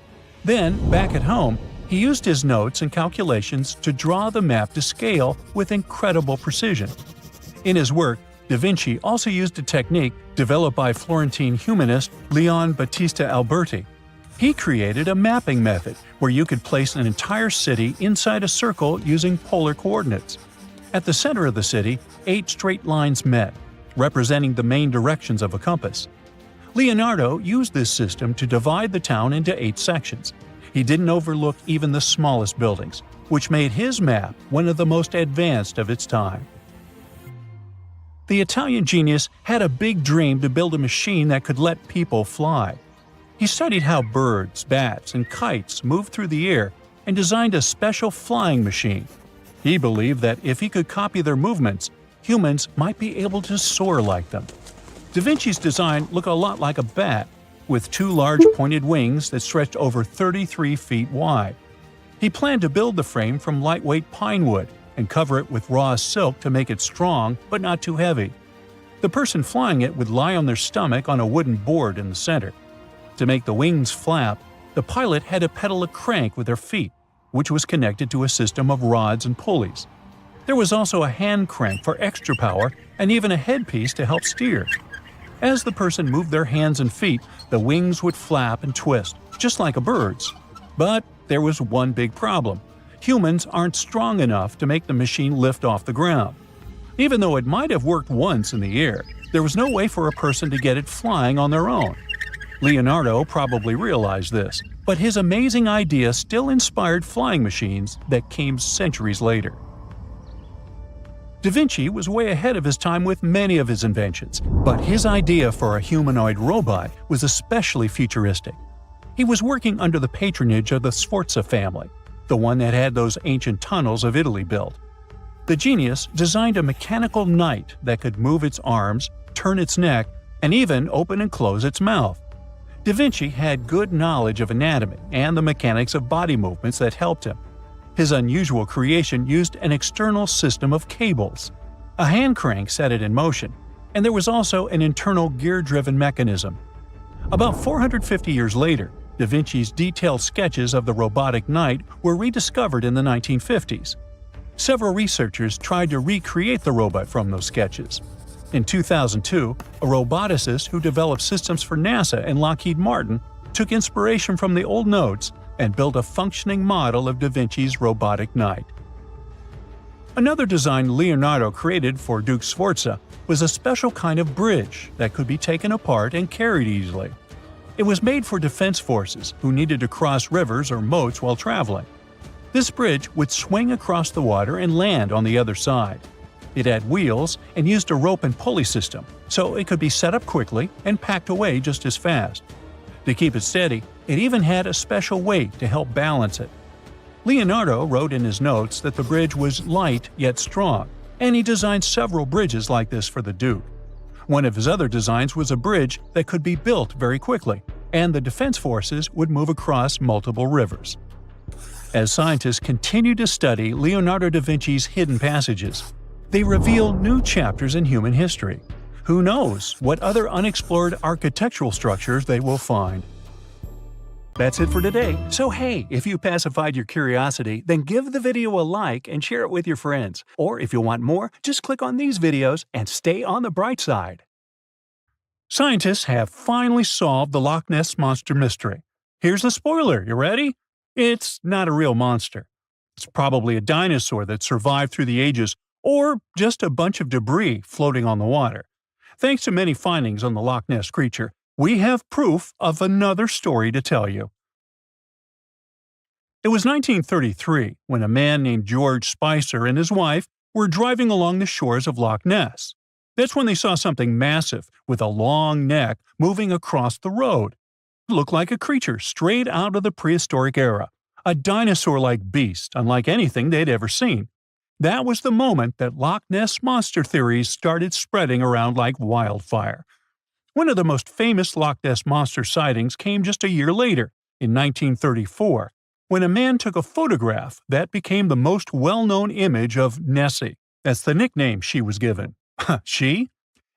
Then, back at home, he used his notes and calculations to draw the map to scale with incredible precision. In his work, Da Vinci also used a technique developed by Florentine humanist Leon Battista Alberti. He created a mapping method where you could place an entire city inside a circle using polar coordinates. At the center of the city, 8 straight lines met, representing the main directions of a compass. Leonardo used this system to divide the town into 8 sections. He didn't overlook even the smallest buildings, which made his map one of the most advanced of its time. The Italian genius had a big dream to build a machine that could let people fly. He studied how birds, bats, and kites moved through the air and designed a special flying machine. He believed that if he could copy their movements, humans might be able to soar like them. Da Vinci's design looked a lot like a bat, with 2 large pointed wings that stretched over 33 feet wide. He planned to build the frame from lightweight pine wood and cover it with raw silk to make it strong but not too heavy. The person flying it would lie on their stomach on a wooden board in the center. To make the wings flap, the pilot had to pedal a crank with their feet, which was connected to a system of rods and pulleys. There was also a hand crank for extra power and even a headpiece to help steer. As the person moved their hands and feet, the wings would flap and twist, just like a bird's. But there was one big problem. Humans aren't strong enough to make the machine lift off the ground. Even though it might have worked once in the air, there was no way for a person to get it flying on their own. Leonardo probably realized this, but his amazing idea still inspired flying machines that came centuries later. Da Vinci was way ahead of his time with many of his inventions, but his idea for a humanoid robot was especially futuristic. He was working under the patronage of the Sforza family, the one that had those ancient tunnels of Italy built. The genius designed a mechanical knight that could move its arms, turn its neck, and even open and close its mouth. Da Vinci had good knowledge of anatomy and the mechanics of body movements that helped him. His unusual creation used an external system of cables. A hand crank set it in motion, and there was also an internal gear-driven mechanism. About 450 years later, Da Vinci's detailed sketches of the robotic knight were rediscovered in the 1950s. Several researchers tried to recreate the robot from those sketches. In 2002, a roboticist who developed systems for NASA and Lockheed Martin took inspiration from the old notes and built a functioning model of Da Vinci's robotic knight. Another design Leonardo created for Duke Sforza was a special kind of bridge that could be taken apart and carried easily. It was made for defense forces who needed to cross rivers or moats while traveling. This bridge would swing across the water and land on the other side. It had wheels and used a rope and pulley system, so it could be set up quickly and packed away just as fast. To keep it steady, it even had a special weight to help balance it. Leonardo wrote in his notes that the bridge was light yet strong, and he designed several bridges like this for the Duke. One of his other designs was a bridge that could be built very quickly, and the defense forces would move across multiple rivers. As scientists continue to study Leonardo da Vinci's hidden passages, they reveal new chapters in human history. Who knows what other unexplored architectural structures they will find? That's it for today. So hey, if you pacified your curiosity, then give the video a like and share it with your friends. Or if you want more, just click on these videos and stay on the bright side. Scientists have finally solved the Loch Ness Monster mystery. Here's the spoiler, you ready? It's not a real monster. It's probably a dinosaur that survived through the ages, or just a bunch of debris floating on the water. Thanks to many findings on the Loch Ness creature, we have proof of another story to tell you. It was 1933 when a man named George Spicer and his wife were driving along the shores of Loch Ness. That's when they saw something massive with a long neck moving across the road. It looked like a creature straight out of the prehistoric era, a dinosaur-like beast unlike anything they'd ever seen. That was the moment that Loch Ness monster theories started spreading around like wildfire. One of the most famous Loch Ness monster sightings came just a year later, in 1934, when a man took a photograph that became the most well-known image of Nessie. That's the nickname she was given. She?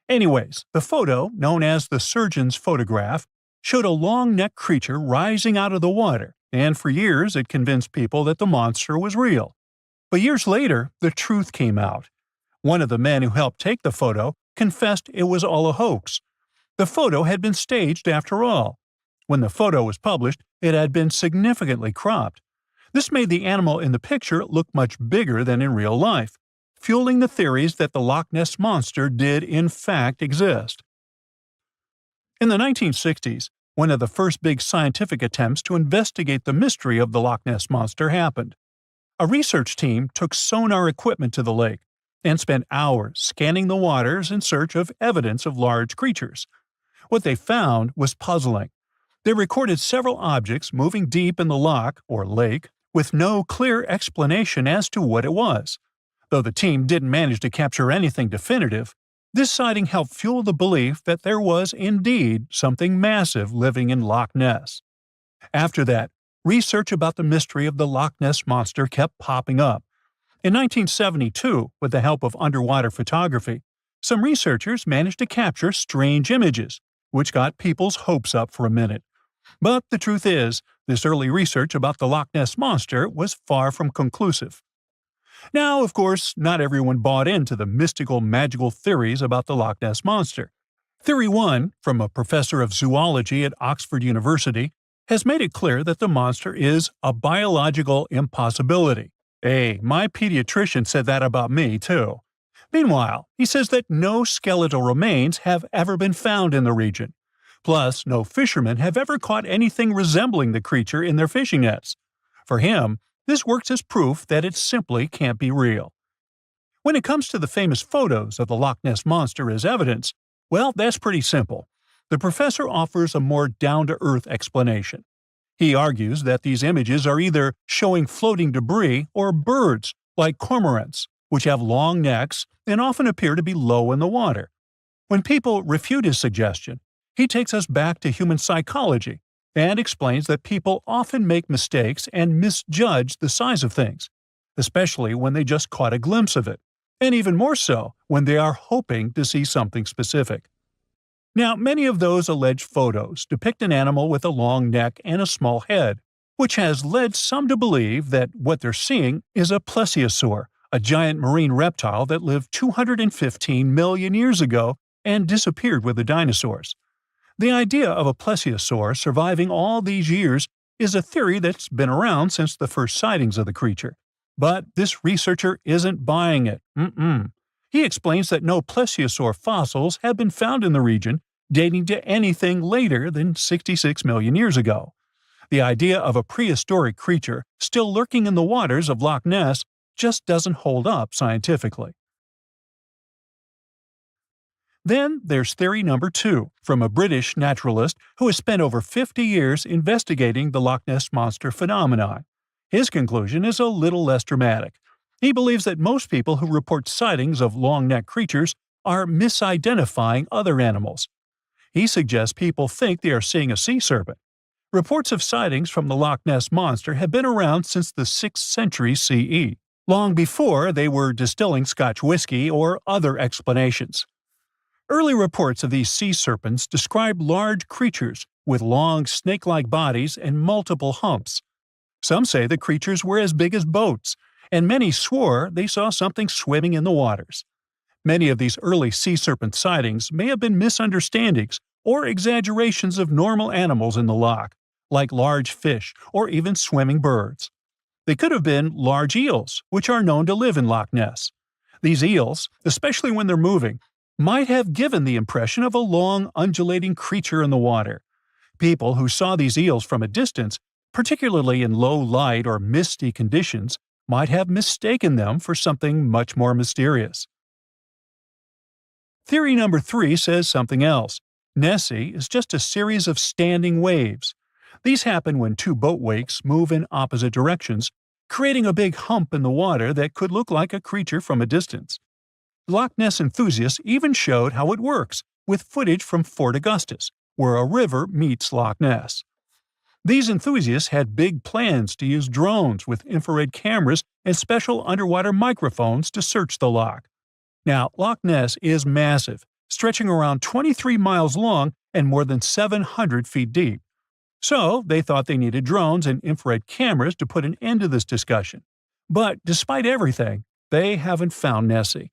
Anyways, the photo, known as the surgeon's photograph, showed a long-necked creature rising out of the water, and for years it convinced people that the monster was real. But years later, the truth came out. One of the men who helped take the photo confessed it was all a hoax. The photo had been staged after all. When the photo was published, it had been significantly cropped. This made the animal in the picture look much bigger than in real life, fueling the theories that the Loch Ness Monster did in fact exist. In the 1960s, one of the first big scientific attempts to investigate the mystery of the Loch Ness Monster happened. A research team took sonar equipment to the lake and spent hours scanning the waters in search of evidence of large creatures. What they found was puzzling. They recorded several objects moving deep in the loch, or lake, with no clear explanation as to what it was. Though the team didn't manage to capture anything definitive, this sighting helped fuel the belief that there was indeed something massive living in Loch Ness. After that, research about the mystery of the Loch Ness Monster kept popping up. In 1972, with the help of underwater photography, some researchers managed to capture strange images, which got people's hopes up for a minute. But the truth is, this early research about the Loch Ness Monster was far from conclusive. Now, of course, not everyone bought into the mystical, magical theories about the Loch Ness Monster. Theory 1, from a professor of zoology at Oxford University, has made it clear that the monster is a biological impossibility. Hey, my pediatrician said that about me, too. Meanwhile, he says that no skeletal remains have ever been found in the region. Plus, no fishermen have ever caught anything resembling the creature in their fishing nets. For him, this works as proof that it simply can't be real. When it comes to the famous photos of the Loch Ness Monster as evidence, well, that's pretty simple. The professor offers a more down-to-earth explanation. He argues that these images are either showing floating debris or birds, like cormorants, which have long necks and often appear to be low in the water. When people refute his suggestion, he takes us back to human psychology and explains that people often make mistakes and misjudge the size of things, especially when they just caught a glimpse of it, and even more so when they are hoping to see something specific. Now, many of those alleged photos depict an animal with a long neck and a small head, which has led some to believe that what they're seeing is a plesiosaur, a giant marine reptile that lived 215 million years ago and disappeared with the dinosaurs. The idea of a plesiosaur surviving all these years is a theory that's been around since the first sightings of the creature. But this researcher isn't buying it. He explains that no plesiosaur fossils have been found in the region dating to anything later than 66 million years ago. The idea of a prehistoric creature still lurking in the waters of Loch Ness just doesn't hold up scientifically. Then there's theory number 2, from a British naturalist who has spent over 50 years investigating the Loch Ness Monster phenomenon. His conclusion is a little less dramatic. He believes that most people who report sightings of long-necked creatures are misidentifying other animals. He suggests people think they are seeing a sea serpent. Reports of sightings from the Loch Ness Monster have been around since the 6th century CE, long before they were distilling Scotch whiskey or other explanations. Early reports of these sea serpents describe large creatures with long snake-like bodies and multiple humps. Some say the creatures were as big as boats, and many swore they saw something swimming in the waters. Many of these early sea serpent sightings may have been misunderstandings or exaggerations of normal animals in the loch, like large fish or even swimming birds. They could have been large eels, which are known to live in Loch Ness. These eels, especially when they're moving, might have given the impression of a long, undulating creature in the water. People who saw these eels from a distance, particularly in low light or misty conditions, might have mistaken them for something much more mysterious. Theory number 3 says something else. Nessie is just a series of standing waves. These happen when two boat wakes move in opposite directions, creating a big hump in the water that could look like a creature from a distance. Loch Ness enthusiasts even showed how it works, with footage from Fort Augustus, where a river meets Loch Ness. These enthusiasts had big plans to use drones with infrared cameras and special underwater microphones to search the loch. Now, Loch Ness is massive, stretching around 23 miles long and more than 700 feet deep. So, they thought they needed drones and infrared cameras to put an end to this discussion. But despite everything, they haven't found Nessie.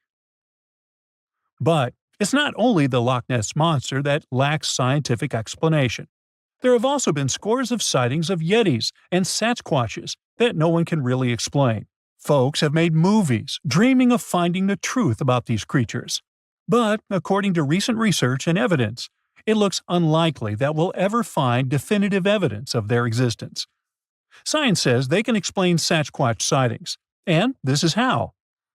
But it's not only the Loch Ness Monster that lacks scientific explanation. There have also been scores of sightings of Yetis and Sasquatches that no one can really explain. Folks have made movies, dreaming of finding the truth about these creatures. But, according to recent research and evidence, it looks unlikely that we'll ever find definitive evidence of their existence. Science says they can explain Sasquatch sightings, and this is how.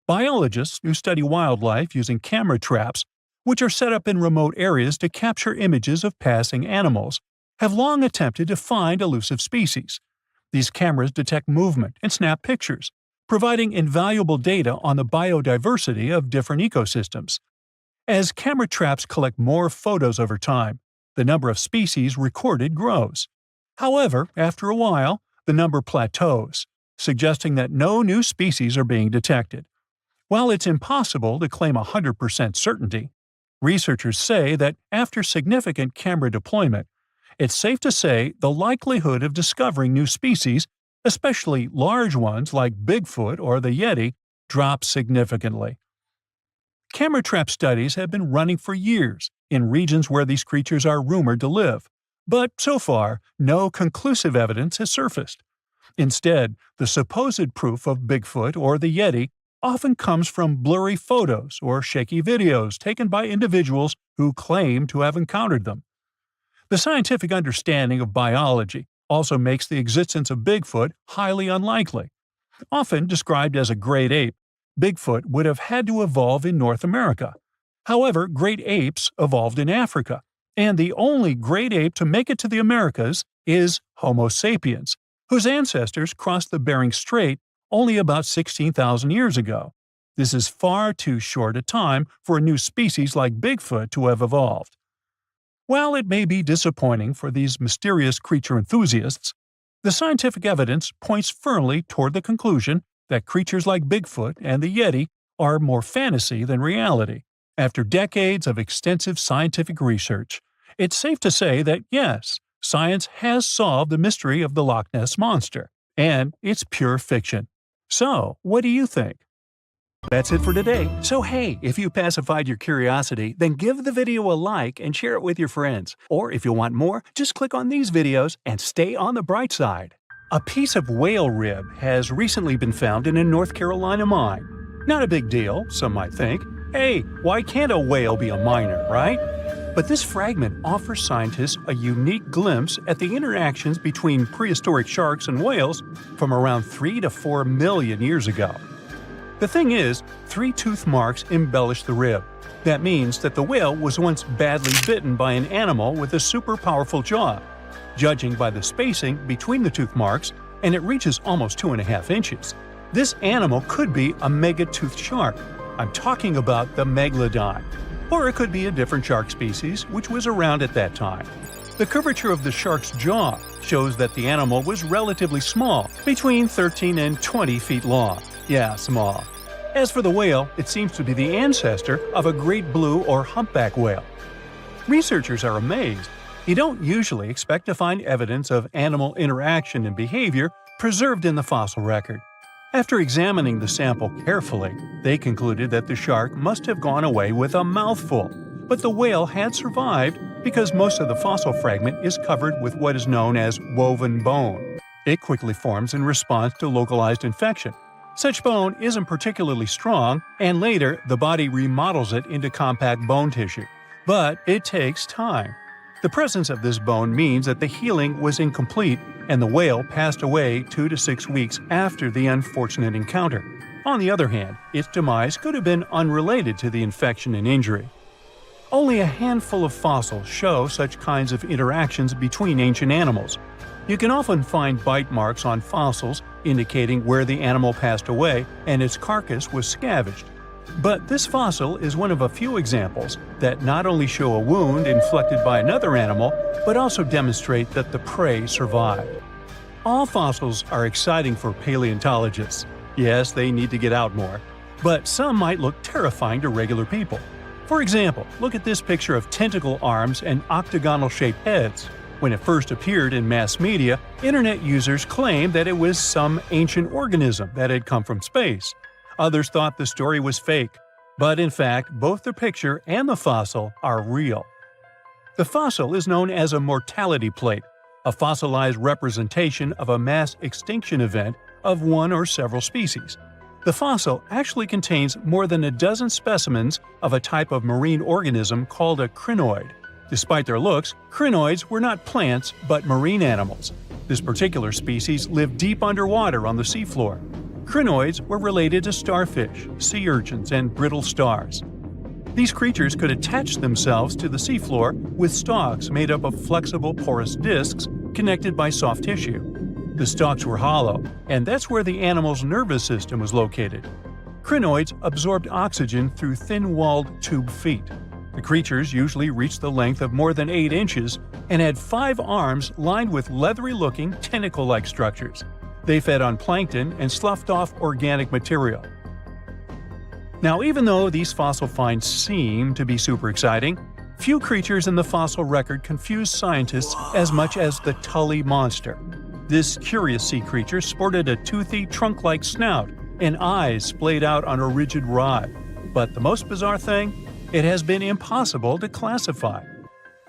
Biologists who study wildlife using camera traps, which are set up in remote areas to capture images of passing animals, have long attempted to find elusive species. These cameras detect movement and snap pictures, providing invaluable data on the biodiversity of different ecosystems. As camera traps collect more photos over time, the number of species recorded grows. However, after a while, the number plateaus, suggesting that no new species are being detected. While it's impossible to claim 100% certainty, researchers say that after significant camera deployment, it's safe to say the likelihood of discovering new species, especially large ones like Bigfoot or the Yeti, drops significantly. Camera trap studies have been running for years in regions where these creatures are rumored to live, but so far, no conclusive evidence has surfaced. Instead, the supposed proof of Bigfoot or the Yeti often comes from blurry photos or shaky videos taken by individuals who claim to have encountered them. The scientific understanding of biology also makes the existence of Bigfoot highly unlikely. Often described as a great ape, Bigfoot would have had to evolve in North America. However, great apes evolved in Africa, and the only great ape to make it to the Americas is Homo sapiens, whose ancestors crossed the Bering Strait only about 16,000 years ago. This is far too short a time for a new species like Bigfoot to have evolved. While it may be disappointing for these mysterious creature enthusiasts, the scientific evidence points firmly toward the conclusion that creatures like Bigfoot and the Yeti are more fantasy than reality. After decades of extensive scientific research, it's safe to say that yes, science has solved the mystery of the Loch Ness Monster, and it's pure fiction. So, what do you think? That's it for today. So hey, if you pacified your curiosity, then give the video a like and share it with your friends. Or if you want more, just click on these videos and stay on the bright side. A piece of whale rib has recently been found in a North Carolina mine. Not a big deal, some might think. Hey, why can't a whale be a miner, right? But this fragment offers scientists a unique glimpse at the interactions between prehistoric sharks and whales from around 3 to 4 million years ago. The thing is, 3 tooth marks embellish the rib. That means that the whale was once badly bitten by an animal with a super powerful jaw. Judging by the spacing between the tooth marks, and it reaches almost 2.5 inches. This animal could be a mega-toothed shark. I'm talking about the megalodon. Or it could be a different shark species which was around at that time. The curvature of the shark's jaw shows that the animal was relatively small, between 13 and 20 feet long. Yeah, small. As for the whale, it seems to be the ancestor of a great blue or humpback whale. Researchers are amazed. You don't usually expect to find evidence of animal interaction and behavior preserved in the fossil record. After examining the sample carefully, they concluded that the shark must have gone away with a mouthful, but the whale had survived because most of the fossil fragment is covered with what is known as woven bone. It quickly forms in response to localized infection. Such bone isn't particularly strong, and later the body remodels it into compact bone tissue. But it takes time. The presence of this bone means that the healing was incomplete and the whale passed away 2 to 6 weeks after the unfortunate encounter. On the other hand, its demise could have been unrelated to the infection and injury. Only a handful of fossils show such kinds of interactions between ancient animals. You can often find bite marks on fossils indicating where the animal passed away and its carcass was scavenged. But this fossil is one of a few examples that not only show a wound inflicted by another animal, but also demonstrate that the prey survived. All fossils are exciting for paleontologists. Yes, they need to get out more. But some might look terrifying to regular people. For example, look at this picture of tentacle arms and octagonal-shaped heads. When it first appeared in mass media, internet users claimed that it was some ancient organism that had come from space. Others thought the story was fake, but in fact, both the picture and the fossil are real. The fossil is known as a mortality plate, a fossilized representation of a mass extinction event of one or several species. The fossil actually contains more than a dozen specimens of a type of marine organism called a crinoid. Despite their looks, crinoids were not plants but marine animals. This particular species lived deep underwater on the seafloor. Crinoids were related to starfish, sea urchins, and brittle stars. These creatures could attach themselves to the seafloor with stalks made up of flexible porous discs connected by soft tissue. The stalks were hollow, and that's where the animal's nervous system was located. Crinoids absorbed oxygen through thin-walled tube feet. The creatures usually reached the length of more than 8 inches and had 5 arms lined with leathery-looking tentacle-like structures. They fed on plankton and sloughed off organic material. Now, even though these fossil finds seem to be super exciting, few creatures in the fossil record confuse scientists as much as the Tully Monster. This curious sea creature sported a toothy, trunk-like snout and eyes splayed out on a rigid rod. But the most bizarre thing? It has been impossible to classify.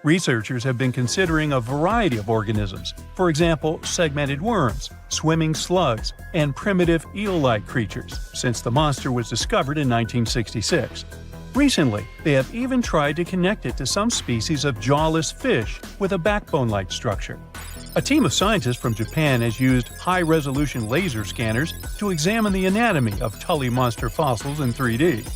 Researchers have been considering a variety of organisms, for example, segmented worms, swimming slugs, and primitive eel-like creatures, since the monster was discovered in 1966. Recently, they have even tried to connect it to some species of jawless fish with a backbone-like structure. A team of scientists from Japan has used high-resolution laser scanners to examine the anatomy of Tully Monster fossils in 3D.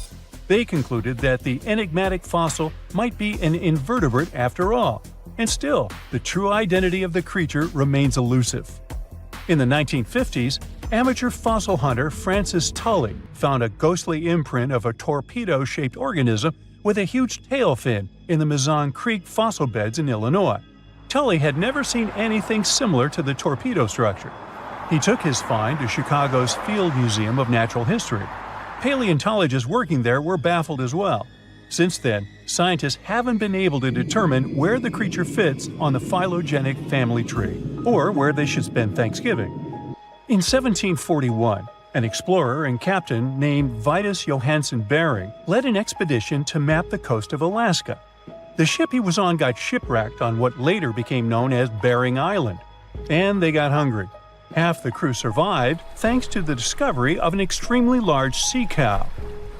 They concluded that the enigmatic fossil might be an invertebrate after all, and still, the true identity of the creature remains elusive. In the 1950s, amateur fossil hunter Francis Tully found a ghostly imprint of a torpedo-shaped organism with a huge tail fin in the Mizon Creek fossil beds in Illinois. Tully had never seen anything similar to the torpedo structure. He took his find to Chicago's Field Museum of Natural History. Paleontologists working there were baffled as well. Since then, scientists haven't been able to determine where the creature fits on the phylogenetic family tree, or where they should spend Thanksgiving. In 1741, an explorer and captain named Vitus Johansen Bering led an expedition to map the coast of Alaska. The ship he was on got shipwrecked on what later became known as Bering Island, and they got hungry. Half the crew survived thanks to the discovery of an extremely large sea cow.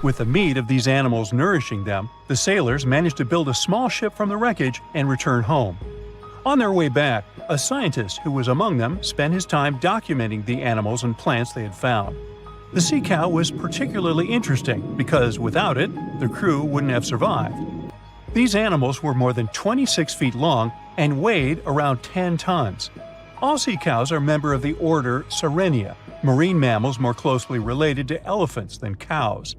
With the meat of these animals nourishing them, the sailors managed to build a small ship from the wreckage and return home. On their way back, a scientist who was among them spent his time documenting the animals and plants they had found. The sea cow was particularly interesting because without it, the crew wouldn't have survived. These animals were more than 26 feet long and weighed around 10 tons. All sea cows are member of the order Sirenia, marine mammals more closely related to elephants than cows.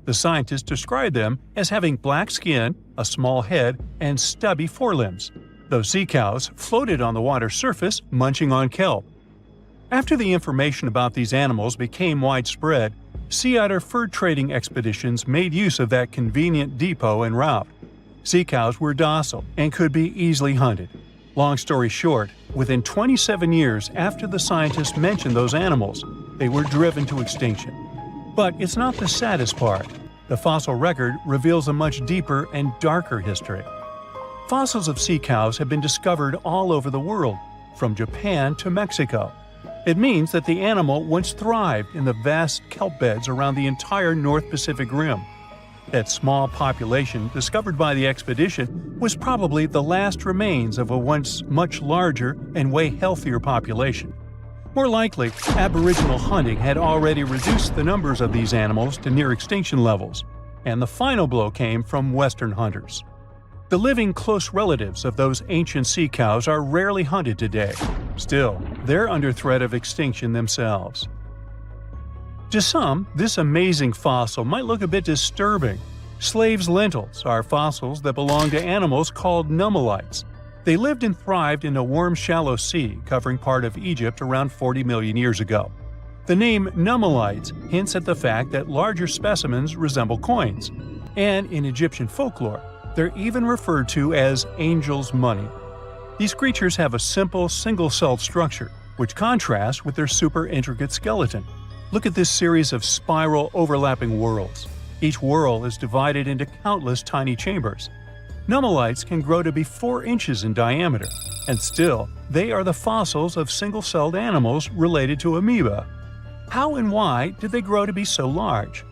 The scientists described them as having black skin, a small head, and stubby forelimbs. Those sea cows floated on the water's surface, munching on kelp. After the information about these animals became widespread, sea otter fur trading expeditions made use of that convenient depot en route. Sea cows were docile and could be easily hunted. Long story short, within 27 years after the scientists mentioned those animals, they were driven to extinction. But it's not the saddest part. The fossil record reveals a much deeper and darker history. Fossils of sea cows have been discovered all over the world, from Japan to Mexico. It means that the animal once thrived in the vast kelp beds around the entire North Pacific Rim. That small population discovered by the expedition was probably the last remains of a once much larger and way healthier population. More likely, Aboriginal hunting had already reduced the numbers of these animals to near extinction levels, and the final blow came from Western hunters. The living close relatives of those ancient sea cows are rarely hunted today. Still, they're under threat of extinction themselves. To some, this amazing fossil might look a bit disturbing. Slaves' lentils are fossils that belong to animals called Numalites. They lived and thrived in a warm, shallow sea covering part of Egypt around 40 million years ago. The name Numalites hints at the fact that larger specimens resemble coins, and in Egyptian folklore, they're even referred to as angel's money. These creatures have a simple, single-celled structure, which contrasts with their super intricate skeleton. Look at this series of spiral overlapping whorls. Each whorl is divided into countless tiny chambers. Numalites can grow to be 4 inches in diameter, and still, they are the fossils of single-celled animals related to amoeba. How and why did they grow to be so large?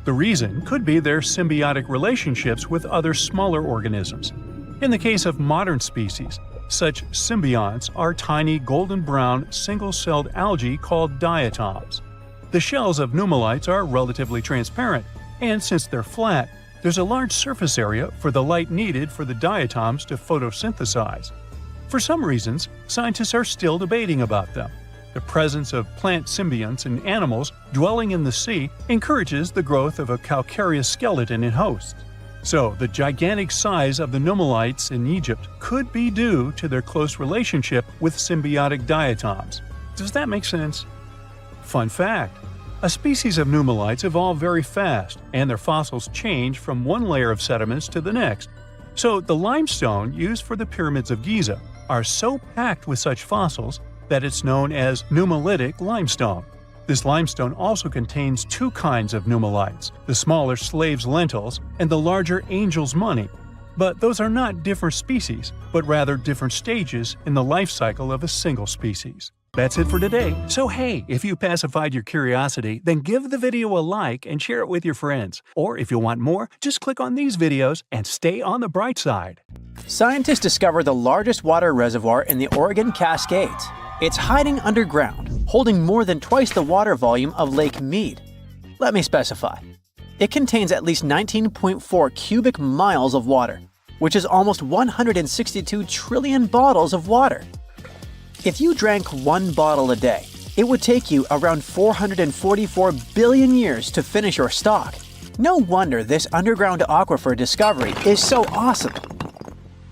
The reason could be their symbiotic relationships with other smaller organisms. In the case of modern species, such symbionts are tiny golden-brown single-celled algae called diatoms. The shells of Numalites are relatively transparent, and since they're flat, there's a large surface area for the light needed for the diatoms to photosynthesize. For some reasons, scientists are still debating about them. The presence of plant symbionts in animals dwelling in the sea encourages the growth of a calcareous skeleton in hosts. So, the gigantic size of the Numalites in Egypt could be due to their close relationship with symbiotic diatoms. Does that make sense? Fun fact: a species of Numalites evolve very fast, and their fossils change from one layer of sediments to the next. So the limestone used for the pyramids of Giza are so packed with such fossils that it's known as nummulitic limestone. This limestone also contains 2 kinds of Numalites, the smaller slave's lentils and the larger angel's money. But those are not different species, but rather different stages in the life cycle of a single species. That's it for today. So hey, if you pacified your curiosity, then give the video a like and share it with your friends. Or if you want more, just click on these videos and stay on the bright side. Scientists discovered the largest water reservoir in the Oregon Cascades. It's hiding underground, holding more than twice the water volume of Lake Mead. Let me specify. It contains at least 19.4 cubic miles of water, which is almost 162 trillion bottles of water. If you drank 1 bottle a day, it would take you around 444 billion years to finish your stock. No wonder this underground aquifer discovery is so awesome.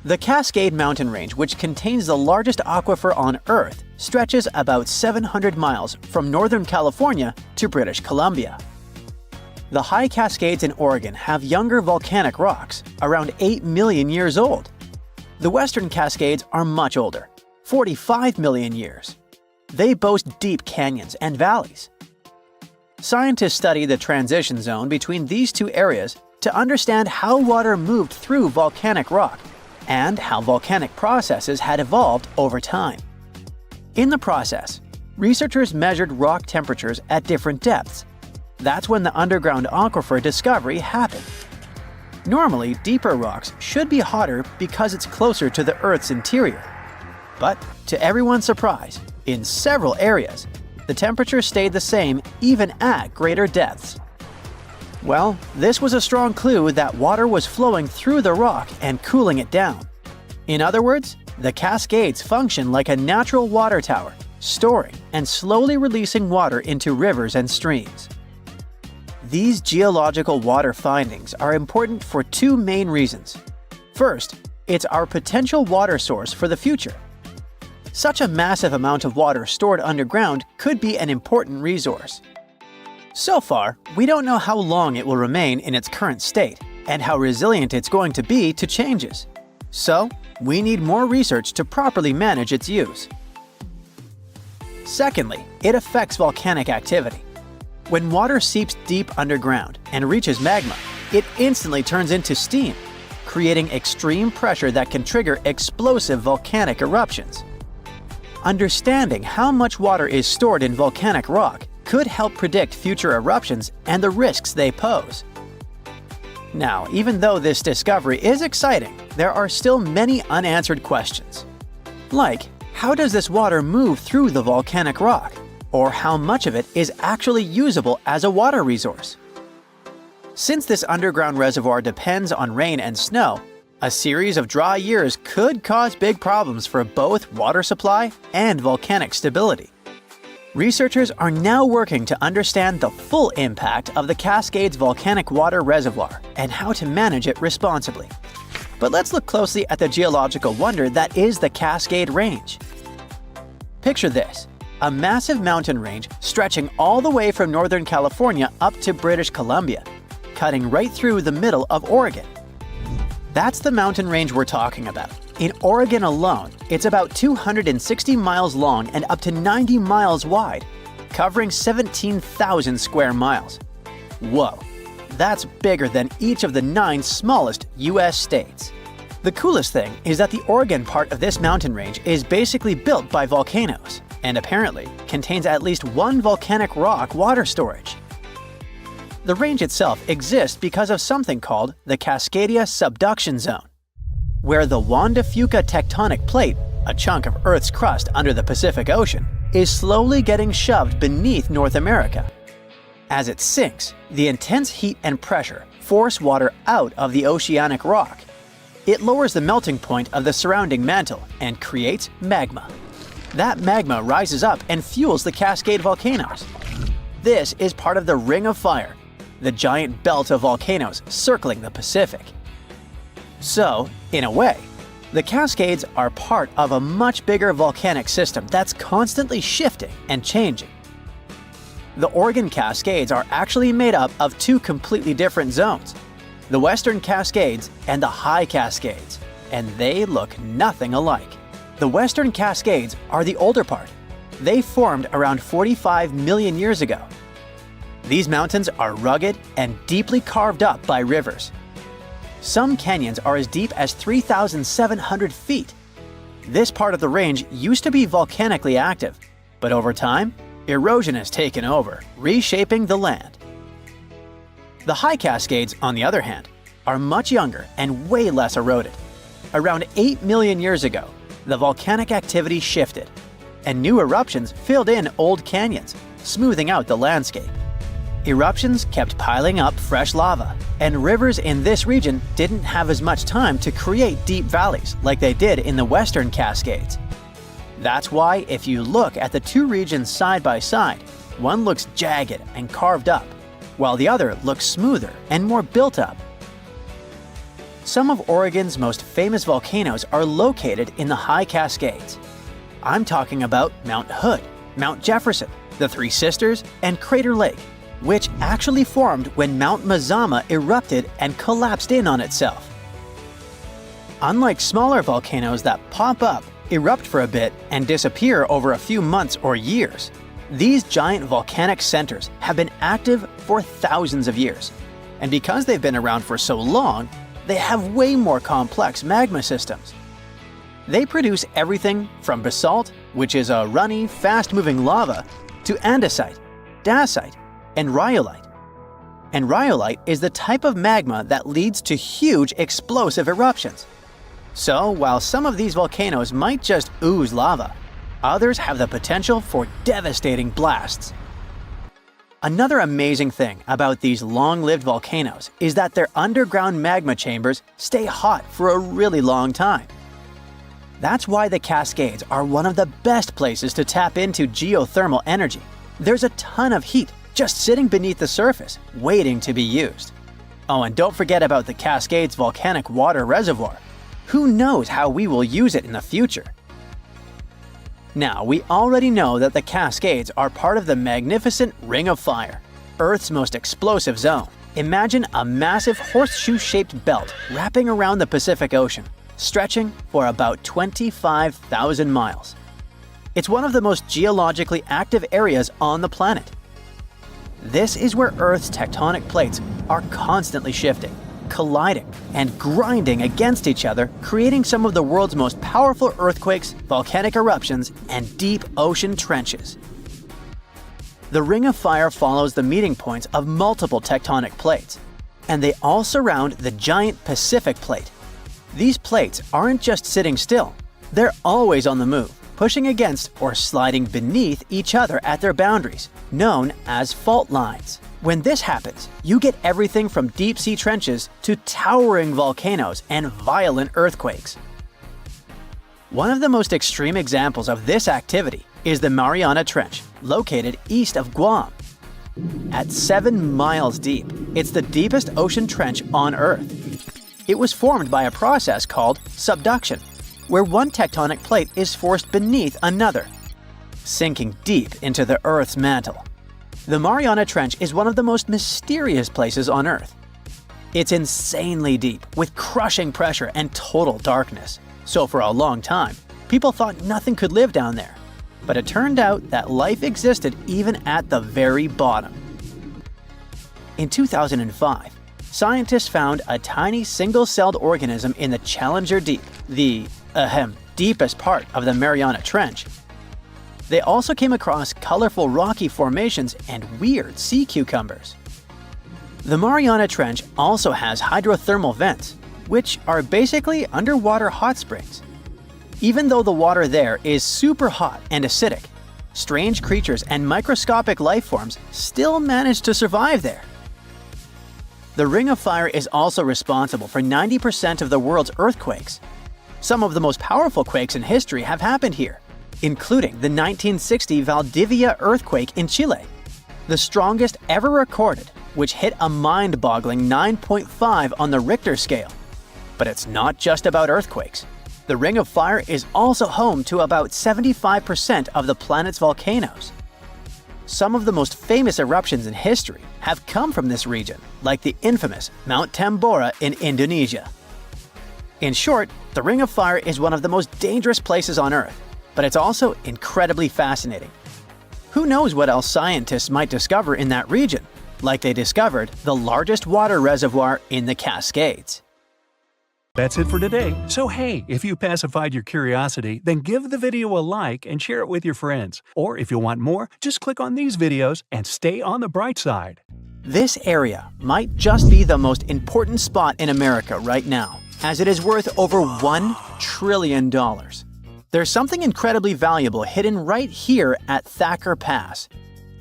The Cascade Mountain Range, which contains the largest aquifer on Earth, stretches about 700 miles from Northern California to British Columbia. The high Cascades in Oregon have younger volcanic rocks, around 8 million years old. The Western Cascades are much older, 45 million years. They boast deep canyons and valleys. Scientists study the transition zone between these 2 areas to understand how water moved through volcanic rock and how volcanic processes had evolved over time. In the process, researchers measured rock temperatures at different depths. That's when the underground aquifer discovery happened. Normally, deeper rocks should be hotter because it's closer to the Earth's interior. But, to everyone's surprise, in several areas, the temperature stayed the same even at greater depths. Well, this was a strong clue that water was flowing through the rock and cooling it down. In other words, the Cascades function like a natural water tower, storing and slowly releasing water into rivers and streams. These geological water findings are important for 2 main reasons. First, it's our potential water source for the future. Such a massive amount of water stored underground could be an important resource. So far, we don't know how long it will remain in its current state and how resilient it's going to be to changes. So, we need more research to properly manage its use. Secondly, it affects volcanic activity. When water seeps deep underground and reaches magma, it instantly turns into steam, creating extreme pressure that can trigger explosive volcanic eruptions. Understanding how much water is stored in volcanic rock could help predict future eruptions and the risks they pose. Now, even though this discovery is exciting, there are still many unanswered questions. Like, how does this water move through the volcanic rock? Or how much of it is actually usable as a water resource? Since this underground reservoir depends on rain and snow, a series of dry years could cause big problems for both water supply and volcanic stability. Researchers are now working to understand the full impact of the Cascades volcanic water reservoir and how to manage it responsibly. But let's look closely at the geological wonder that is the Cascade Range. Picture this: a massive mountain range stretching all the way from Northern California up to British Columbia, cutting right through the middle of Oregon. That's the mountain range we're talking about. In Oregon alone, it's about 260 miles long and up to 90 miles wide, covering 17,000 square miles. Whoa, that's bigger than each of the 9 smallest US states. The coolest thing is that the Oregon part of this mountain range is basically built by volcanoes, and apparently contains at least one volcanic rock water storage. The range itself exists because of something called the Cascadia Subduction Zone, where the Juan de Fuca tectonic plate, a chunk of Earth's crust under the Pacific Ocean, is slowly getting shoved beneath North America. As it sinks, the intense heat and pressure force water out of the oceanic rock. It lowers the melting point of the surrounding mantle and creates magma. That magma rises up and fuels the Cascade volcanoes. This is part of the Ring of Fire, the giant belt of volcanoes circling the Pacific. So, in a way, the Cascades are part of a much bigger volcanic system that's constantly shifting and changing. The Oregon Cascades are actually made up of 2 completely different zones, the Western Cascades and the High Cascades, and they look nothing alike. The Western Cascades are the older part. They formed around 45 million years ago. These mountains are rugged and deeply carved up by rivers. Some canyons are as deep as 3,700 feet. This part of the range used to be volcanically active, but over time, erosion has taken over, reshaping the land. The High Cascades, on the other hand, are much younger and way less eroded. Around 8 million years ago, the volcanic activity shifted, and new eruptions filled in old canyons, smoothing out the landscape. Eruptions kept piling up fresh lava, and rivers in this region didn't have as much time to create deep valleys like they did in the Western Cascades. That's why if you look at the 2 regions side by side, one looks jagged and carved up, while the other looks smoother and more built up. Some of Oregon's most famous volcanoes are located in the High Cascades. I'm talking about Mount Hood, Mount Jefferson, the Three Sisters, and Crater Lake, which actually formed when Mount Mazama erupted and collapsed in on itself. Unlike smaller volcanoes that pop up, erupt for a bit, and disappear over a few months or years, these giant volcanic centers have been active for thousands of years. And because they've been around for so long, they have way more complex magma systems. They produce everything from basalt, which is a runny, fast-moving lava, to andesite, dacite, and rhyolite. And rhyolite is the type of magma that leads to huge explosive eruptions. So while some of these volcanoes might just ooze lava, others have the potential for devastating blasts. Another amazing thing about these long-lived volcanoes is that their underground magma chambers stay hot for a really long time. That's why the Cascades are one of the best places to tap into geothermal energy. There's a ton of heat just sitting beneath the surface, waiting to be used. Oh, and don't forget about the Cascades volcanic water reservoir. Who knows how we will use it in the future? Now, we already know that the Cascades are part of the magnificent Ring of Fire, Earth's most explosive zone. Imagine a massive horseshoe-shaped belt wrapping around the Pacific Ocean, stretching for about 25,000 miles. It's one of the most geologically active areas on the planet. This is where Earth's tectonic plates are constantly shifting, colliding, and grinding against each other, creating some of the world's most powerful earthquakes, volcanic eruptions, and deep ocean trenches. The Ring of Fire follows the meeting points of multiple tectonic plates, and they all surround the giant Pacific Plate. These plates aren't just sitting still, they're always on the move, pushing against or sliding beneath each other at their boundaries, known as fault lines. When this happens, you get everything from deep-sea trenches to towering volcanoes and violent earthquakes. One of the most extreme examples of this activity is the Mariana Trench, located east of Guam. At 7 miles deep, it's the deepest ocean trench on Earth. It was formed by a process called subduction, where one tectonic plate is forced beneath another, sinking deep into the Earth's mantle. The Mariana Trench is one of the most mysterious places on Earth. It's insanely deep, with crushing pressure and total darkness. So for a long time, people thought nothing could live down there. But it turned out that life existed even at the very bottom. In 2005, scientists found a tiny single-celled organism in the Challenger Deep, the deepest part of the Mariana Trench. They also came across colorful rocky formations and weird sea cucumbers. The Mariana Trench also has hydrothermal vents, which are basically underwater hot springs. Even though the water there is super hot and acidic, strange creatures and microscopic life forms still manage to survive there. The Ring of Fire is also responsible for 90% of the world's earthquakes. Some of the most powerful quakes in history have happened here, including the 1960 Valdivia earthquake in Chile, the strongest ever recorded, which hit a mind-boggling 9.5 on the Richter scale. But it's not just about earthquakes. The Ring of Fire is also home to about 75% of the planet's volcanoes. Some of the most famous eruptions in history have come from this region, like the infamous Mount Tambora in Indonesia. In short, the Ring of Fire is one of the most dangerous places on Earth, but it's also incredibly fascinating. Who knows what else scientists might discover in that region, like they discovered the largest water reservoir in the Cascades. That's it for today. So hey, if you pacified your curiosity, then give the video a like and share it with your friends. Or if you want more, just click on these videos and stay on the bright side. This area might just be the most important spot in America right now, as it is worth over $1 trillion. There's something incredibly valuable hidden right here at Thacker Pass,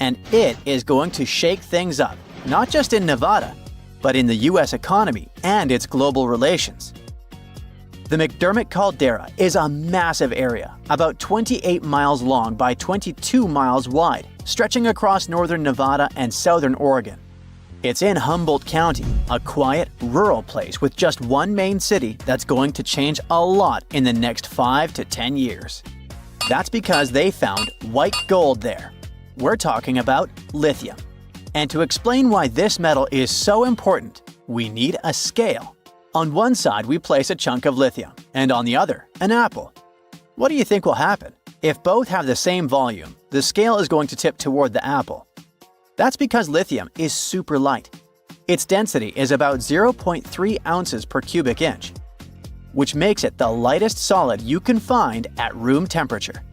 and it is going to shake things up, not just in Nevada, but in the US economy and its global relations. The McDermott Caldera is a massive area, about 28 miles long by 22 miles wide, stretching across northern Nevada and southern Oregon. It's in Humboldt County, a quiet, rural place with just one main city that's going to change a lot in the next 5 to 10 years. That's because they found white gold there. We're talking about lithium. And to explain why this metal is so important, we need a scale. On one side, we place a chunk of lithium, and on the other, an apple. What do you think will happen? If both have the same volume, the scale is going to tip toward the apple. That's because lithium is super light. Its density is about 0.3 ounces per cubic inch, which makes it the lightest solid you can find at room temperature.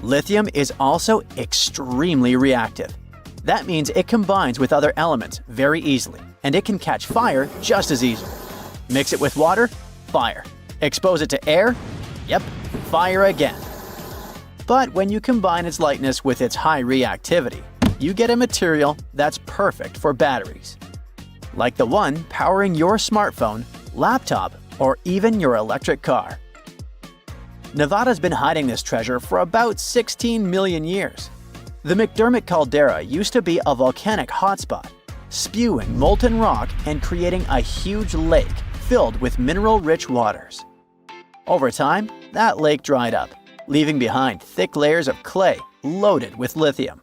Lithium is also extremely reactive. That means it combines with other elements very easily, and it can catch fire just as easily. Mix it with water, fire. Expose it to air, yep, fire again. But when you combine its lightness with its high reactivity, you get a material that's perfect for batteries, like the one powering your smartphone, laptop, or even your electric car. Nevada's been hiding this treasure for about 16 million years. The McDermott Caldera used to be a volcanic hotspot, spewing molten rock and creating a huge lake filled with mineral-rich waters. Over time, that lake dried up, leaving behind thick layers of clay loaded with lithium.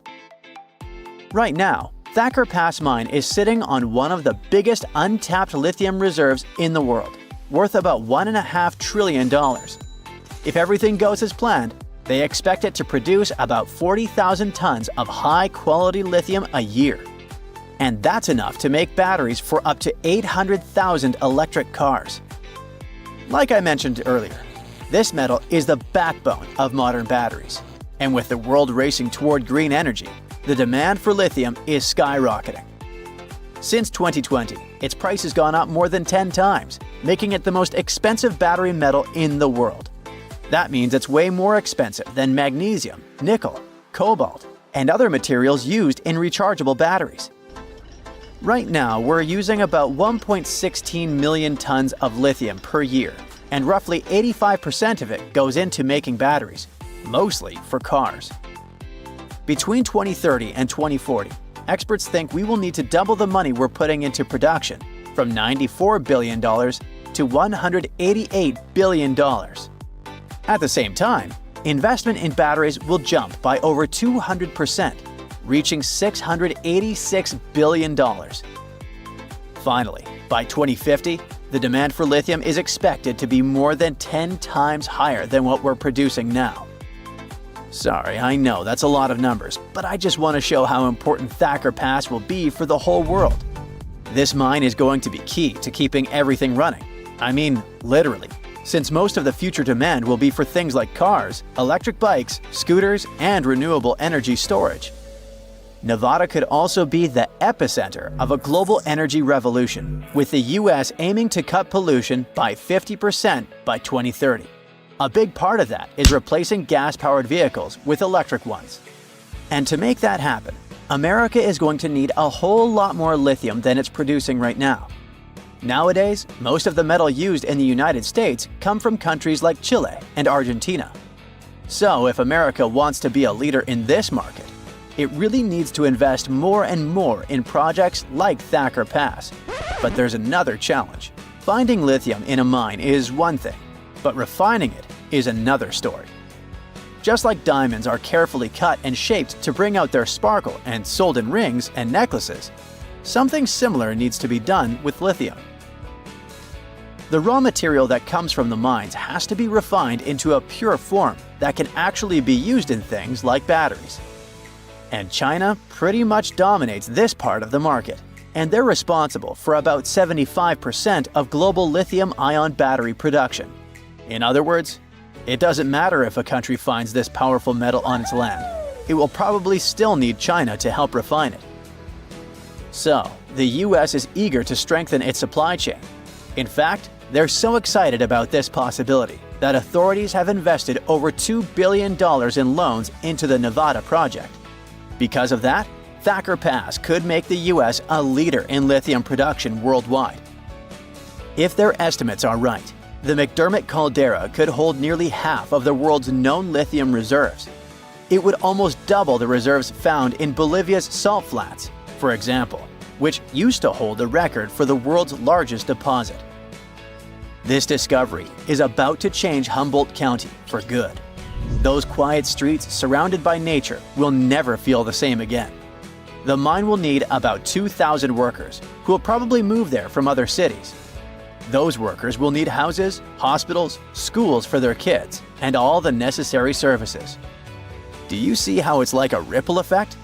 Right now, Thacker Pass Mine is sitting on one of the biggest untapped lithium reserves in the world, worth about $1.5 trillion. If everything goes as planned, They expect it to produce about 40,000 tons of high-quality lithium a year. And that's enough to make batteries for up to 800,000 electric cars. Like I mentioned earlier, this metal is the backbone of modern batteries. And with the world racing toward green energy, the demand for lithium is skyrocketing. Since 2020, its price has gone up more than 10 times, making it the most expensive battery metal in the world. That means it's way more expensive than magnesium, nickel, cobalt, and other materials used in rechargeable batteries. Right now, we're using about 1.16 million tons of lithium per year, and roughly 85% of it goes into making batteries, mostly for cars. Between 2030 and 2040, experts think we will need to double the money we're putting into production, from $94 billion to $188 billion. At the same time, investment in batteries will jump by over 200%, reaching $686 billion. Finally, by 2050, the demand for lithium is expected to be more than 10 times higher than what we're producing now. Sorry, I know that's a lot of numbers, but I just want to show how important Thacker Pass will be for the whole world. This mine is going to be key to keeping everything running. I mean, literally, since most of the future demand will be for things like cars, electric bikes, scooters, and renewable energy storage. Nevada could also be the epicenter of a global energy revolution, with the US aiming to cut pollution by 50% by 2030. A big part of that is replacing gas-powered vehicles with electric ones. And to make that happen, America is going to need a whole lot more lithium than it's producing right now. Nowadays, most of the metal used in the United States come from countries like Chile and Argentina. So if America wants to be a leader in this market, it really needs to invest more and more in projects like Thacker Pass. But there's another challenge. Finding lithium in a mine is one thing, but refining it is another story. Just like diamonds are carefully cut and shaped to bring out their sparkle and sold in rings and necklaces, something similar needs to be done with lithium. The raw material that comes from the mines has to be refined into a pure form that can actually be used in things like batteries. And China pretty much dominates this part of the market, and they're responsible for about 75% of global lithium-ion battery production. In other words, it doesn't matter if a country finds this powerful metal on its land, it will probably still need China to help refine it. So, the US is eager to strengthen its supply chain. In fact, they're so excited about this possibility that authorities have invested over $2 billion in loans into the Nevada project. Because of that, Thacker Pass could make the US a leader in lithium production worldwide. If their estimates are right, the McDermott caldera could hold nearly half of the world's known lithium reserves. It would almost double the reserves found in Bolivia's salt flats, for example, which used to hold the record for the world's largest deposit. This discovery is about to change Humboldt County for good. Those quiet streets surrounded by nature will never feel the same again. The mine will need about 2,000 workers, who will probably move there from other cities. Those workers will need houses, hospitals, schools for their kids, and all the necessary services. Do you see how it's like a ripple effect?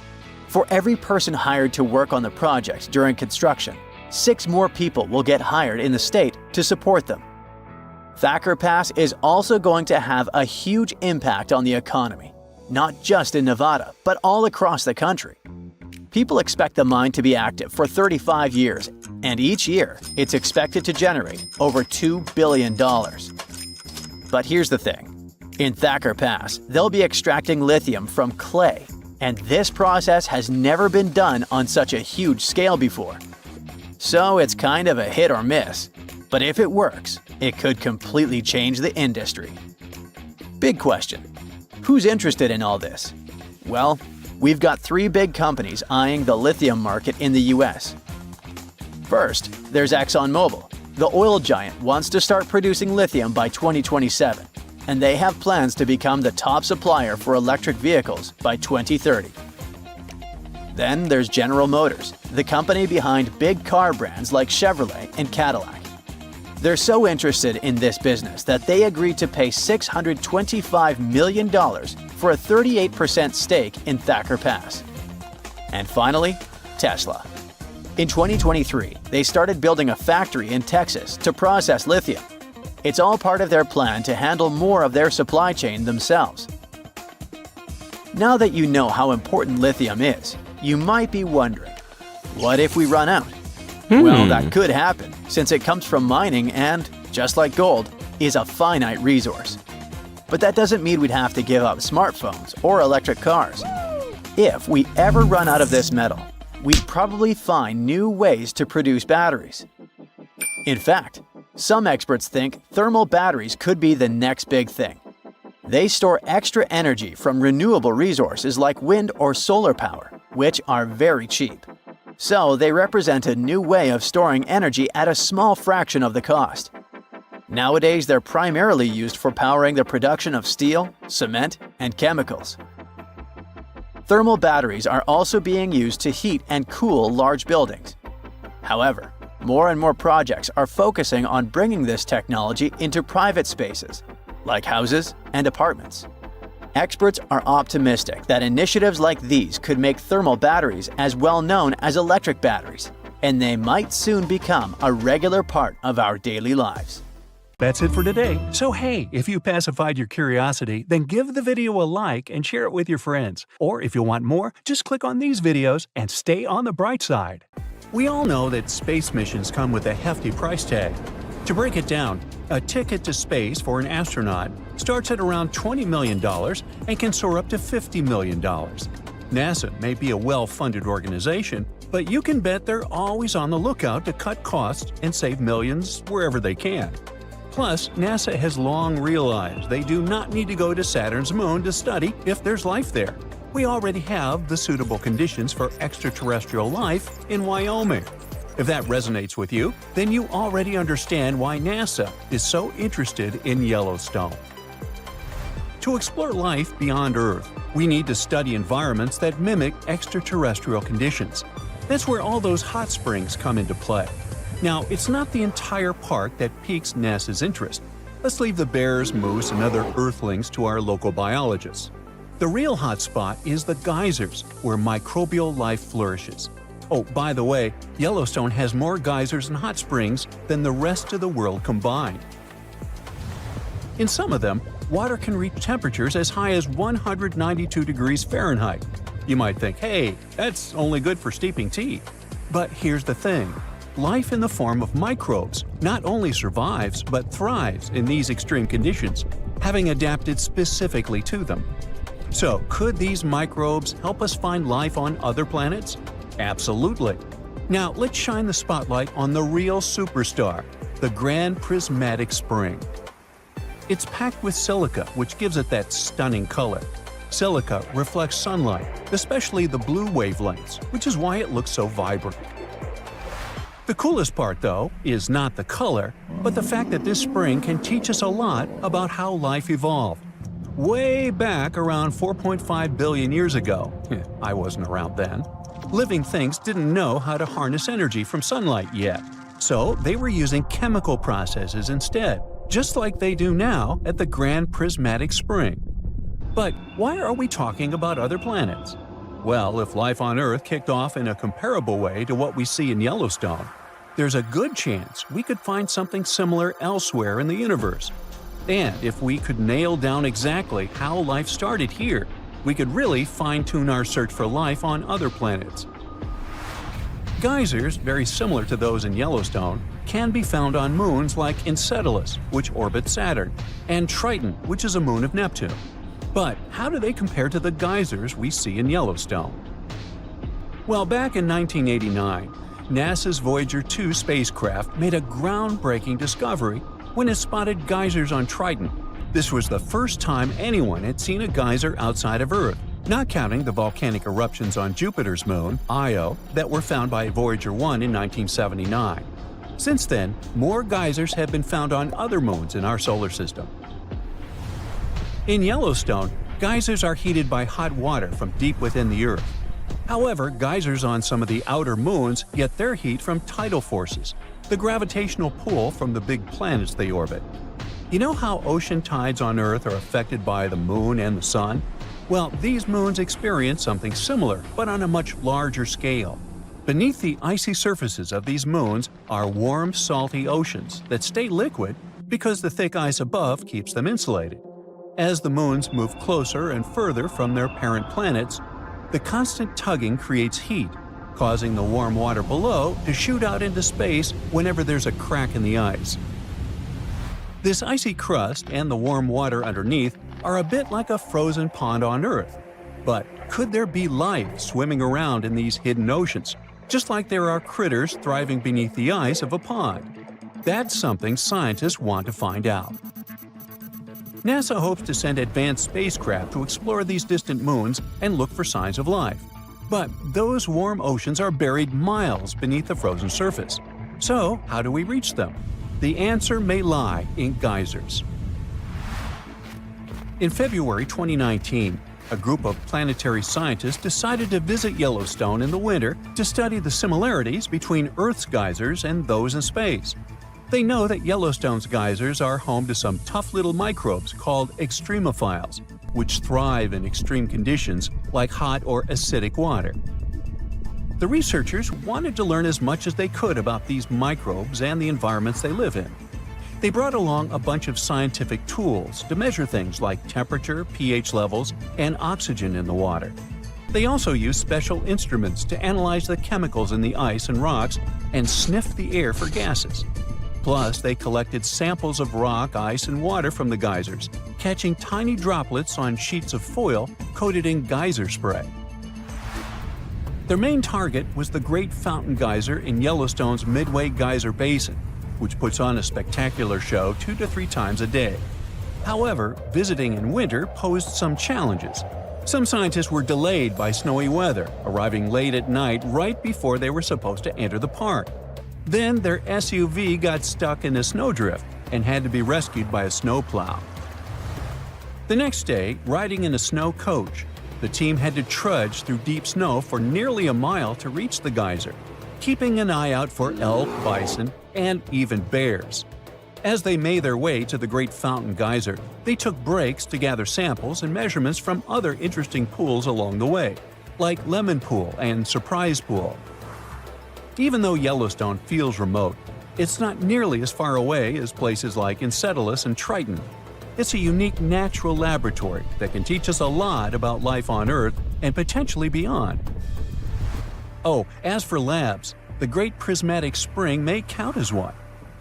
For every person hired to work on the project during construction, 6 more people will get hired in the state to support them. Thacker Pass is also going to have a huge impact on the economy, not just in Nevada, but all across the country. People expect the mine to be active for 35 years, and each year, it's expected to generate over $2 billion. But here's the thing. In Thacker Pass, they'll be extracting lithium from clay, and this process has never been done on such a huge scale before. So it's kind of a hit or miss. But if it works, it could completely change the industry. Big question. Who's interested in all this? Well, we've got 3 big companies eyeing the lithium market in the US. First, there's ExxonMobil. The oil giant wants to start producing lithium by 2027, and they have plans to become the top supplier for electric vehicles by 2030. Then there's General Motors, the company behind big car brands like Chevrolet and Cadillac. They're so interested in this business that they agreed to pay $625 million for a 38% stake in Thacker Pass. And finally, Tesla. In 2023, they started building a factory in Texas to process lithium. It's all part of their plan to handle more of their supply chain themselves. Now that you know how important lithium is, you might be wondering, what if we run out? Well, that could happen, since it comes from mining and, just like gold, is a finite resource. But that doesn't mean we'd have to give up smartphones or electric cars. If we ever run out of this metal, we'd probably find new ways to produce batteries. In fact, some experts think thermal batteries could be the next big thing. They store extra energy from renewable resources like wind or solar power, which are very cheap. So they represent a new way of storing energy at a small fraction of the cost. Nowadays, they're primarily used for powering the production of steel, cement, and chemicals. Thermal batteries are also being used to heat and cool large buildings. However, more and more projects are focusing on bringing this technology into private spaces, like houses and apartments. Experts are optimistic that initiatives like these could make thermal batteries as well known as electric batteries, and they might soon become a regular part of our daily lives. That's it for today. So hey, if you pacified your curiosity, then give the video a like and share it with your friends. Or if you want more, just click on these videos and stay on the bright side. We all know that space missions come with a hefty price tag. To break it down, a ticket to space for an astronaut starts at around $20 million and can soar up to $50 million. NASA may be a well-funded organization, but you can bet they're always on the lookout to cut costs and save millions wherever they can. Plus, NASA has long realized they do not need to go to Saturn's moon to study if there's life there. We already have the suitable conditions for extraterrestrial life in Wyoming. If that resonates with you, then you already understand why NASA is so interested in Yellowstone. To explore life beyond Earth, we need to study environments that mimic extraterrestrial conditions. That's where all those hot springs come into play. Now, it's not the entire park that piques NASA's interest. Let's leave the bears, moose, and other Earthlings to our local biologists. The real hotspot is the geysers, where microbial life flourishes. Oh, by the way, Yellowstone has more geysers and hot springs than the rest of the world combined. In some of them, water can reach temperatures as high as 192 degrees Fahrenheit. You might think, hey, that's only good for steeping tea. But here's the thing. Life in the form of microbes not only survives but thrives in these extreme conditions, having adapted specifically to them. So, could these microbes help us find life on other planets? Absolutely. Now, let's shine the spotlight on the real superstar, the Grand Prismatic Spring. It's packed with silica, which gives it that stunning color. Silica reflects sunlight, especially the blue wavelengths, which is why it looks so vibrant. The coolest part, though, is not the color, but the fact that this spring can teach us a lot about how life evolved. Way back around 4.5 billion years ago, I wasn't around then, living things didn't know how to harness energy from sunlight yet, so they were using chemical processes instead, just like they do now at the Grand Prismatic Spring. But why are we talking about other planets? Well, if life on Earth kicked off in a comparable way to what we see in Yellowstone, there's a good chance we could find something similar elsewhere in the universe. And if we could nail down exactly how life started here, we could really fine-tune our search for life on other planets. Geysers, very similar to those in Yellowstone, can be found on moons like Enceladus, which orbits Saturn, and Triton, which is a moon of Neptune. But how do they compare to the geysers we see in Yellowstone? Well, back in 1989, NASA's Voyager 2 spacecraft made a groundbreaking discovery when it spotted geysers on Triton. This was the first time anyone had seen a geyser outside of Earth, not counting the volcanic eruptions on Jupiter's moon, Io, that were found by Voyager 1 in 1979. Since then, more geysers have been found on other moons in our solar system. In Yellowstone, geysers are heated by hot water from deep within the Earth. However, geysers on some of the outer moons get their heat from tidal forces. the gravitational pull from the big planets they orbit. You know how ocean tides on Earth are affected by the moon and the sun? Well, these moons experience something similar, but on a much larger scale. Beneath the icy surfaces of these moons are warm, salty oceans that stay liquid because the thick ice above keeps them insulated. As the moons move closer and further from their parent planets, the constant tugging creates heat, causing the warm water below to shoot out into space whenever there's a crack in the ice. This icy crust and the warm water underneath are a bit like a frozen pond on Earth. But could there be life swimming around in these hidden oceans, just like there are critters thriving beneath the ice of a pond? That's something scientists want to find out. NASA hopes to send advanced spacecraft to explore these distant moons and look for signs of life. But those warm oceans are buried miles beneath the frozen surface. So, how do we reach them? The answer may lie in geysers. In February 2019, a group of planetary scientists decided to visit Yellowstone in the winter to study the similarities between Earth's geysers and those in space. They know that Yellowstone's geysers are home to some tough little microbes called extremophiles, which thrive in extreme conditions like hot or acidic water. The researchers wanted to learn as much as they could about these microbes and the environments they live in. They brought along a bunch of scientific tools to measure things like temperature, pH levels, and oxygen in the water. They also used special instruments to analyze the chemicals in the ice and rocks and sniff the air for gases. Plus, they collected samples of rock, ice, and water from the geysers, catching tiny droplets on sheets of foil coated in geyser spray. Their main target was the Great Fountain Geyser in Yellowstone's Midway Geyser Basin, which puts on a spectacular show 2 to 3 times a day. However, visiting in winter posed some challenges. Some scientists were delayed by snowy weather, arriving late at night right before they were supposed to enter the park. Then their SUV got stuck in a snowdrift and had to be rescued by a snowplow. The next day, riding in a snow coach, the team had to trudge through deep snow for nearly a mile to reach the geyser, keeping an eye out for elk, bison, and even bears. As they made their way to the Great Fountain Geyser, they took breaks to gather samples and measurements from other interesting pools along the way, like Lemon Pool and Surprise Pool. Even though Yellowstone feels remote, it's not nearly as far away as places like Enceladus and Triton. It's a unique natural laboratory that can teach us a lot about life on Earth and potentially beyond. Oh, as for labs, the Great Prismatic Spring may count as one.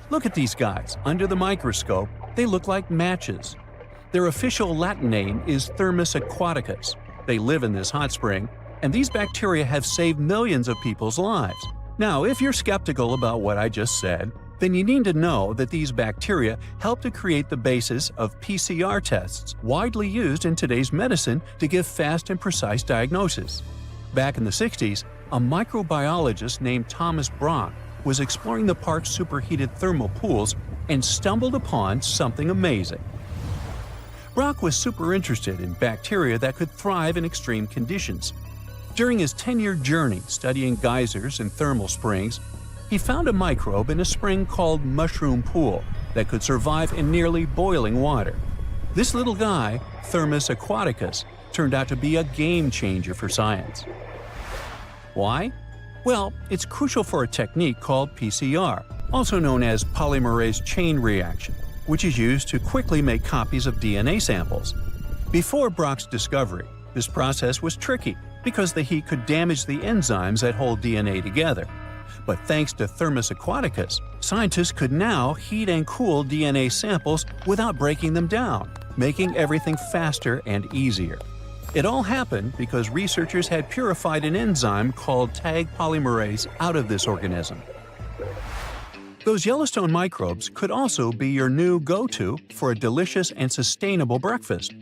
Look at these guys. Under the microscope, they look like matches. Their official Latin name is Thermus aquaticus. They live in this hot spring, and these bacteria have saved millions of people's lives. Now, if you're skeptical about what I just said, then you need to know that these bacteria help to create the basis of PCR tests widely used in today's medicine to give fast and precise diagnosis. Back in the 60s, a microbiologist named Thomas Brock was exploring the park's superheated thermal pools and stumbled upon something amazing. Brock was super interested in bacteria that could thrive in extreme conditions. During his 10-year journey studying geysers and thermal springs, he found a microbe in a spring called mushroom pool that could survive in nearly boiling water. This little guy, Thermus aquaticus, turned out to be a game changer for science. Why? Well, it's crucial for a technique called PCR, also known as polymerase chain reaction, which is used to quickly make copies of DNA samples. Before Brock's discovery, this process was tricky because the heat could damage the enzymes that hold DNA together. But thanks to Thermus aquaticus, scientists could now heat and cool DNA samples without breaking them down, making everything faster and easier. It all happened because researchers had purified an enzyme called tag polymerase out of this organism. Those Yellowstone microbes could also be your new go-to for a delicious and sustainable breakfast.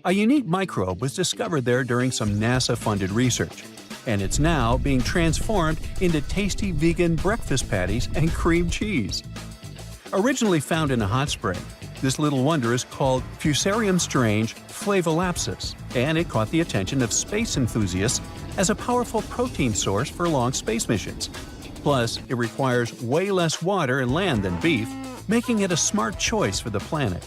A unique microbe was discovered there during some NASA-funded research, and it's now being transformed into tasty vegan breakfast patties and cream cheese. Originally found in a hot spring, this little wonder is called Fusarium strange flavolapsus, and it caught the attention of space enthusiasts as a powerful protein source for long space missions. Plus, it requires way less water and land than beef, making it a smart choice for the planet.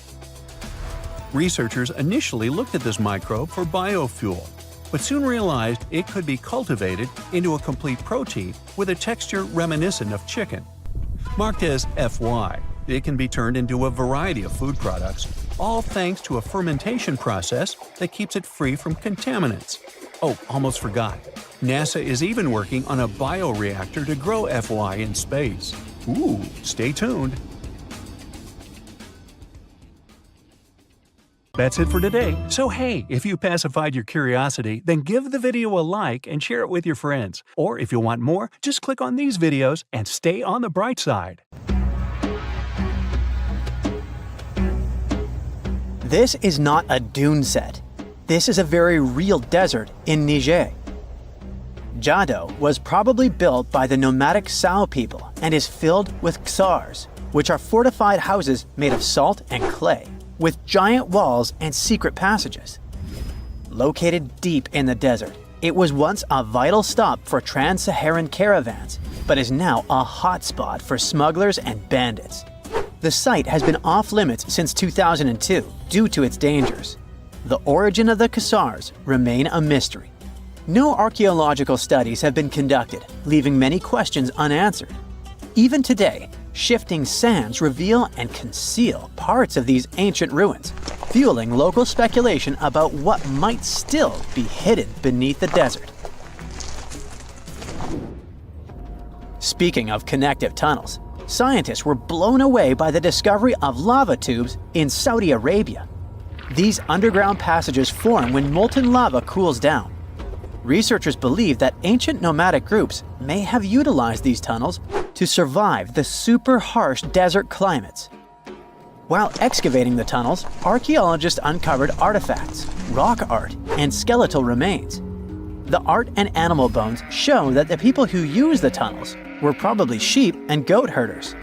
Researchers initially looked at this microbe for biofuel, but soon realized it could be cultivated into a complete protein with a texture reminiscent of chicken. Marked as FY, it can be turned into a variety of food products, all thanks to a fermentation process that keeps it free from contaminants. Oh, almost forgot. NASA is even working on a bioreactor to grow FY in space. Ooh, stay tuned. That's it for today. So hey, if you pacified your curiosity, then give the video a like and share it with your friends. Or if you want more, just click on these videos and stay on the bright side. This is not a dune set. This is a very real desert in Niger. Jado was probably built by the nomadic Sao people and is filled with ksars, which are fortified houses made of salt and clay, with giant walls and secret passages. Located deep in the desert, it was once a vital stop for trans-Saharan caravans, but is now a hotspot for smugglers and bandits. The site has been off-limits since 2002 due to its dangers. The origin of the ksars remain a mystery. No archaeological studies have been conducted, leaving many questions unanswered. Even today, shifting sands reveal and conceal parts of these ancient ruins, fueling local speculation about what might still be hidden beneath the desert. Speaking of connective tunnels, scientists were blown away by the discovery of lava tubes in Saudi Arabia. These underground passages form when molten lava cools down. Researchers believe that ancient nomadic groups may have utilized these tunnels to survive the super harsh desert climates. While excavating the tunnels, archaeologists uncovered artifacts, rock art, and skeletal remains. The art and animal bones show that the people who used the tunnels were probably sheep and goat herders.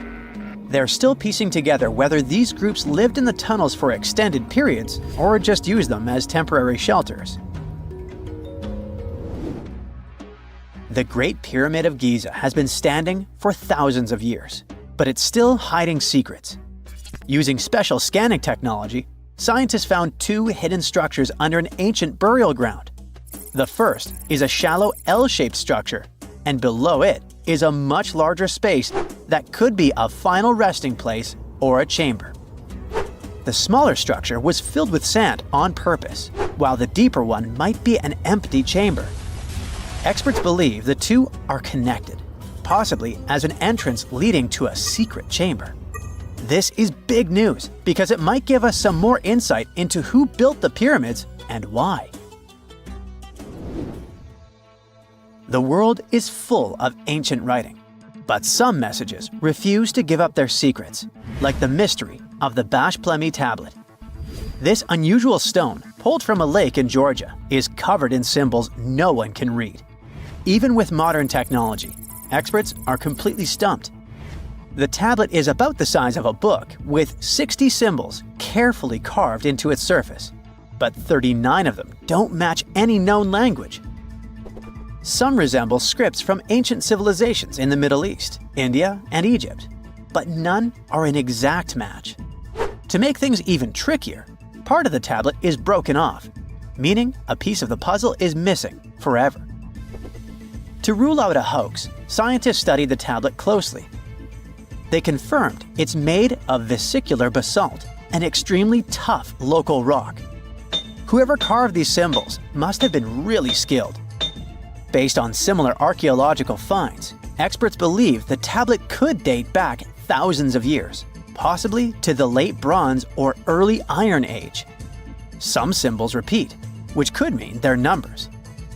They're still piecing together whether these groups lived in the tunnels for extended periods or just used them as temporary shelters. The Great Pyramid of Giza has been standing for thousands of years, but it's still hiding secrets. Using special scanning technology, scientists found two hidden structures under an ancient burial ground. The first is a shallow L-shaped structure, and below it is a much larger space that could be a final resting place or a chamber. The smaller structure was filled with sand on purpose, while the deeper one might be an empty chamber. Experts believe the two are connected, possibly as an entrance leading to a secret chamber. This is big news because it might give us some more insight into who built the pyramids and why. The world is full of ancient writing, but some messages refuse to give up their secrets, like the mystery of the Bash Plemi tablet. This unusual stone, pulled from a lake in Georgia, is covered in symbols no one can read. Even with modern technology, experts are completely stumped. The tablet is about the size of a book, with 60 symbols carefully carved into its surface, but 39 of them don't match any known language. Some resemble scripts from ancient civilizations in the Middle East, India, and Egypt, but none are an exact match. To make things even trickier, part of the tablet is broken off, meaning a piece of the puzzle is missing forever. To rule out a hoax, scientists studied the tablet closely. They confirmed it's made of vesicular basalt, an extremely tough local rock. Whoever carved these symbols must have been really skilled. Based on similar archaeological finds, experts believe the tablet could date back thousands of years, possibly to the late Bronze or early Iron Age. Some symbols repeat, which could mean they're numbers.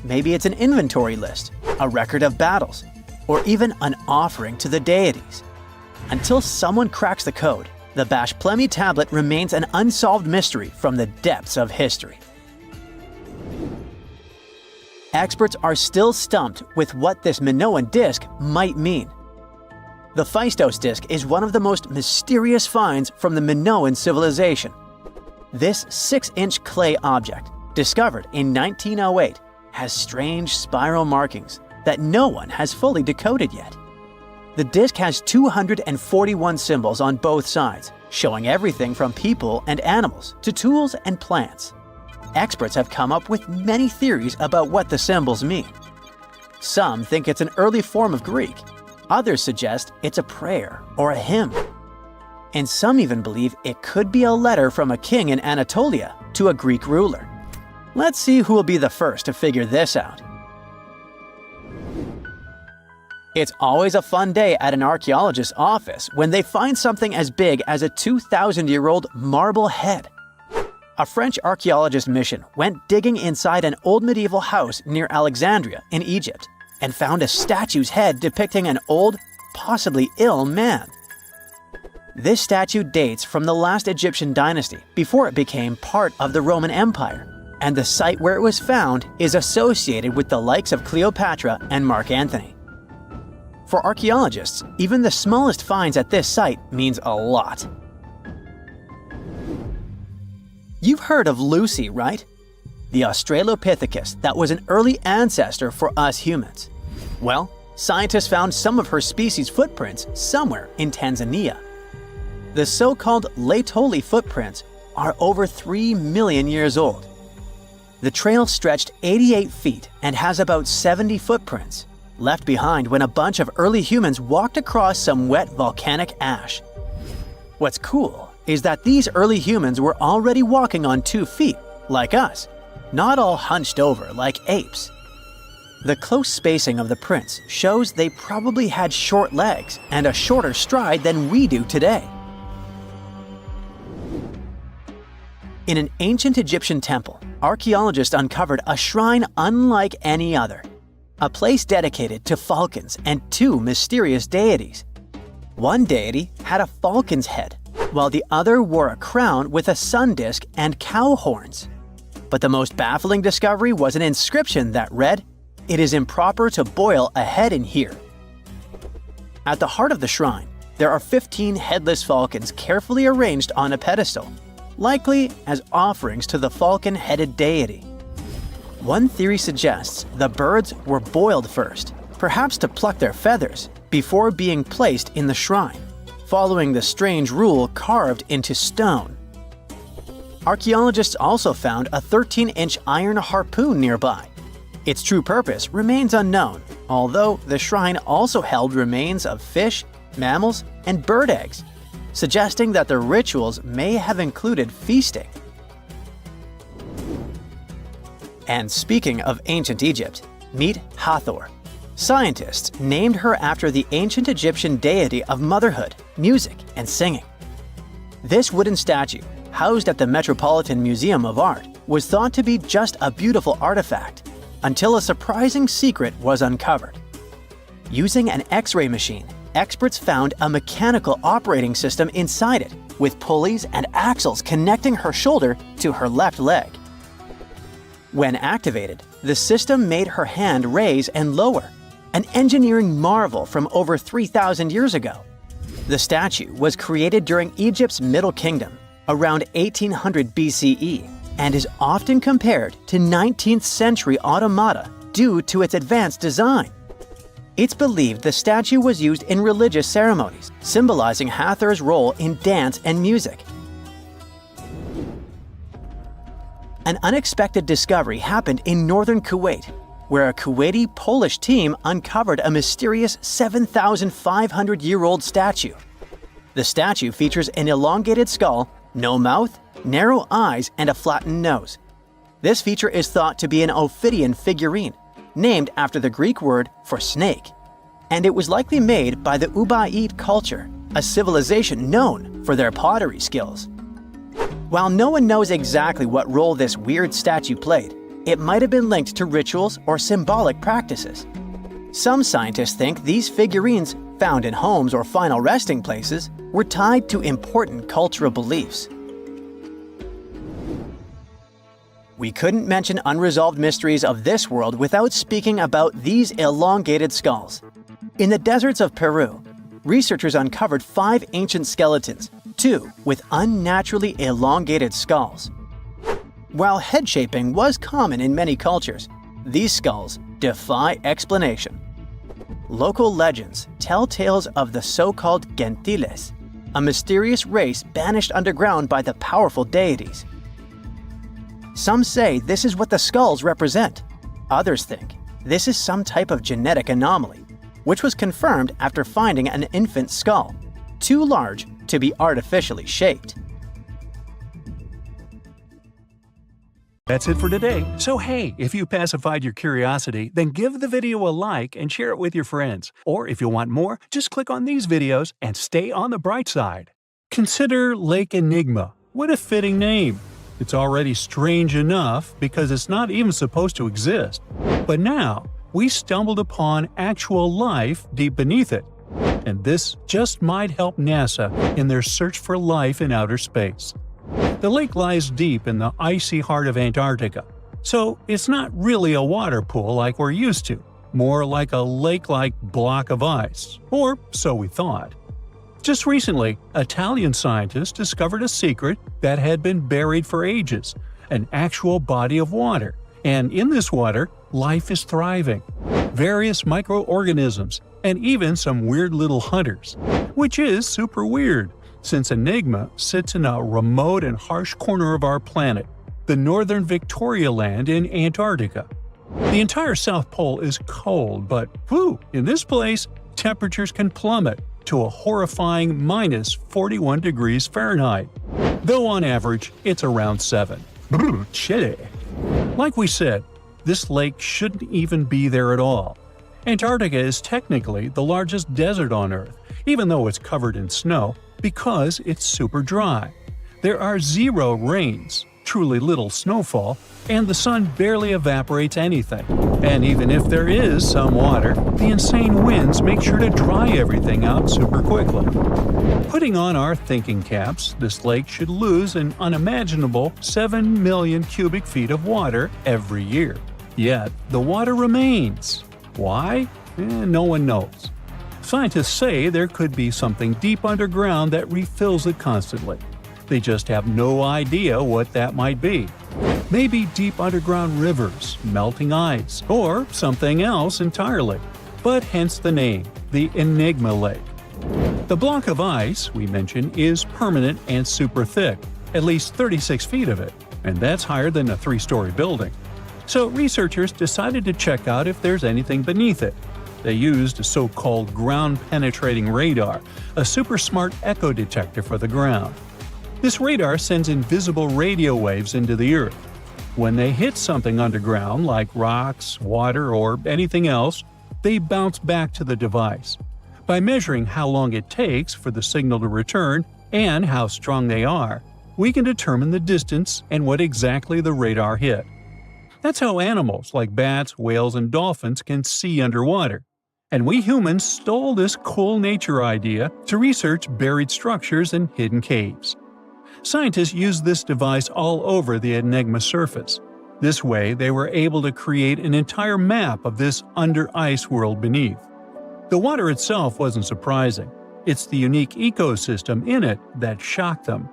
Maybe it's an inventory list, a record of battles, or even an offering to the deities. Until someone cracks the code, the Bash Plemi tablet remains an unsolved mystery from the depths of history. Experts are still stumped with what this Minoan disc might mean. The Phaistos disc is one of the most mysterious finds from the Minoan civilization. This 6-inch clay object, discovered in 1908, has strange spiral markings that no one has fully decoded yet. The disc has 241 symbols on both sides, showing everything from people and animals to tools and plants. Experts have come up with many theories about what the symbols mean. Some think it's an early form of Greek. Others suggest it's a prayer or a hymn. And some even believe it could be a letter from a king in Anatolia to a Greek ruler. Let's see who will be the first to figure this out. It's always a fun day at an archaeologist's office when they find something as big as a 2,000-year-old marble head. A French archaeologist mission went digging inside an old medieval house near Alexandria in Egypt and found a statue's head depicting an old, possibly ill man. This statue dates from the last Egyptian dynasty before it became part of the Roman Empire, and the site where it was found is associated with the likes of Cleopatra and Mark Antony. For archaeologists, even the smallest finds at this site means a lot. You've heard of Lucy, right? The Australopithecus that was an early ancestor for us humans. Well, scientists found some of her species' footprints somewhere in Tanzania. The so-called Laetoli footprints are over 3 million years old. The trail stretched 88 feet and has about 70 footprints, left behind when a bunch of early humans walked across some wet volcanic ash. What's cool is that these early humans were already walking on 2 feet, like us, not all hunched over like apes. The close spacing of the prints shows they probably had short legs and a shorter stride than we do today. In an ancient Egyptian temple, archaeologists uncovered a shrine unlike any other. A place dedicated to falcons and 2 mysterious deities. One deity had a falcon's head, while the other wore a crown with a sun disk and cow horns. But the most baffling discovery was an inscription that read, "It is improper to boil a head in here." At the heart of the shrine, there are 15 headless falcons carefully arranged on a pedestal, likely as offerings to the falcon-headed deity. One theory suggests the birds were boiled first, perhaps to pluck their feathers, before being placed in the shrine, following the strange rule carved into stone. Archaeologists also found a 13-inch iron harpoon nearby. Its true purpose remains unknown, although the shrine also held remains of fish, mammals, and bird eggs, suggesting that the rituals may have included feasting. And speaking of ancient Egypt, meet Hathor. Scientists named her after the ancient Egyptian deity of motherhood, music, and singing. This wooden statue, housed at the Metropolitan Museum of Art, was thought to be just a beautiful artifact, until a surprising secret was uncovered. Using an X-ray machine, experts found a mechanical operating system inside it, with pulleys and axles connecting her shoulder to her left leg. When activated, the system made her hand raise and lower, an engineering marvel from over 3,000 years ago. The statue was created during Egypt's Middle Kingdom, around 1800 BCE, and is often compared to 19th century automata due to its advanced design. It's believed the statue was used in religious ceremonies, symbolizing Hathor's role in dance and music. An unexpected discovery happened in northern Kuwait, where a Kuwaiti-Polish team uncovered a mysterious 7,500-year-old statue. The statue features an elongated skull, no mouth, narrow eyes, and a flattened nose. This feature is thought to be an Ophidian figurine, named after the Greek word for snake, and it was likely made by the Ubaid culture, a civilization known for their pottery skills. While no one knows exactly what role this weird statue played, it might have been linked to rituals or symbolic practices. Some scientists think these figurines, found in homes or final resting places, were tied to important cultural beliefs. We couldn't mention unresolved mysteries of this world without speaking about these elongated skulls. In the deserts of Peru, researchers uncovered 5 ancient skeletons, 2 with unnaturally elongated skulls. While head shaping was common in many cultures, these skulls defy explanation. local legends tell tales of the so-called Gentiles, a mysterious race banished underground by the powerful deities. Some say this is what the skulls represent. Others think this is some type of genetic anomaly, which was confirmed after finding an infant skull, too large to be artificially shaped. That's it for today. So hey, if you pacified your curiosity, then give the video a like and share it with your friends. Or if you want more, just click on these videos and stay on the bright side. Consider Lake Enigma. What a fitting name. It's already strange enough because it's not even supposed to exist. But now, we stumbled upon actual life deep beneath it. And this just might help NASA in their search for life in outer space. The lake lies deep in the icy heart of Antarctica, so it's not really a water pool like we're used to, more like a lake-like block of ice, or so we thought. Just recently, Italian scientists discovered a secret that had been buried for ages, an actual body of water, and in this water, life is thriving. Various microorganisms, and even some weird little hunters, which is super weird, since Enigma sits in a remote and harsh corner of our planet, the northern Victoria Land in Antarctica. The entire South Pole is cold, but in this place, temperatures can plummet to a horrifying minus 41 degrees Fahrenheit, though on average it's around 7. Chilly. Like we said, this lake shouldn't even be there at all. Antarctica is technically the largest desert on Earth, even though it's covered in snow, because it's super dry. There are 0 rains, truly little snowfall, and the sun barely evaporates anything. And even if there is some water, the insane winds make sure to dry everything out super quickly. Putting on our thinking caps, this lake should lose an unimaginable 7 million cubic feet of water every year. Yet, the water remains. Why? No one knows. Scientists say there could be something deep underground that refills it constantly. They just have no idea what that might be. Maybe deep underground rivers, melting ice, or something else entirely. But hence the name, the Enigma Lake. The block of ice we mentioned is permanent and super thick, at least 36 feet of it, and that's higher than a 3-story building. So researchers decided to check out if there's anything beneath it. They used a so-called ground-penetrating radar, a super smart echo detector for the ground. This radar sends invisible radio waves into the Earth. When they hit something underground, like rocks, water, or anything else, they bounce back to the device. By measuring how long it takes for the signal to return and how strong they are, we can determine the distance and what exactly the radar hit. That's how animals like bats, whales, and dolphins can see underwater. And we humans stole this cool nature idea to research buried structures and hidden caves. Scientists used this device all over the Enigma surface. This way, they were able to create an entire map of this under-ice world beneath. The water itself wasn't surprising. It's the unique ecosystem in it that shocked them.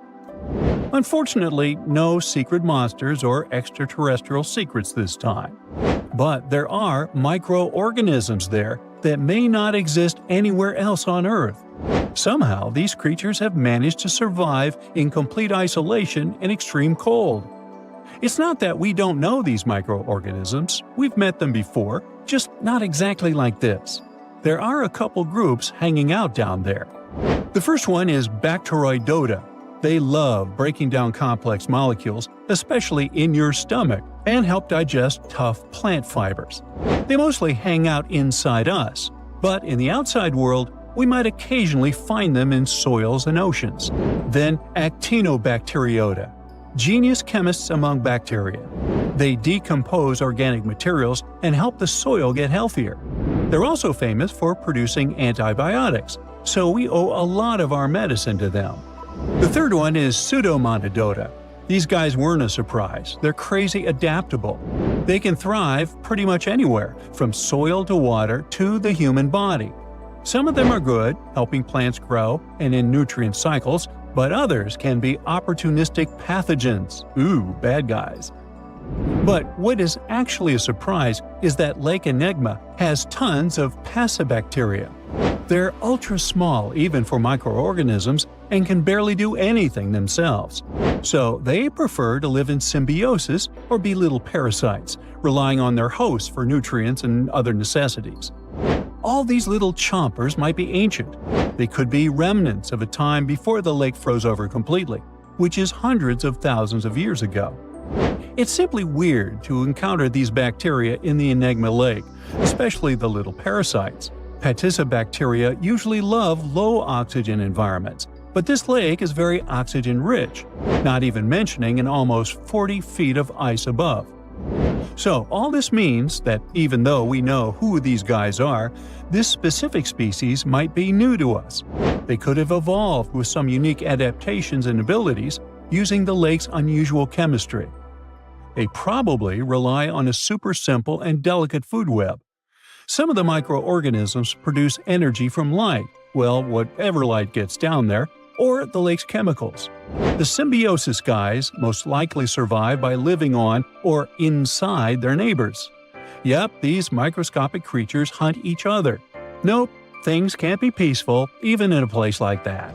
Unfortunately, no secret monsters or extraterrestrial secrets this time. But there are microorganisms there that may not exist anywhere else on Earth. Somehow, these creatures have managed to survive in complete isolation and extreme cold. It's not that we don't know these microorganisms, we've met them before, just not exactly like this. There are a couple groups hanging out down there. The first one is Bacteroidota. They love breaking down complex molecules, especially in your stomach, and help digest tough plant fibers. They mostly hang out inside us, but in the outside world, we might occasionally find them in soils and oceans. Then Actinobacteriota, genius chemists among bacteria. They decompose organic materials and help the soil get healthier. They're also famous for producing antibiotics, so we owe a lot of our medicine to them. The third one is Pseudomonadota. These guys weren't a surprise. They're crazy adaptable. They can thrive pretty much anywhere, from soil to water to the human body. Some of them are good, helping plants grow and in nutrient cycles, but others can be opportunistic pathogens. Bad guys. But what is actually a surprise is that Lake Enigma has tons of passibacteria. They're ultra small even for microorganisms and can barely do anything themselves. So they prefer to live in symbiosis or be little parasites, relying on their hosts for nutrients and other necessities. All these little chompers might be ancient. They could be remnants of a time before the lake froze over completely, which is hundreds of thousands of years ago. It's simply weird to encounter these bacteria in the Enigma Lake, especially the little parasites. Passibacteria usually love low-oxygen environments, but this lake is very oxygen-rich, not even mentioning an almost 40 feet of ice above. So all this means that even though we know who these guys are, this specific species might be new to us. They could have evolved with some unique adaptations and abilities using the lake's unusual chemistry. They probably rely on a super simple and delicate food web. Some of the microorganisms produce energy from light, well, whatever light gets down there, or the lake's chemicals. The symbiosis guys most likely survive by living on or inside their neighbors. Yep, these microscopic creatures hunt each other. Nope, things can't be peaceful even in a place like that.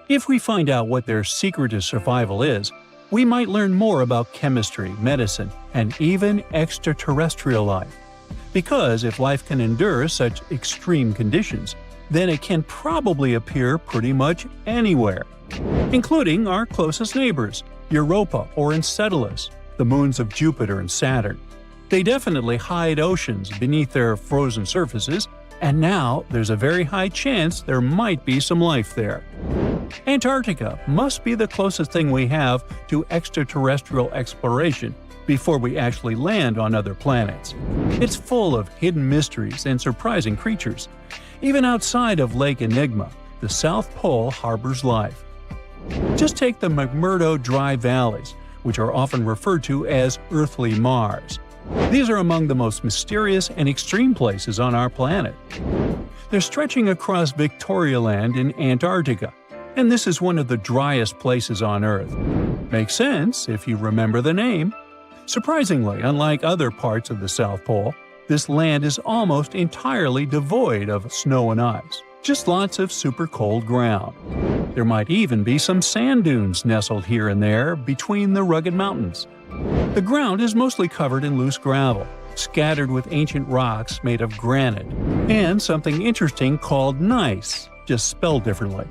If we find out what their secret to survival is, we might learn more about chemistry, medicine, and even extraterrestrial life. Because if life can endure such extreme conditions, then it can probably appear pretty much anywhere, including our closest neighbors, Europa or Enceladus, the moons of Jupiter and Saturn. They definitely hide oceans beneath their frozen surfaces, and now there's a very high chance there might be some life there. Antarctica must be the closest thing we have to extraterrestrial exploration before we actually land on other planets. It's full of hidden mysteries and surprising creatures. Even outside of Lake Enigma, the South Pole harbors life. Just take the McMurdo Dry Valleys, which are often referred to as Earthly Mars. These are among the most mysterious and extreme places on our planet. They're stretching across Victoria Land in Antarctica, and this is one of the driest places on Earth. Makes sense if you remember the name. Surprisingly, unlike other parts of the South Pole, this land is almost entirely devoid of snow and ice, just lots of super cold ground. There might even be some sand dunes nestled here and there between the rugged mountains. The ground is mostly covered in loose gravel, scattered with ancient rocks made of granite, and something interesting called gneiss, just spelled differently.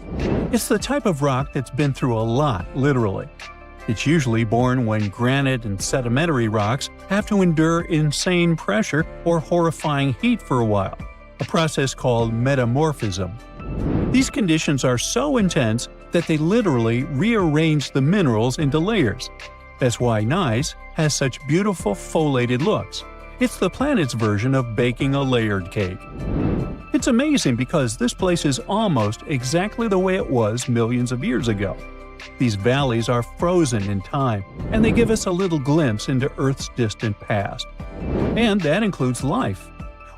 It's the type of rock that's been through a lot, literally. It's usually born when granite and sedimentary rocks have to endure insane pressure or horrifying heat for a while, a process called metamorphism. These conditions are so intense that they literally rearrange the minerals into layers. That's why gneiss has such beautiful foliated looks. It's the planet's version of baking a layered cake. It's amazing because this place is almost exactly the way it was millions of years ago. These valleys are frozen in time, and they give us a little glimpse into Earth's distant past. And that includes life.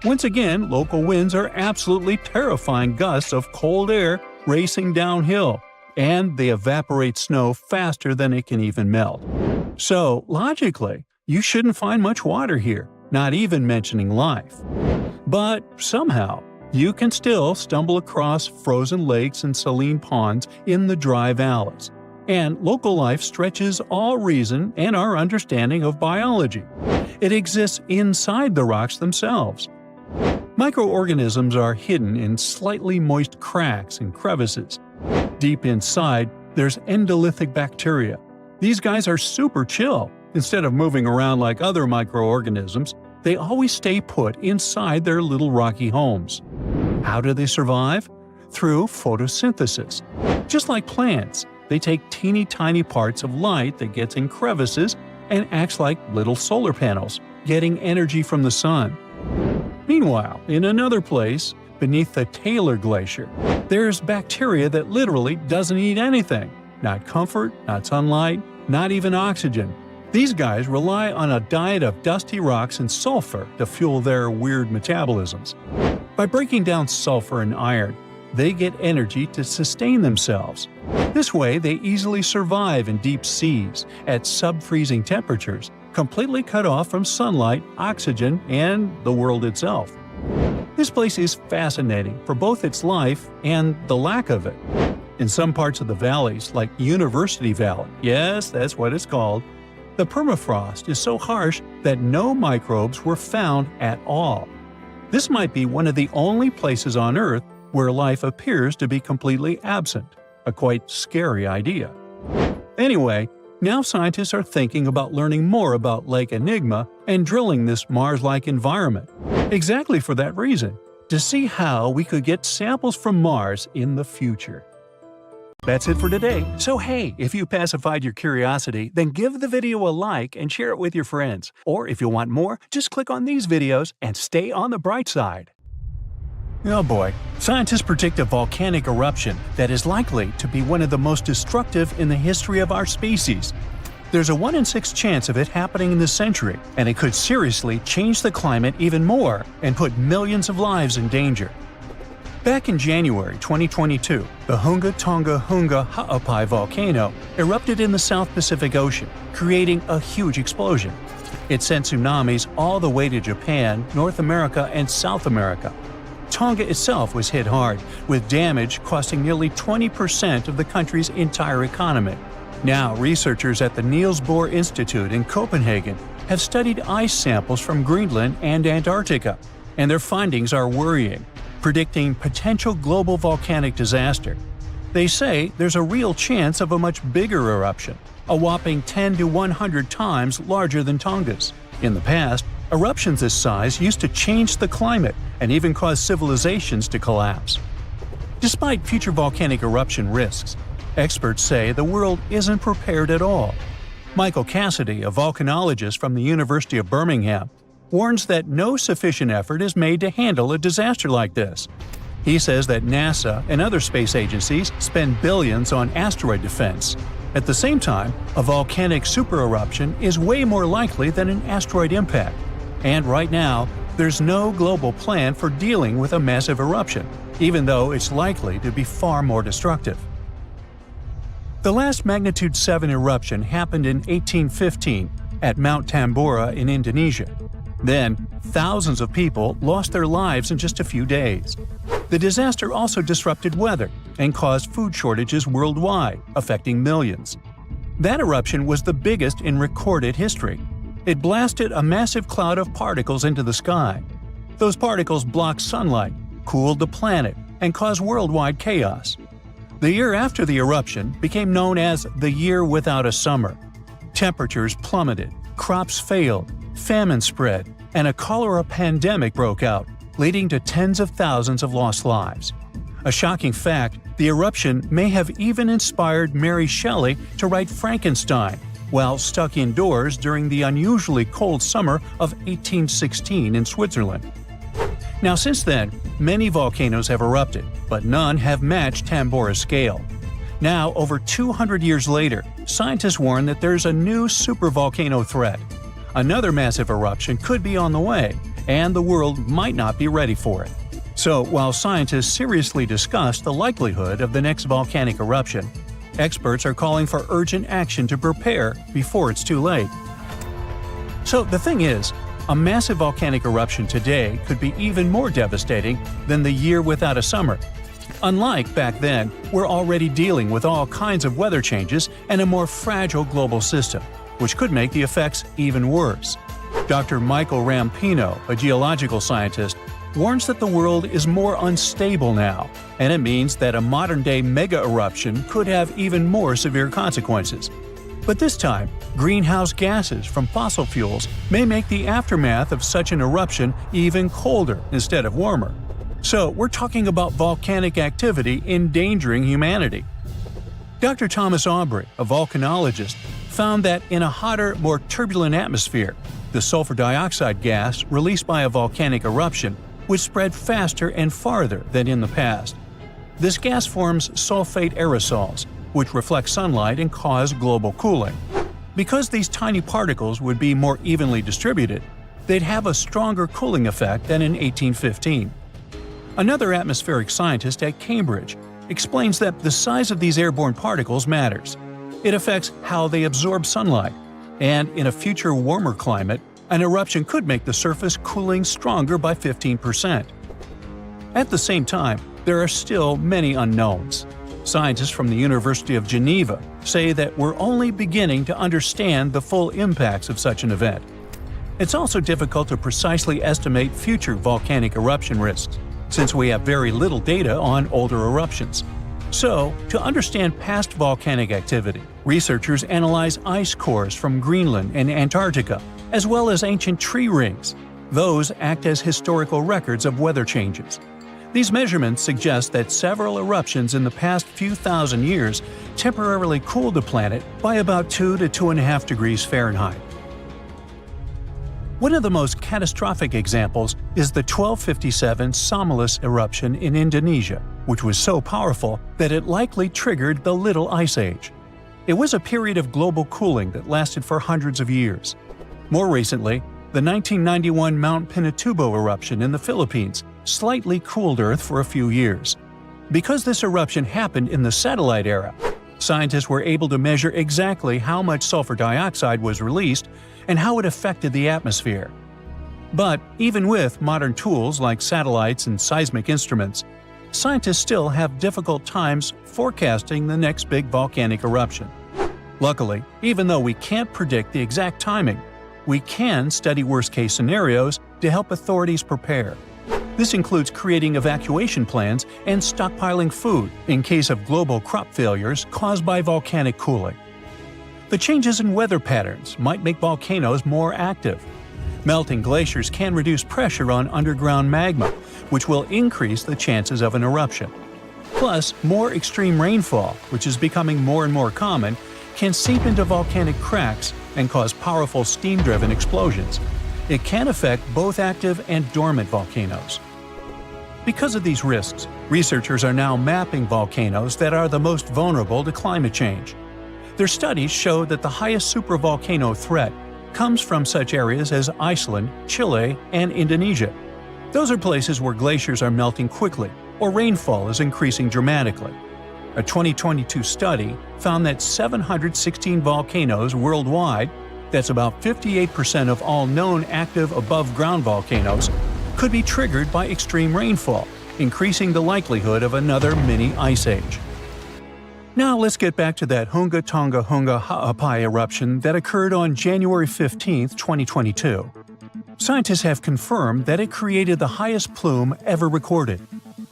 Once again, local winds are absolutely terrifying gusts of cold air racing downhill, and they evaporate snow faster than it can even melt. So, logically, you shouldn't find much water here, not even mentioning life. But somehow, you can still stumble across frozen lakes and saline ponds in the dry valleys. And local life stretches all reason and our understanding of biology. It exists inside the rocks themselves. Microorganisms are hidden in slightly moist cracks and crevices. Deep inside, there's endolithic bacteria. These guys are super chill. Instead of moving around like other microorganisms, they always stay put inside their little rocky homes. How do they survive? Through photosynthesis. Just like plants, they take teeny tiny parts of light that gets in crevices and acts like little solar panels, getting energy from the sun. Meanwhile, in another place, beneath the Taylor Glacier, there's bacteria that literally doesn't eat anything. Not comfort, not sunlight, not even oxygen. These guys rely on a diet of dusty rocks and sulfur to fuel their weird metabolisms. By breaking down sulfur and iron, they get energy to sustain themselves. This way, they easily survive in deep seas, at sub-freezing temperatures, completely cut off from sunlight, oxygen, and the world itself. This place is fascinating for both its life and the lack of it. In some parts of the valleys, like University Valley, yes, that's what it's called, the permafrost is so harsh that no microbes were found at all. This might be one of the only places on Earth where life appears to be completely absent, a quite scary idea. Anyway, now scientists are thinking about learning more about Lake Enigma and drilling this Mars-like environment, exactly for that reason, to see how we could get samples from Mars in the future. That's it for today. So hey, if you pacified your curiosity, then give the video a like and share it with your friends. Or if you want more, just click on these videos and stay on the bright side. Oh boy, scientists predict a volcanic eruption that is likely to be one of the most destructive in the history of our species. There's a 1 in 6 chance of it happening in this century, and it could seriously change the climate even more and put millions of lives in danger. Back in January 2022, the Hunga Tonga Hunga Ha'apai volcano erupted in the South Pacific Ocean, creating a huge explosion. It sent tsunamis all the way to Japan, North America, and South America. Tonga itself was hit hard, with damage costing nearly 20% of the country's entire economy. Now, researchers at the Niels Bohr Institute in Copenhagen have studied ice samples from Greenland and Antarctica, and their findings are worrying, predicting potential global volcanic disaster. They say there's a real chance of a much bigger eruption, a whopping 10 to 100 times larger than Tonga's. In the past, eruptions this size used to change the climate and even cause civilizations to collapse. Despite future volcanic eruption risks, experts say the world isn't prepared at all. Michael Cassidy, a volcanologist from the University of Birmingham, warns that no sufficient effort is made to handle a disaster like this. He says that NASA and other space agencies spend billions on asteroid defense. At the same time, a volcanic supereruption is way more likely than an asteroid impact. And right now, there's no global plan for dealing with a massive eruption, even though it's likely to be far more destructive. The last magnitude 7 eruption happened in 1815 at Mount Tambora in Indonesia. Then, thousands of people lost their lives in just a few days. The disaster also disrupted weather and caused food shortages worldwide, affecting millions. That eruption was the biggest in recorded history. It blasted a massive cloud of particles into the sky. Those particles blocked sunlight, cooled the planet, and caused worldwide chaos. The year after the eruption became known as the Year Without a Summer. Temperatures plummeted, crops failed, famine spread, and a cholera pandemic broke out, leading to tens of thousands of lost lives. A shocking fact, the eruption may have even inspired Mary Shelley to write Frankenstein while stuck indoors during the unusually cold summer of 1816 in Switzerland. Now since then, many volcanoes have erupted, but none have matched Tambora's scale. Now, over 200 years later, scientists warn that there's a new supervolcano threat. Another massive eruption could be on the way, and the world might not be ready for it. So, while scientists seriously discuss the likelihood of the next volcanic eruption, experts are calling for urgent action to prepare before it's too late. So, the thing is, a massive volcanic eruption today could be even more devastating than the Year Without a Summer. Unlike back then, we're already dealing with all kinds of weather changes and a more fragile global system, which could make the effects even worse. Dr. Michael Rampino, a geological scientist, warns that the world is more unstable now, and it means that a modern-day mega-eruption could have even more severe consequences. But this time, greenhouse gases from fossil fuels may make the aftermath of such an eruption even colder instead of warmer. So we're talking about volcanic activity endangering humanity. Dr. Thomas Aubrey, a volcanologist, found that in a hotter, more turbulent atmosphere, the sulfur dioxide gas released by a volcanic eruption would spread faster and farther than in the past. This gas forms sulfate aerosols, which reflect sunlight and cause global cooling. Because these tiny particles would be more evenly distributed, they'd have a stronger cooling effect than in 1815. Another atmospheric scientist at Cambridge explains that the size of these airborne particles matters. It affects how they absorb sunlight. And in a future warmer climate, an eruption could make the surface cooling stronger by 15%. At the same time, there are still many unknowns. Scientists from the University of Geneva say that we're only beginning to understand the full impacts of such an event. It's also difficult to precisely estimate future volcanic eruption risks, since we have very little data on older eruptions. So, to understand past volcanic activity, researchers analyze ice cores from Greenland and Antarctica, as well as ancient tree rings. Those act as historical records of weather changes. These measurements suggest that several eruptions in the past few thousand years temporarily cooled the planet by about 2 to 2.5 degrees Fahrenheit. One of the most catastrophic examples is the 1257 Somalis eruption in Indonesia, which was so powerful that it likely triggered the Little Ice Age. It was a period of global cooling that lasted for hundreds of years. More recently, the 1991 Mount Pinatubo eruption in the Philippines slightly cooled Earth for a few years. Because this eruption happened in the satellite era, scientists were able to measure exactly how much sulfur dioxide was released and how it affected the atmosphere. But even with modern tools like satellites and seismic instruments, scientists still have difficult times forecasting the next big volcanic eruption. Luckily, even though we can't predict the exact timing, we can study worst-case scenarios to help authorities prepare. This includes creating evacuation plans and stockpiling food in case of global crop failures caused by volcanic cooling. The changes in weather patterns might make volcanoes more active. Melting glaciers can reduce pressure on underground magma, which will increase the chances of an eruption. Plus, more extreme rainfall, which is becoming more and more common, can seep into volcanic cracks and cause powerful steam-driven explosions. It can affect both active and dormant volcanoes. Because of these risks, researchers are now mapping volcanoes that are the most vulnerable to climate change. Their studies show that the highest supervolcano threat comes from such areas as Iceland, Chile, and Indonesia. Those are places where glaciers are melting quickly or rainfall is increasing dramatically. A 2022 study found that 716 volcanoes worldwide, that's about 58% of all known active above-ground volcanoes, could be triggered by extreme rainfall, increasing the likelihood of another mini ice age. Now let's get back to that Hunga Tonga Hunga Ha'apai eruption that occurred on January 15, 2022. Scientists have confirmed that it created the highest plume ever recorded.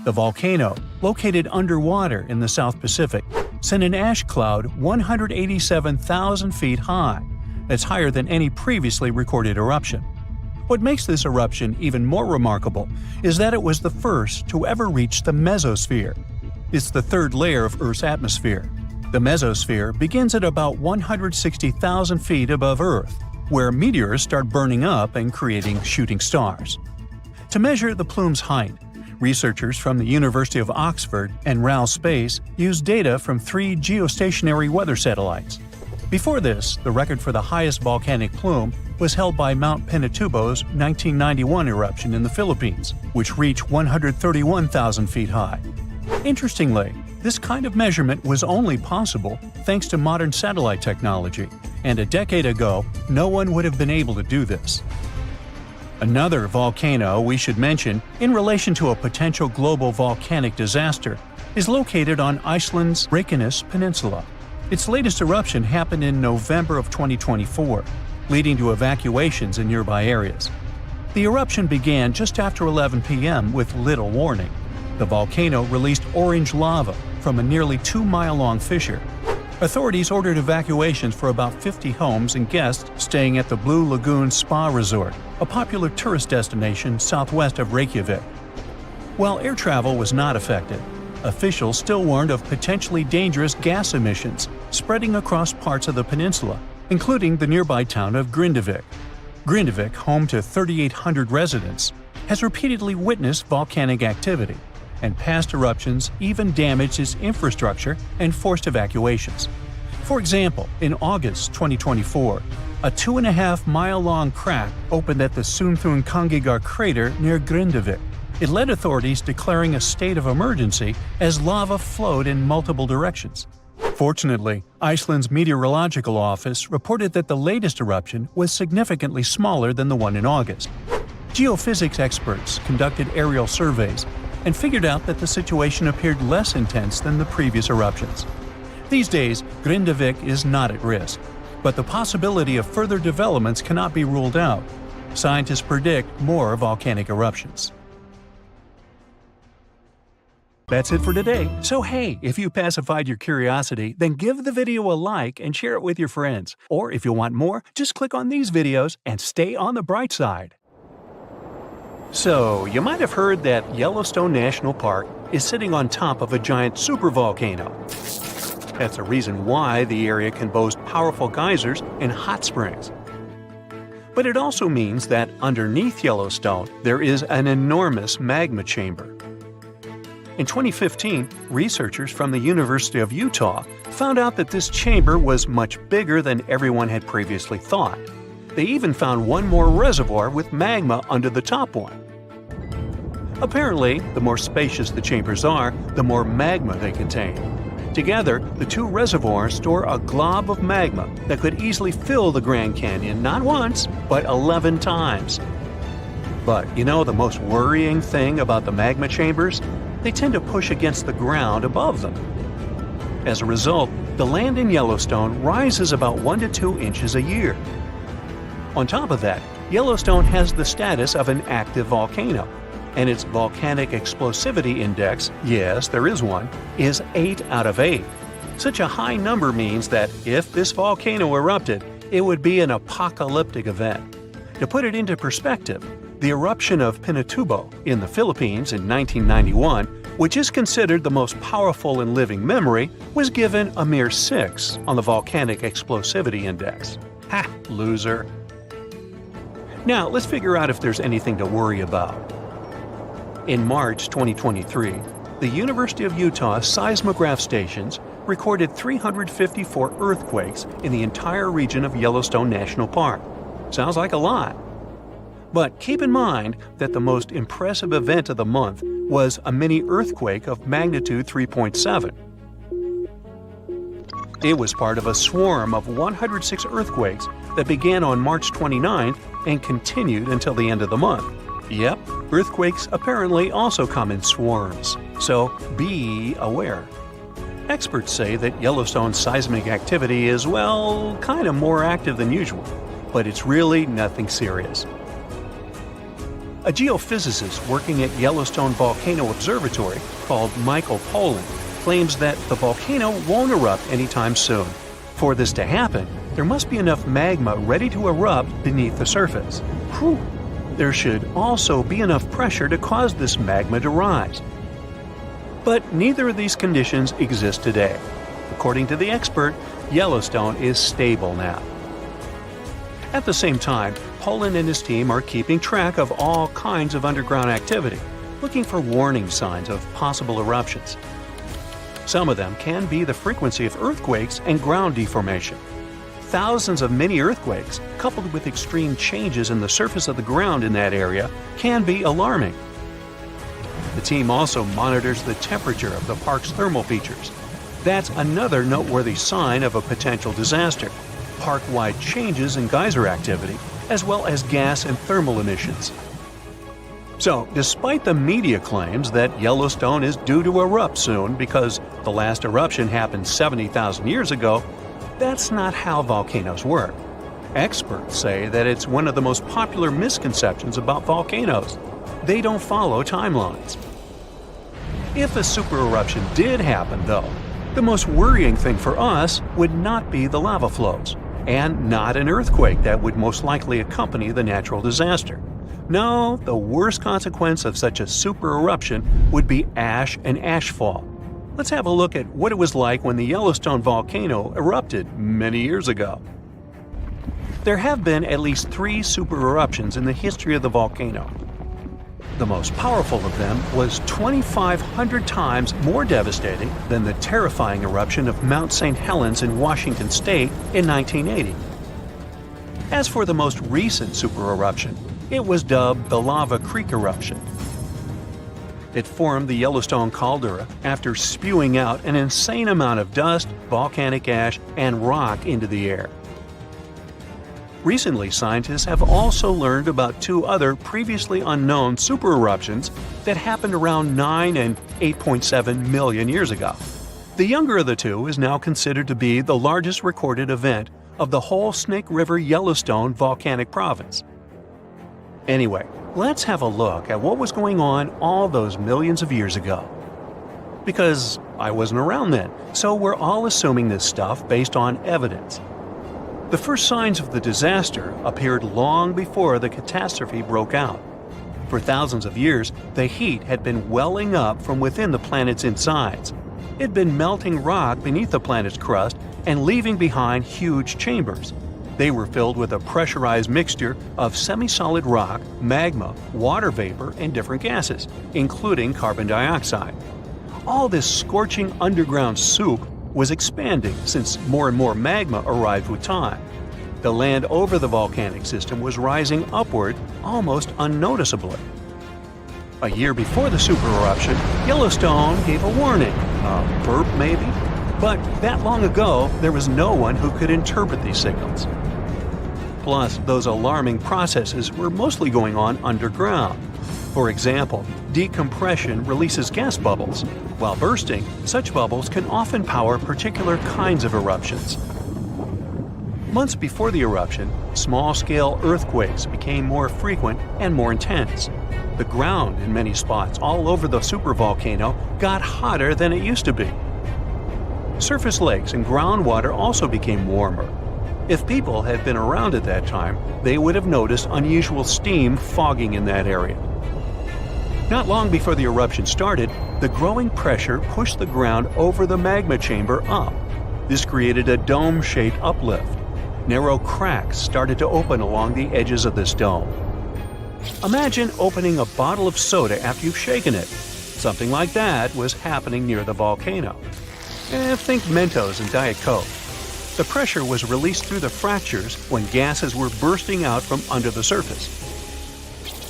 The volcano, located underwater in the South Pacific, sent an ash cloud 187,000 feet high. That's higher than any previously recorded eruption. What makes this eruption even more remarkable is that it was the first to ever reach the mesosphere. It's the third layer of Earth's atmosphere. The mesosphere begins at about 160,000 feet above Earth, where meteors start burning up and creating shooting stars. To measure the plume's height, researchers from the University of Oxford and RAL Space used data from 3 geostationary weather satellites. Before this, the record for the highest volcanic plume was held by Mount Pinatubo's 1991 eruption in the Philippines, which reached 131,000 feet high. Interestingly, this kind of measurement was only possible thanks to modern satellite technology, and a decade ago, no one would have been able to do this. Another volcano we should mention in relation to a potential global volcanic disaster is located on Iceland's Reykjanes Peninsula. Its latest eruption happened in November of 2024, leading to evacuations in nearby areas. The eruption began just after 11 p.m. with little warning. The volcano released orange lava from a nearly 2-mile-long fissure. Authorities ordered evacuations for about 50 homes and guests staying at the Blue Lagoon Spa Resort, a popular tourist destination southwest of Reykjavik. While air travel was not affected, officials still warned of potentially dangerous gas emissions spreading across parts of the peninsula, including the nearby town of Grindavik. Grindavik, home to 3,800 residents, has repeatedly witnessed volcanic activity, and past eruptions even damaged its infrastructure and forced evacuations. For example, in August 2024, a 2.5-mile-long crack opened at the Sunthunkangigar crater near Grindavik. It led authorities declaring a state of emergency as lava flowed in multiple directions. Fortunately, Iceland's meteorological office reported that the latest eruption was significantly smaller than the one in August. Geophysics experts conducted aerial surveys and figured out that the situation appeared less intense than the previous eruptions. These days, Grindavik is not at risk, but the possibility of further developments cannot be ruled out. Scientists predict more volcanic eruptions. That's it for today. So hey, if you pacified your curiosity, then give the video a like and share it with your friends. Or if you want more, just click on these videos and stay on the bright side. So, you might have heard that Yellowstone National Park is sitting on top of a giant supervolcano. That's the reason why the area can boast powerful geysers and hot springs. But it also means that underneath Yellowstone, there is an enormous magma chamber. In 2015, researchers from the University of Utah found out that this chamber was much bigger than everyone had previously thought. They even found one more reservoir with magma under the top one. Apparently, the more spacious the chambers are, the more magma they contain. Together, the two reservoirs store a glob of magma that could easily fill the Grand Canyon not once, but 11 times. But you know the most worrying thing about the magma chambers? They tend to push against the ground above them. As a result, the land in Yellowstone rises about 1 to 2 inches a year. On top of that, Yellowstone has the status of an active volcano, and its volcanic explosivity index, yes, there is one, is 8 out of 8. Such a high number means that if this volcano erupted, it would be an apocalyptic event. To put it into perspective, the eruption of Pinatubo in the Philippines in 1991, which is considered the most powerful in living memory, was given a mere 6 on the volcanic explosivity index. Ha! Loser. Now, let's figure out if there's anything to worry about. In March 2023, the University of Utah seismograph stations recorded 354 earthquakes in the entire region of Yellowstone National Park. Sounds like a lot. But keep in mind that the most impressive event of the month was a mini earthquake of magnitude 3.7. It was part of a swarm of 106 earthquakes that began on March 29th and continued until the end of the month. Yep, earthquakes apparently also come in swarms, so be aware. Experts say that Yellowstone's seismic activity is, well, kind of more active than usual, but it's really nothing serious. A geophysicist working at Yellowstone Volcano Observatory called Michael Pollan claims that the volcano won't erupt anytime soon. For this to happen, there must be enough magma ready to erupt beneath the surface. Whew. There should also be enough pressure to cause this magma to rise. But neither of these conditions exist today. According to the expert, Yellowstone is stable now. At the same time, Pollan and his team are keeping track of all kinds of underground activity, looking for warning signs of possible eruptions. Some of them can be the frequency of earthquakes and ground deformation. Thousands of mini earthquakes, coupled with extreme changes in the surface of the ground in that area, can be alarming. The team also monitors the temperature of the park's thermal features. That's another noteworthy sign of a potential disaster. Park-wide changes in geyser activity, as well as gas and thermal emissions. So, despite the media claims that Yellowstone is due to erupt soon because the last eruption happened 70,000 years ago, that's not how volcanoes work. Experts say that it's one of the most popular misconceptions about volcanoes. They don't follow timelines. If a supereruption did happen, though, the most worrying thing for us would not be the lava flows, and not an earthquake that would most likely accompany the natural disaster. No, the worst consequence of such a supereruption would be ash and ashfall. Let's have a look at what it was like when the Yellowstone volcano erupted many years ago. There have been at least 3 supereruptions in the history of the volcano. The most powerful of them was 2,500 times more devastating than the terrifying eruption of Mount St. Helens in Washington state in 1980. As for the most recent supereruption, it was dubbed the Lava Creek eruption. It formed the Yellowstone caldera after spewing out an insane amount of dust, volcanic ash, and rock into the air. Recently, scientists have also learned about two other previously unknown supereruptions that happened around 9 and 8.7 million years ago. The younger of the two is now considered to be the largest recorded event of the whole Snake River Yellowstone volcanic province. Anyway, let's have a look at what was going on all those millions of years ago. Because I wasn't around then, so we're all assuming this stuff based on evidence. The first signs of the disaster appeared long before the catastrophe broke out. For thousands of years, the heat had been welling up from within the planet's insides. It had been melting rock beneath the planet's crust and leaving behind huge chambers. They were filled with a pressurized mixture of semi-solid rock, magma, water vapor, and different gases, including carbon dioxide. All this scorching underground soup was expanding since more and more magma arrived with time. The land over the volcanic system was rising upward almost unnoticeably. A year before the supereruption, Yellowstone gave a warning, a burp maybe, but that long ago there was no one who could interpret these signals. Plus, those alarming processes were mostly going on underground. For example, decompression releases gas bubbles. While bursting, such bubbles can often power particular kinds of eruptions. Months before the eruption, small-scale earthquakes became more frequent and more intense. The ground in many spots all over the supervolcano got hotter than it used to be. Surface lakes and groundwater also became warmer. If people had been around at that time, they would have noticed unusual steam fogging in that area. Not long before the eruption started, the growing pressure pushed the ground over the magma chamber up. This created a dome-shaped uplift. Narrow cracks started to open along the edges of this dome. Imagine opening a bottle of soda after you've shaken it. Something like that was happening near the volcano. Think Mentos and Diet Coke. The pressure was released through the fractures when gases were bursting out from under the surface.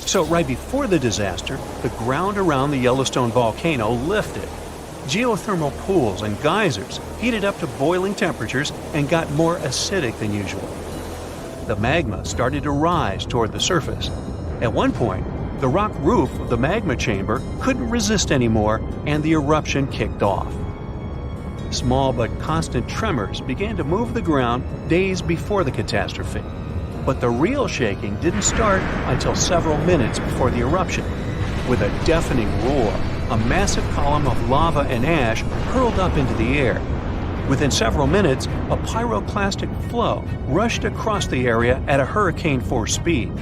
So right before the disaster, the ground around the Yellowstone volcano lifted. Geothermal pools and geysers heated up to boiling temperatures and got more acidic than usual. The magma started to rise toward the surface. At one point, the rock roof of the magma chamber couldn't resist anymore, and the eruption kicked off. Small but constant tremors began to move the ground days before the catastrophe. But the real shaking didn't start until several minutes before the eruption. With a deafening roar, a massive column of lava and ash hurled up into the air. Within several minutes, a pyroclastic flow rushed across the area at a hurricane-force speed.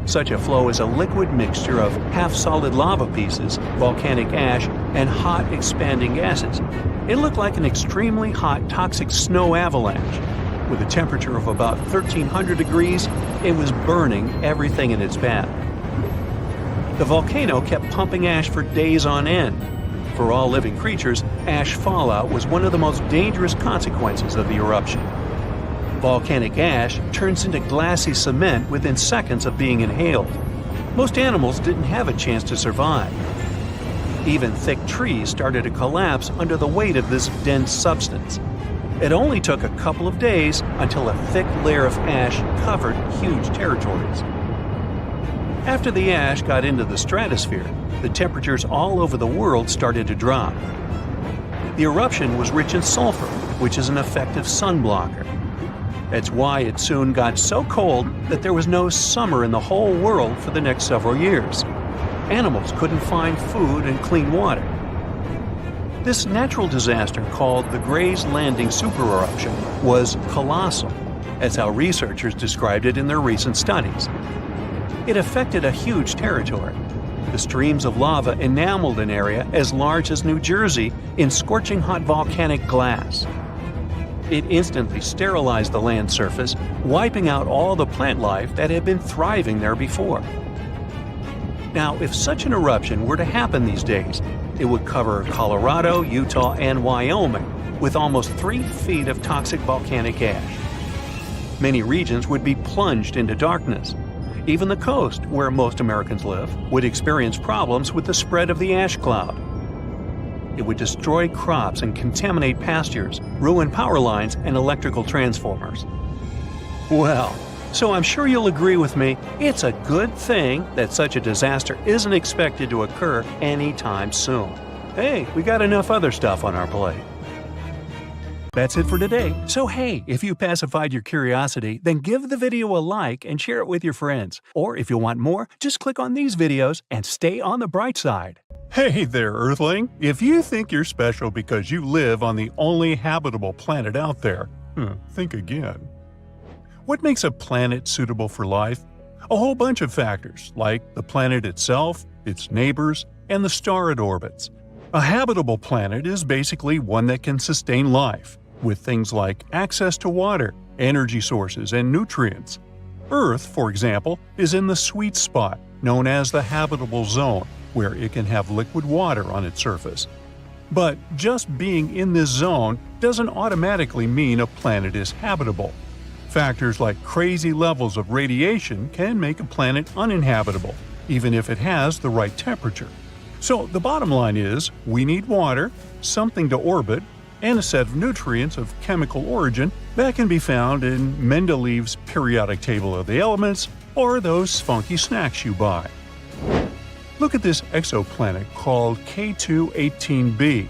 Such a flow is a liquid mixture of half-solid lava pieces, volcanic ash, and hot, expanding gases. It looked like an extremely hot, toxic snow avalanche. With a temperature of about 1,300 degrees, it was burning everything in its path. The volcano kept pumping ash for days on end. For all living creatures, ash fallout was one of the most dangerous consequences of the eruption. Volcanic ash turns into glassy cement within seconds of being inhaled. Most animals didn't have a chance to survive. Even thick trees started to collapse under the weight of this dense substance. It only took a couple of days until a thick layer of ash covered huge territories. After the ash got into the stratosphere, the temperatures all over the world started to drop. The eruption was rich in sulfur, which is an effective sunblocker. That's why it soon got so cold that there was no summer in the whole world for the next several years. Animals couldn't find food and clean water. This natural disaster, called the Gray's Landing supereruption, was colossal. That's how researchers described it in their recent studies. It affected a huge territory. The streams of lava enameled an area as large as New Jersey in scorching hot volcanic glass. It instantly sterilized the land surface, wiping out all the plant life that had been thriving there before. Now, if such an eruption were to happen these days, it would cover Colorado, Utah, and Wyoming with almost 3 feet of toxic volcanic ash. Many regions would be plunged into darkness. Even the coast, where most Americans live, would experience problems with the spread of the ash cloud. It would destroy crops and contaminate pastures, ruin power lines and electrical transformers. Well, so I'm sure you'll agree with me, it's a good thing that such a disaster isn't expected to occur anytime soon. Hey, we got enough other stuff on our plate. That's it for today. So hey, if you pacified your curiosity, then give the video a like and share it with your friends. Or if you want more, just click on these videos and stay on the bright side. Hey there, Earthling! If you think you're special because you live on the only habitable planet out there, think again. What makes a planet suitable for life? A whole bunch of factors, like the planet itself, its neighbors, and the star it orbits. A habitable planet is basically one that can sustain life, with things like access to water, energy sources, and nutrients. Earth, for example, is in the sweet spot, known as the habitable zone, where it can have liquid water on its surface. But just being in this zone doesn't automatically mean a planet is habitable. Factors like crazy levels of radiation can make a planet uninhabitable, even if it has the right temperature. So the bottom line is, we need water, something to orbit, and a set of nutrients of chemical origin that can be found in Mendeleev's periodic table of the elements or those funky snacks you buy. Look at this exoplanet called K2-18b.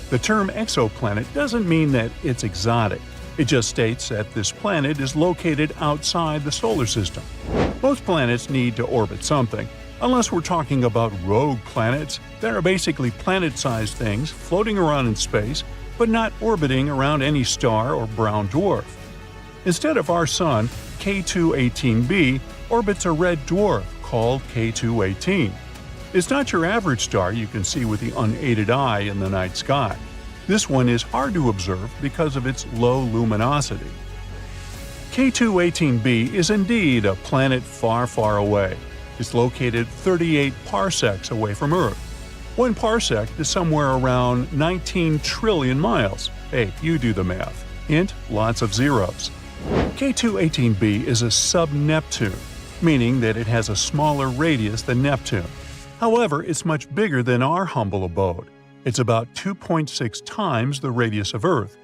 The term exoplanet doesn't mean that it's exotic. It just states that this planet is located outside the solar system. Most planets need to orbit something, unless we're talking about rogue planets that are basically planet-sized things floating around in space but not orbiting around any star or brown dwarf. Instead of our Sun, K2-18b orbits a red dwarf called K2-18. It's not your average star you can see with the unaided eye in the night sky. This one is hard to observe because of its low luminosity. K2-18b is indeed a planet far, far away. It's located 38 parsecs away from Earth. 1 parsec is somewhere around 19 trillion miles. Hey, you do the math. Hint, lots of zeros. K2-18b is a sub-Neptune, meaning that it has a smaller radius than Neptune. However, it's much bigger than our humble abode. It's about 2.6 times the radius of Earth.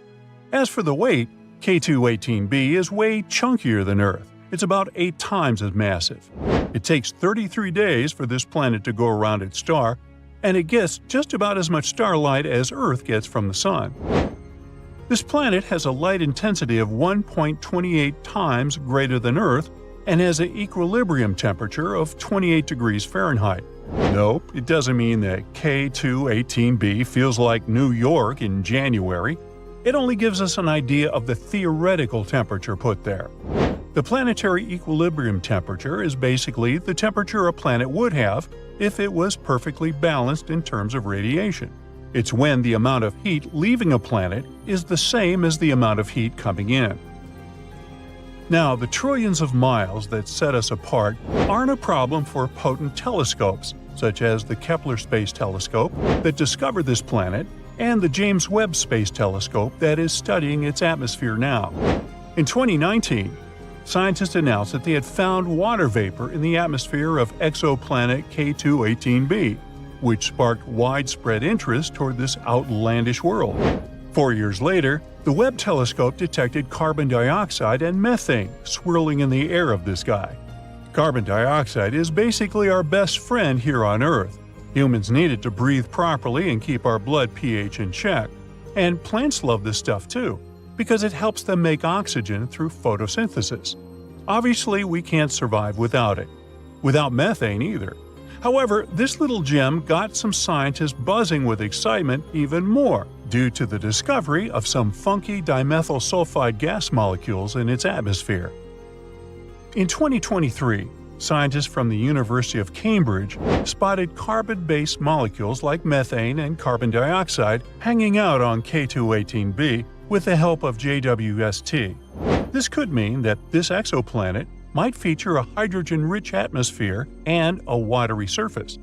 As for the weight, K2-18b is way chunkier than Earth. It's about 8 times as massive. It takes 33 days for this planet to go around its star, and it gets just about as much starlight as Earth gets from the Sun. This planet has a light intensity of 1.28 times greater than Earth and has an equilibrium temperature of 28 degrees Fahrenheit. Nope, it doesn't mean that K2-18b feels like New York in January. It only gives us an idea of the theoretical temperature put there. The planetary equilibrium temperature is basically the temperature a planet would have if it was perfectly balanced in terms of radiation. It's when the amount of heat leaving a planet is the same as the amount of heat coming in. Now, the trillions of miles that set us apart aren't a problem for potent telescopes, such as the Kepler Space Telescope that discovered this planet and the James Webb Space Telescope that is studying its atmosphere now. In 2019, scientists announced that they had found water vapor in the atmosphere of exoplanet K2-18b, which sparked widespread interest toward this outlandish world. 4 years later, the Webb telescope detected carbon dioxide and methane swirling in the air of this guy. Carbon dioxide is basically our best friend here on Earth. Humans need it to breathe properly and keep our blood pH in check. And plants love this stuff too, because it helps them make oxygen through photosynthesis. Obviously, we can't survive without it. Without methane either. However, this little gem got some scientists buzzing with excitement even more due to the discovery of some funky dimethyl sulfide gas molecules in its atmosphere. In 2023, scientists from the University of Cambridge spotted carbon-based molecules like methane and carbon dioxide hanging out on K2-18b with the help of JWST. This could mean that this exoplanet might feature a hydrogen-rich atmosphere and a watery surface.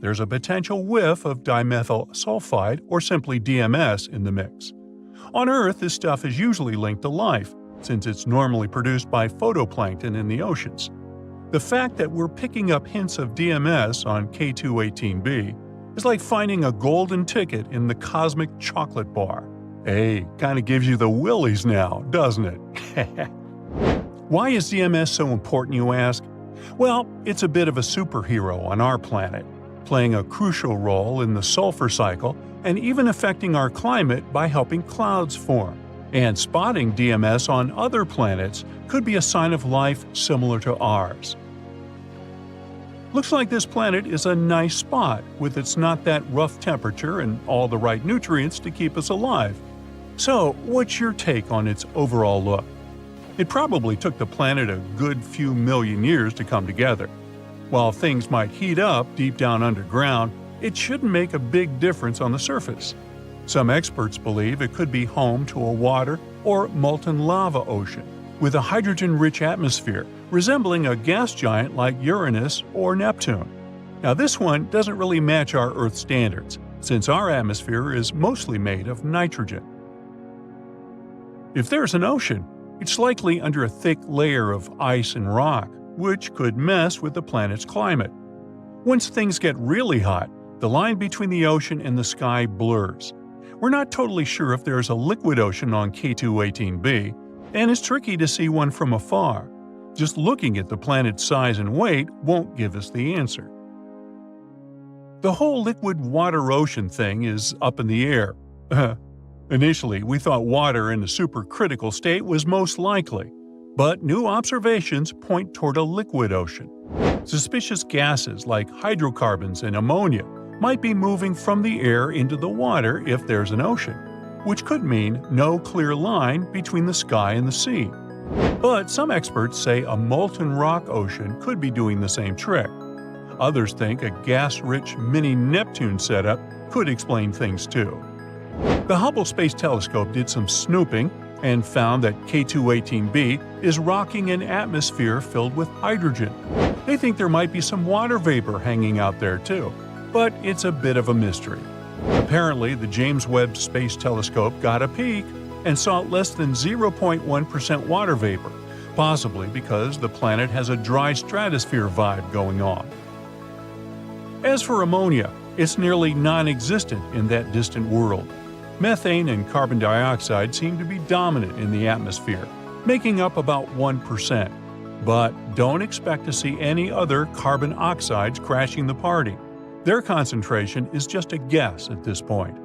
There's a potential whiff of dimethyl sulfide, or simply DMS, in the mix. On Earth, this stuff is usually linked to life, since it's normally produced by phytoplankton in the oceans. The fact that we're picking up hints of DMS on K2-18b is like finding a golden ticket in the cosmic chocolate bar. Hey, kinda gives you the willies now, doesn't it? Why is DMS so important, you ask? Well, it's a bit of a superhero on our planet, playing a crucial role in the sulfur cycle and even affecting our climate by helping clouds form. And spotting DMS on other planets could be a sign of life similar to ours. Looks like this planet is a nice spot with its not that rough temperature and all the right nutrients to keep us alive. So, what's your take on its overall look? It probably took the planet a good few million years to come together. While things might heat up deep down underground, it shouldn't make a big difference on the surface. Some experts believe it could be home to a water or molten lava ocean, with a hydrogen-rich atmosphere resembling a gas giant like Uranus or Neptune. Now this one doesn't really match our Earth standards, since our atmosphere is mostly made of nitrogen. If there's an ocean, it's likely under a thick layer of ice and rock, which could mess with the planet's climate. Once things get really hot, the line between the ocean and the sky blurs. We're not totally sure if there's a liquid ocean on K2-18b, and it's tricky to see one from afar. Just looking at the planet's size and weight won't give us the answer. The whole liquid water-ocean thing is up in the air. Initially, we thought water in a supercritical state was most likely, but new observations point toward a liquid ocean. Suspicious gases like hydrocarbons and ammonia might be moving from the air into the water if there's an ocean, which could mean no clear line between the sky and the sea. But some experts say a molten rock ocean could be doing the same trick. Others think a gas-rich mini-Neptune setup could explain things too. The Hubble Space Telescope did some snooping and found that K2-18b is rocking an atmosphere filled with hydrogen. They think there might be some water vapor hanging out there too, but it's a bit of a mystery. Apparently, the James Webb Space Telescope got a peek and saw less than 0.1% water vapor, possibly because the planet has a dry stratosphere vibe going on. As for ammonia, it's nearly non-existent in that distant world. Methane and carbon dioxide seem to be dominant in the atmosphere, making up about 1%. But don't expect to see any other carbon oxides crashing the party. Their concentration is just a guess at this point.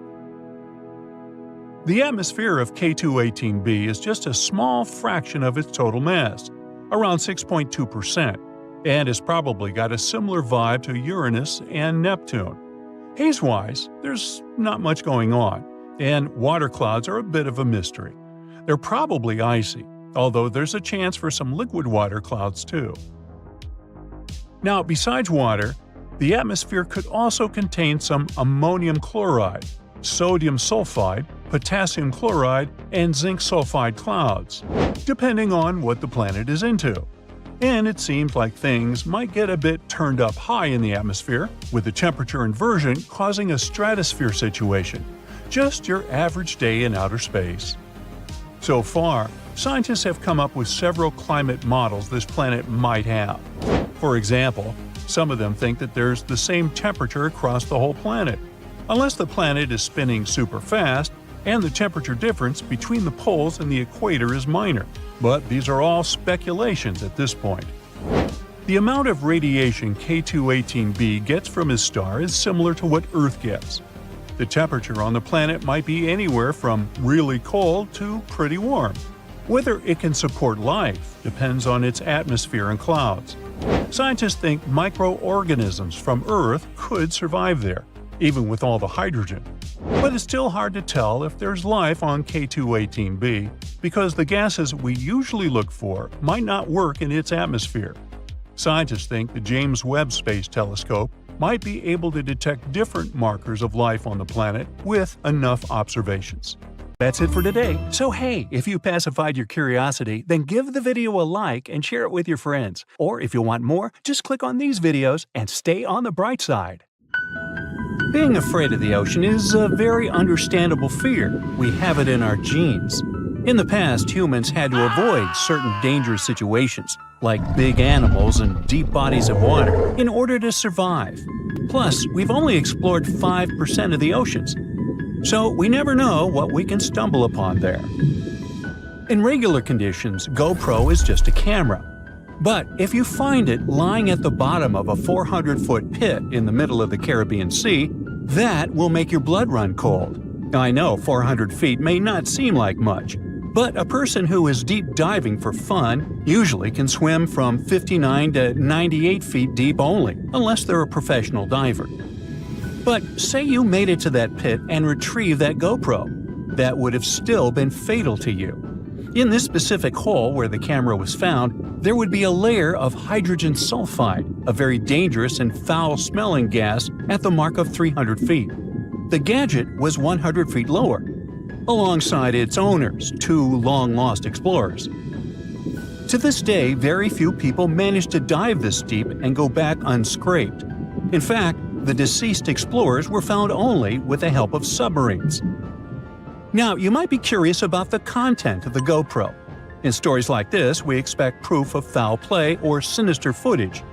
The atmosphere of K2-18b is just a small fraction of its total mass, around 6.2%, and has probably got a similar vibe to Uranus and Neptune. Haze-wise, there's not much going on, and water clouds are a bit of a mystery. They're probably icy, although there's a chance for some liquid water clouds too. Now, besides water, the atmosphere could also contain some ammonium chloride, sodium sulfide, potassium chloride, and zinc sulfide clouds, depending on what the planet is into. And it seems like things might get a bit turned up high in the atmosphere, with the temperature inversion causing a stratosphere situation. Just your average day in outer space. So far, scientists have come up with several climate models this planet might have. For example, some of them think that there's the same temperature across the whole planet, unless the planet is spinning super fast and the temperature difference between the poles and the equator is minor. But these are all speculations at this point. The amount of radiation K2-18b gets from his star is similar to what Earth gets. The temperature on the planet might be anywhere from really cold to pretty warm. Whether it can support life depends on its atmosphere and clouds. Scientists think microorganisms from Earth could survive there, even with all the hydrogen. But it's still hard to tell if there's life on K2-18b because the gases we usually look for might not work in its atmosphere. Scientists think the James Webb Space Telescope might be able to detect different markers of life on the planet with enough observations. That's it for today. So hey, if you pacified your curiosity, then give the video a like and share it with your friends. Or if you want more, just click on these videos and stay on the bright side. Being afraid of the ocean is a very understandable fear. We have it in our genes. In the past, humans had to avoid certain dangerous situations, like big animals and deep bodies of water, in order to survive. Plus, we've only explored 5% of the oceans, so we never know what we can stumble upon there. In regular conditions, GoPro is just a camera. But if you find it lying at the bottom of a 400-foot pit in the middle of the Caribbean Sea, that will make your blood run cold. I know 400 feet may not seem like much, but a person who is deep diving for fun usually can swim from 59 to 98 feet deep only, unless they're a professional diver. But say you made it to that pit and retrieved that GoPro. That would have still been fatal to you. In this specific hole where the camera was found, there would be a layer of hydrogen sulfide, a very dangerous and foul-smelling gas, at the mark of 300 feet. The gadget was 100 feet lower, alongside its owners, 2 long-lost explorers. To this day, very few people manage to dive this deep and go back unscraped. In fact, the deceased explorers were found only with the help of submarines. Now, you might be curious about the content of the GoPro. In stories like this, we expect proof of foul play or sinister footage.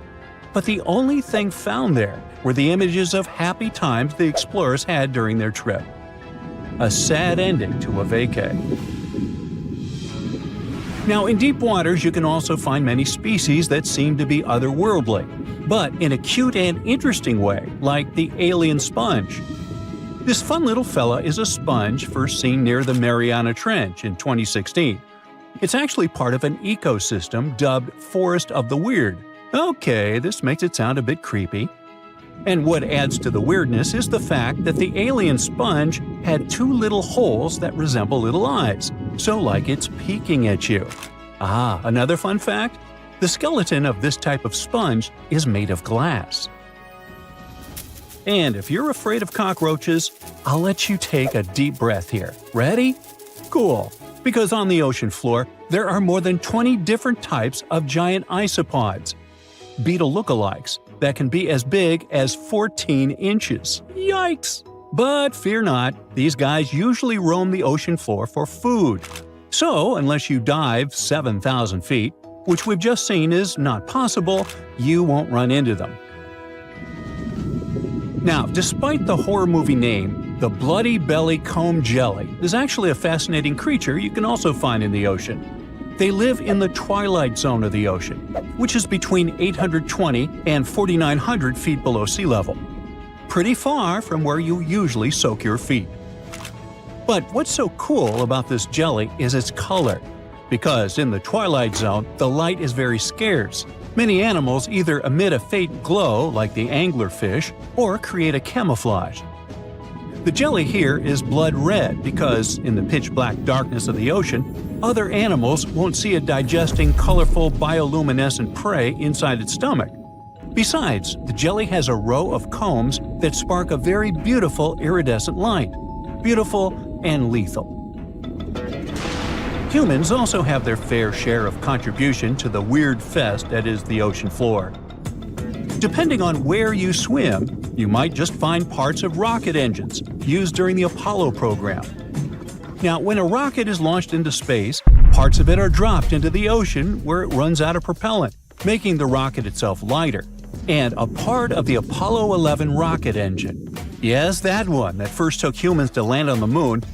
But the only thing found there were the images of happy times the explorers had during their trip. A sad ending to a vacay. Now, in deep waters, you can also find many species that seem to be otherworldly, but in a cute and interesting way, like the alien sponge. This fun little fella is a sponge first seen near the Mariana Trench in 2016. It's actually part of an ecosystem dubbed Forest of the Weird. Okay, this makes it sound a bit creepy. And what adds to the weirdness is the fact that the alien sponge had 2 little holes that resemble little eyes, so like it's peeking at you. Ah, another fun fact? The skeleton of this type of sponge is made of glass. And if you're afraid of cockroaches, I'll let you take a deep breath here. Ready? Cool. Because on the ocean floor, there are more than 20 different types of giant isopods, beetle lookalikes, that can be as big as 14 inches. Yikes! But fear not, these guys usually roam the ocean floor for food. So, unless you dive 7,000 feet, which we've just seen is not possible, you won't run into them. Now, despite the horror movie name, the bloody belly comb jelly is actually a fascinating creature you can also find in the ocean. They live in the twilight zone of the ocean, which is between 820 and 4,900 feet below sea level. Pretty far from where you usually soak your feet. But what's so cool about this jelly is its color. Because in the twilight zone, the light is very scarce. Many animals either emit a faint glow, like the anglerfish, or create a camouflage. The jelly here is blood red because, in the pitch-black darkness of the ocean, other animals won't see it digesting colorful bioluminescent prey inside its stomach. Besides, the jelly has a row of combs that spark a very beautiful iridescent light. Beautiful and lethal. Humans also have their fair share of contribution to the weird fest that is the ocean floor. Depending on where you swim, you might just find parts of rocket engines used during the Apollo program. Now, when a rocket is launched into space, parts of it are dropped into the ocean where it runs out of propellant, making the rocket itself lighter. And a part of the Apollo 11 rocket engine, yes, that one that first took humans to land on the moon,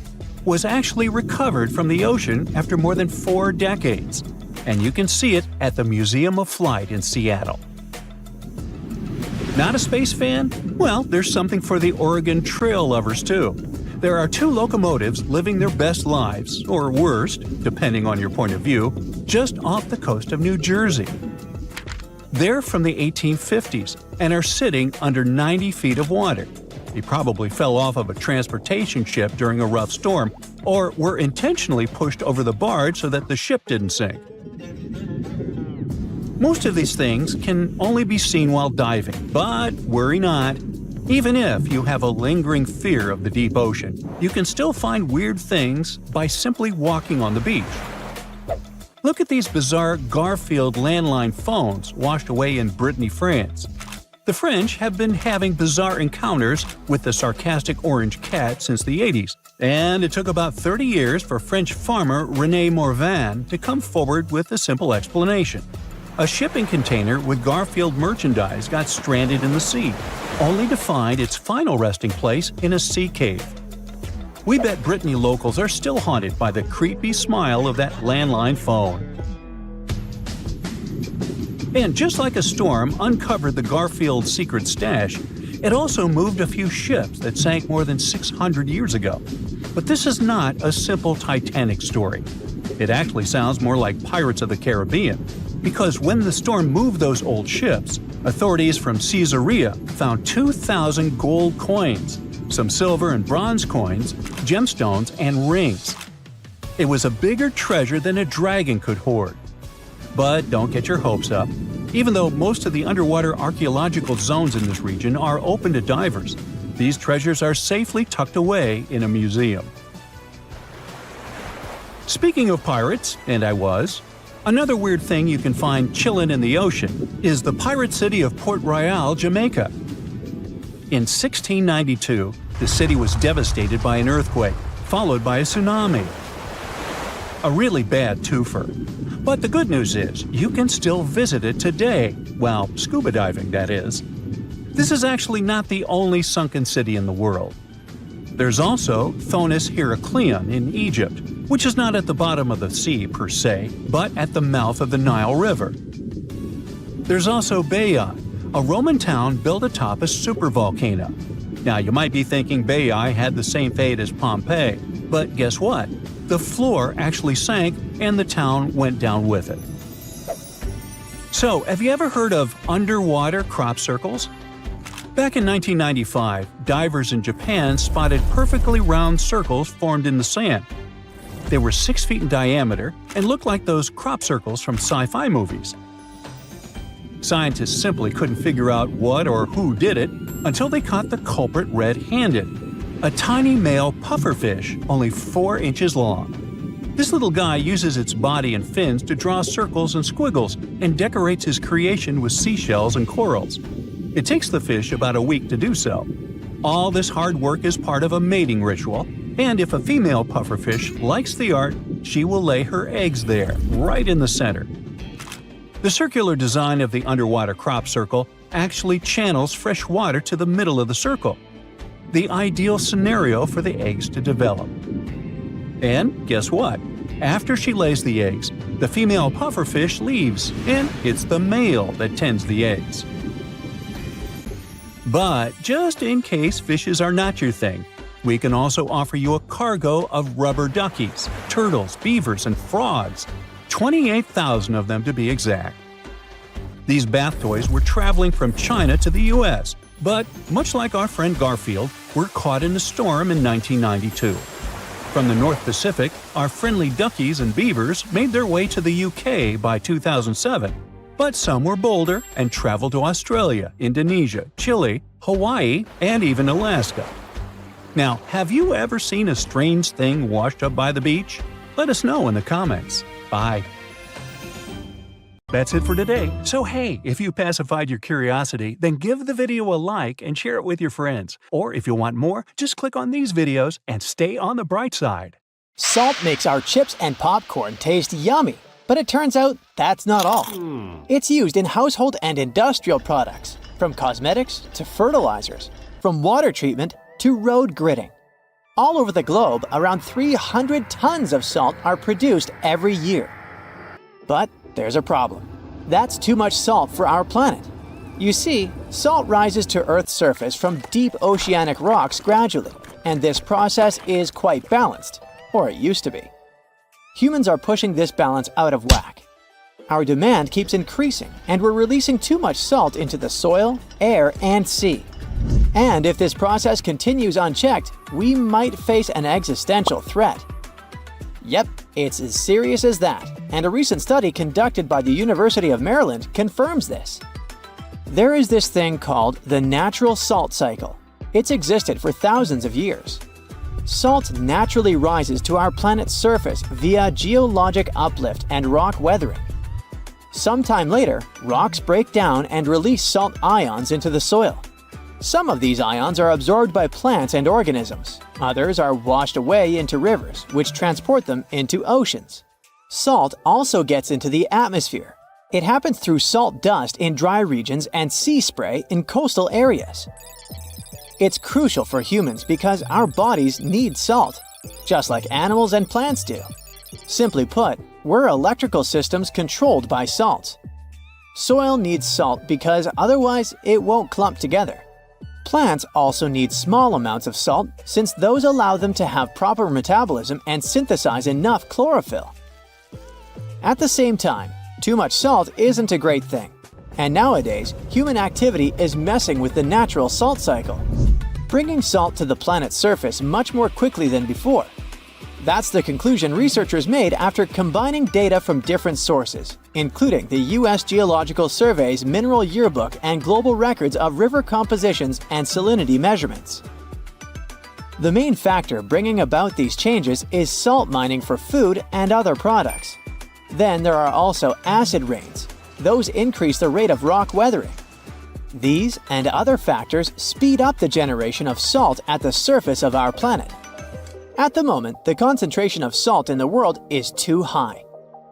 was actually recovered from the ocean after more than 4 decades. And you can see it at the Museum of Flight in Seattle. Not a space fan? Well, there's something for the Oregon Trail lovers too. There are 2 locomotives living their best lives, or worst, depending on your point of view, just off the coast of New Jersey. They're from the 1850s and are sitting under 90 feet of water. They probably fell off of a transportation ship during a rough storm, or were intentionally pushed over the barge so that the ship didn't sink. Most of these things can only be seen while diving, but worry not. Even if you have a lingering fear of the deep ocean, you can still find weird things by simply walking on the beach. Look at these bizarre Garfield landline phones washed away in Brittany, France. The French have been having bizarre encounters with the sarcastic orange cat since the 80s, And it took about 30 years for French farmer René Morvan to come forward with a simple explanation. A shipping container with Garfield merchandise got stranded in the sea, only to find its final resting place in a sea cave. We bet Brittany locals are still haunted by the creepy smile of that landline phone. And just like a storm uncovered the Garfield secret stash, it also moved a few ships that sank more than 600 years ago. But this is not a simple Titanic story. It actually sounds more like Pirates of the Caribbean, because when the storm moved those old ships, authorities from Caesarea found 2,000 gold coins, some silver and bronze coins, gemstones, and rings. It was a bigger treasure than a dragon could hoard. But don't get your hopes up. Even though most of the underwater archaeological zones in this region are open to divers, these treasures are safely tucked away in a museum. Speaking of pirates, and I was, another weird thing you can find chillin' in the ocean is the pirate city of Port Royal, Jamaica. In 1692, the city was devastated by an earthquake, followed by a tsunami. A really bad twofer. But the good news is, you can still visit it today, well, scuba diving, that is. This is actually not the only sunken city in the world. There's also Thonis Heracleion in Egypt, which is not at the bottom of the sea per se, but at the mouth of the Nile River. There's also Baiae, a Roman town built atop a supervolcano. Now, you might be thinking Baiae had the same fate as Pompeii, but guess what? The floor actually sank and the town went down with it. So, have you ever heard of underwater crop circles? Back in 1995, divers in Japan spotted perfectly round circles formed in the sand. They were 6 feet in diameter and looked like those crop circles from sci-fi movies. Scientists simply couldn't figure out what or who did it until they caught the culprit red-handed. A tiny male pufferfish, only 4 inches long. This little guy uses its body and fins to draw circles and squiggles and decorates his creation with seashells and corals. It takes the fish about a week to do so. All this hard work is part of a mating ritual, and if a female pufferfish likes the art, she will lay her eggs there, right in the center. The circular design of the underwater crop circle actually channels fresh water to the middle of the circle, the ideal scenario for the eggs to develop. And guess what? After she lays the eggs, the female pufferfish leaves, and it's the male that tends the eggs. But just in case fishes are not your thing, we can also offer you a cargo of rubber duckies, turtles, beavers, and frogs, 28,000 of them to be exact. These bath toys were traveling from China to the US, but much like our friend Garfield, were caught in a storm in 1992. From the North Pacific, our friendly duckies and beavers made their way to the UK by 2007, but some were bolder and traveled to Australia, Indonesia, Chile, Hawaii, and even Alaska. Now, have you ever seen a strange thing washed up by the beach? Let us know in the comments. Bye. That's it for today. So hey, if you pacified your curiosity, then give the video a like and share it with your friends. Or if you want more, just click on these videos and stay on the bright side. Salt makes our chips and popcorn taste yummy, but it turns out that's not all. It's used in household and industrial products, from cosmetics to fertilizers, from water treatment to road gridding. All over the globe, around 300 tons of salt are produced every year. But there's a problem. That's too much salt for our planet. You see, salt rises to Earth's surface from deep oceanic rocks gradually, and this process is quite balanced, or it used to be. Humans are pushing this balance out of whack. Our demand keeps increasing, and we're releasing too much salt into the soil, air, and sea. And if this process continues unchecked, we might face an existential threat. Yep, it's as serious as that, and a recent study conducted by the University of Maryland confirms this. There is this thing called the natural salt cycle. It's existed for thousands of years. Salt naturally rises to our planet's surface via geologic uplift and rock weathering. Sometime later, rocks break down and release salt ions into the soil. Some of these ions are absorbed by plants and organisms. Others are washed away into rivers, which transport them into oceans. Salt also gets into the atmosphere. It happens through salt dust in dry regions and sea spray in coastal areas. It's crucial for humans because our bodies need salt, just like animals and plants do. Simply put, we're electrical systems controlled by salt. Soil needs salt because otherwise it won't clump together. Plants also need small amounts of salt since those allow them to have proper metabolism and synthesize enough chlorophyll. At the same time, too much salt isn't a great thing, and nowadays human activity is messing with the natural salt cycle, bringing salt to the planet's surface much more quickly than before. That's the conclusion researchers made after combining data from different sources, including the U.S. Geological Survey's Mineral Yearbook and global records of river compositions and salinity measurements. The main factor bringing about these changes is salt mining for food and other products. Then there are also acid rains. Those increase the rate of rock weathering. These and other factors speed up the generation of salt at the surface of our planet. At the moment, the concentration of salt in the world is too high.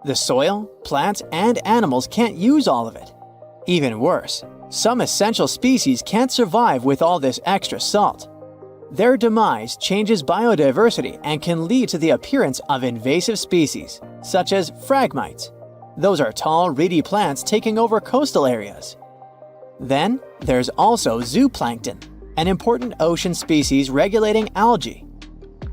The soil, plants, and animals can't use all of it. Even worse, some essential species can't survive with all this extra salt. Their demise changes biodiversity and can lead to the appearance of invasive species, such as phragmites. Those are tall, reedy plants taking over coastal areas. Then, there's also zooplankton, an important ocean species regulating algae.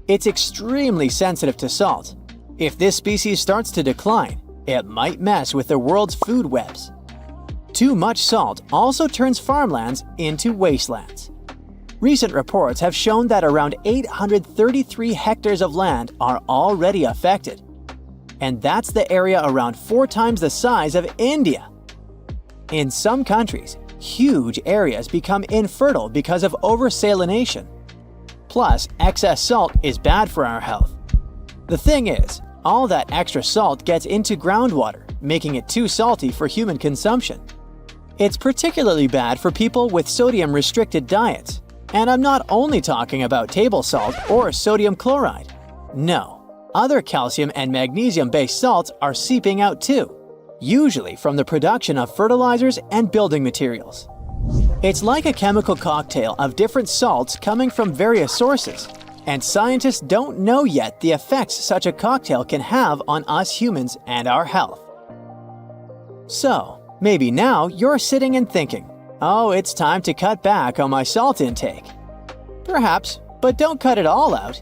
It's extremely sensitive to salt. If this species starts to decline, it might mess with the world's food webs. Too much salt also turns farmlands into wastelands. Recent reports have shown that around 833 hectares of land are already affected. And that's the area around 4 times the size of India. In some countries, huge areas become infertile because of oversalination. Plus, excess salt is bad for our health. The thing is, all that extra salt gets into groundwater, making it too salty for human consumption. It's particularly bad for people with sodium-restricted diets. And I'm not only talking about table salt or sodium chloride. No, other calcium and magnesium-based salts are seeping out too, usually from the production of fertilizers and building materials. It's like a chemical cocktail of different salts coming from various sources, and scientists don't know yet the effects such a cocktail can have on us humans and our health. So, maybe now you're sitting and thinking, oh, it's time to cut back on my salt intake. Perhaps, but don't cut it all out.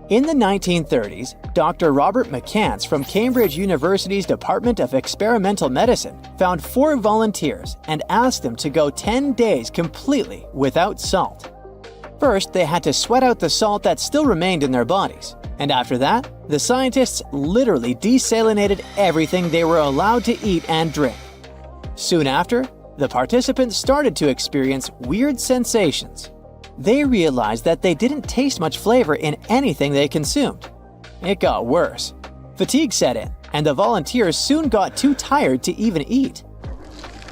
In the 1930s, Dr. Robert McCants from Cambridge University's Department of Experimental Medicine found 4 volunteers and asked them to go 10 days completely without salt. First, they had to sweat out the salt that still remained in their bodies, and after that, the scientists literally desalinated everything they were allowed to eat and drink. Soon after, the participants started to experience weird sensations. They realized that they didn't taste much flavor in anything they consumed. It got worse. Fatigue set in, and the volunteers soon got too tired to even eat.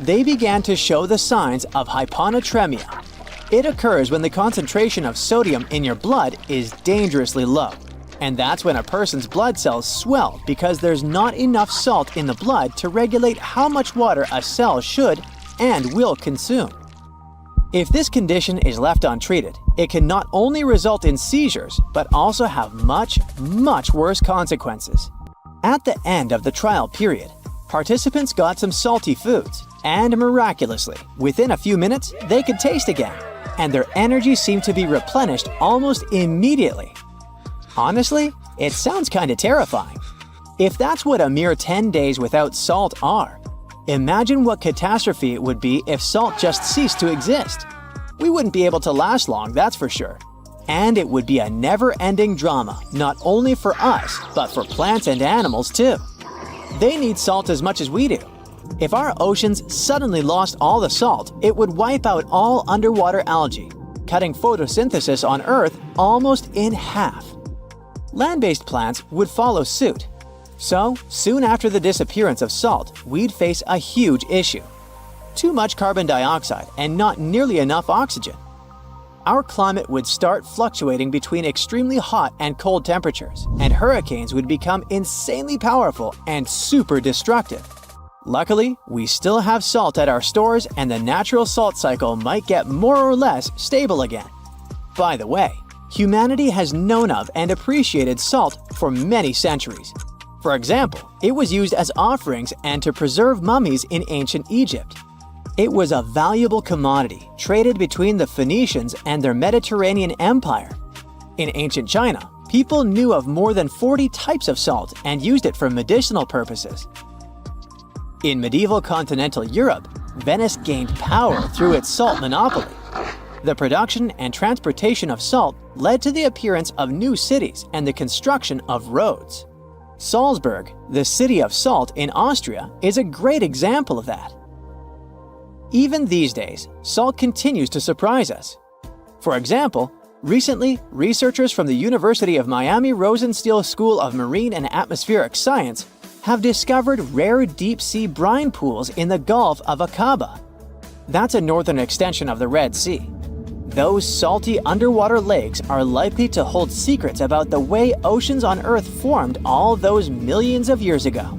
They began to show the signs of hyponatremia. It occurs when the concentration of sodium in your blood is dangerously low. And that's when a person's blood cells swell because there's not enough salt in the blood to regulate how much water a cell should and will consume. If this condition is left untreated, it can not only result in seizures, but also have much, much worse consequences. At the end of the trial period, participants got some salty foods, and miraculously, within a few minutes, they could taste again, and their energy seemed to be replenished almost immediately. Honestly, it sounds kinda terrifying. If that's what a mere 10 days without salt are, imagine what catastrophe it would be if salt just ceased to exist. We wouldn't be able to last long, that's for sure. And it would be a never-ending drama, not only for us, but for plants and animals too. They need salt as much as we do. If our oceans suddenly lost all the salt, it would wipe out all underwater algae, cutting photosynthesis on Earth almost in half. Land-based plants would follow suit. So, soon after the disappearance of salt, we'd face a huge issue. Too much carbon dioxide and not nearly enough oxygen, our climate would start fluctuating between extremely hot and cold temperatures, and hurricanes would become insanely powerful and super destructive. Luckily, we still have salt at our stores, and the natural salt cycle might get more or less stable again. By the way, humanity has known of and appreciated salt for many centuries. For example, it was used as offerings and to preserve mummies in ancient Egypt. It was a valuable commodity traded between the Phoenicians and their Mediterranean empire. In ancient China, people knew of more than 40 types of salt and used it for medicinal purposes. In medieval continental Europe, Venice gained power through its salt monopoly. The production and transportation of salt led to the appearance of new cities and the construction of roads. Salzburg, the city of salt in Austria, is a great example of that. Even these days, salt continues to surprise us. For example, recently, researchers from the University of Miami Rosenstiel School of Marine and Atmospheric Science have discovered rare deep-sea brine pools in the Gulf of Aqaba. That's a northern extension of the Red Sea. Those salty underwater lakes are likely to hold secrets about the way oceans on Earth formed all those millions of years ago.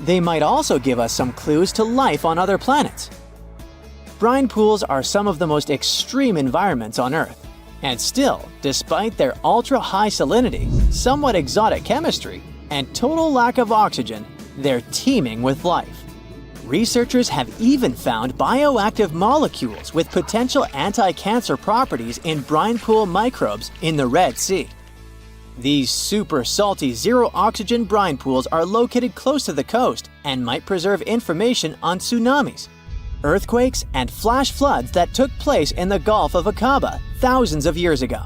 They might also give us some clues to life on other planets. Brine pools are some of the most extreme environments on Earth, and still, despite their ultra-high salinity, somewhat exotic chemistry, and total lack of oxygen, they're teeming with life. Researchers have even found bioactive molecules with potential anti-cancer properties in brine pool microbes in the Red Sea. These super salty zero-oxygen brine pools are located close to the coast and might preserve information on tsunamis, earthquakes, and flash floods that took place in the Gulf of Aqaba thousands of years ago.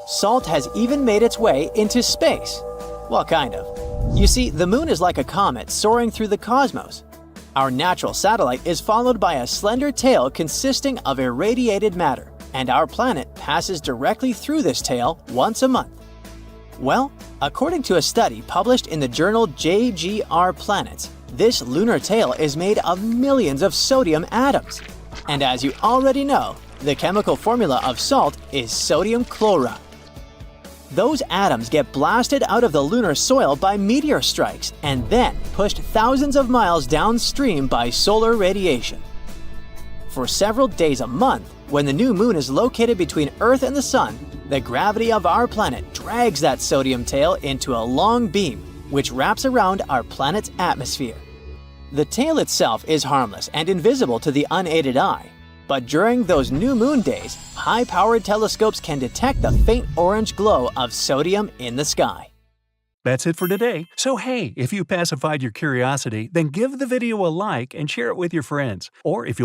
Salt has even made its way into space. Well, kind of. You see, the moon is like a comet soaring through the cosmos. Our natural satellite is followed by a slender tail consisting of irradiated matter, and our planet passes directly through this tail once a month. Well, according to a study published in the journal JGR Planets, this lunar tail is made of millions of sodium atoms. And as you already know, the chemical formula of salt is sodium chloride. Those atoms get blasted out of the lunar soil by meteor strikes and then pushed thousands of miles downstream by solar radiation. For several days a month, when the new moon is located between Earth and the Sun, the gravity of our planet drags that sodium tail into a long beam, which wraps around our planet's atmosphere. The tail itself is harmless and invisible to the unaided eye, but during those new moon days, high-powered telescopes can detect the faint orange glow of sodium in the sky. That's it for today. So hey, if you pacified your curiosity, then give the video a like and share it with your friends. Or if you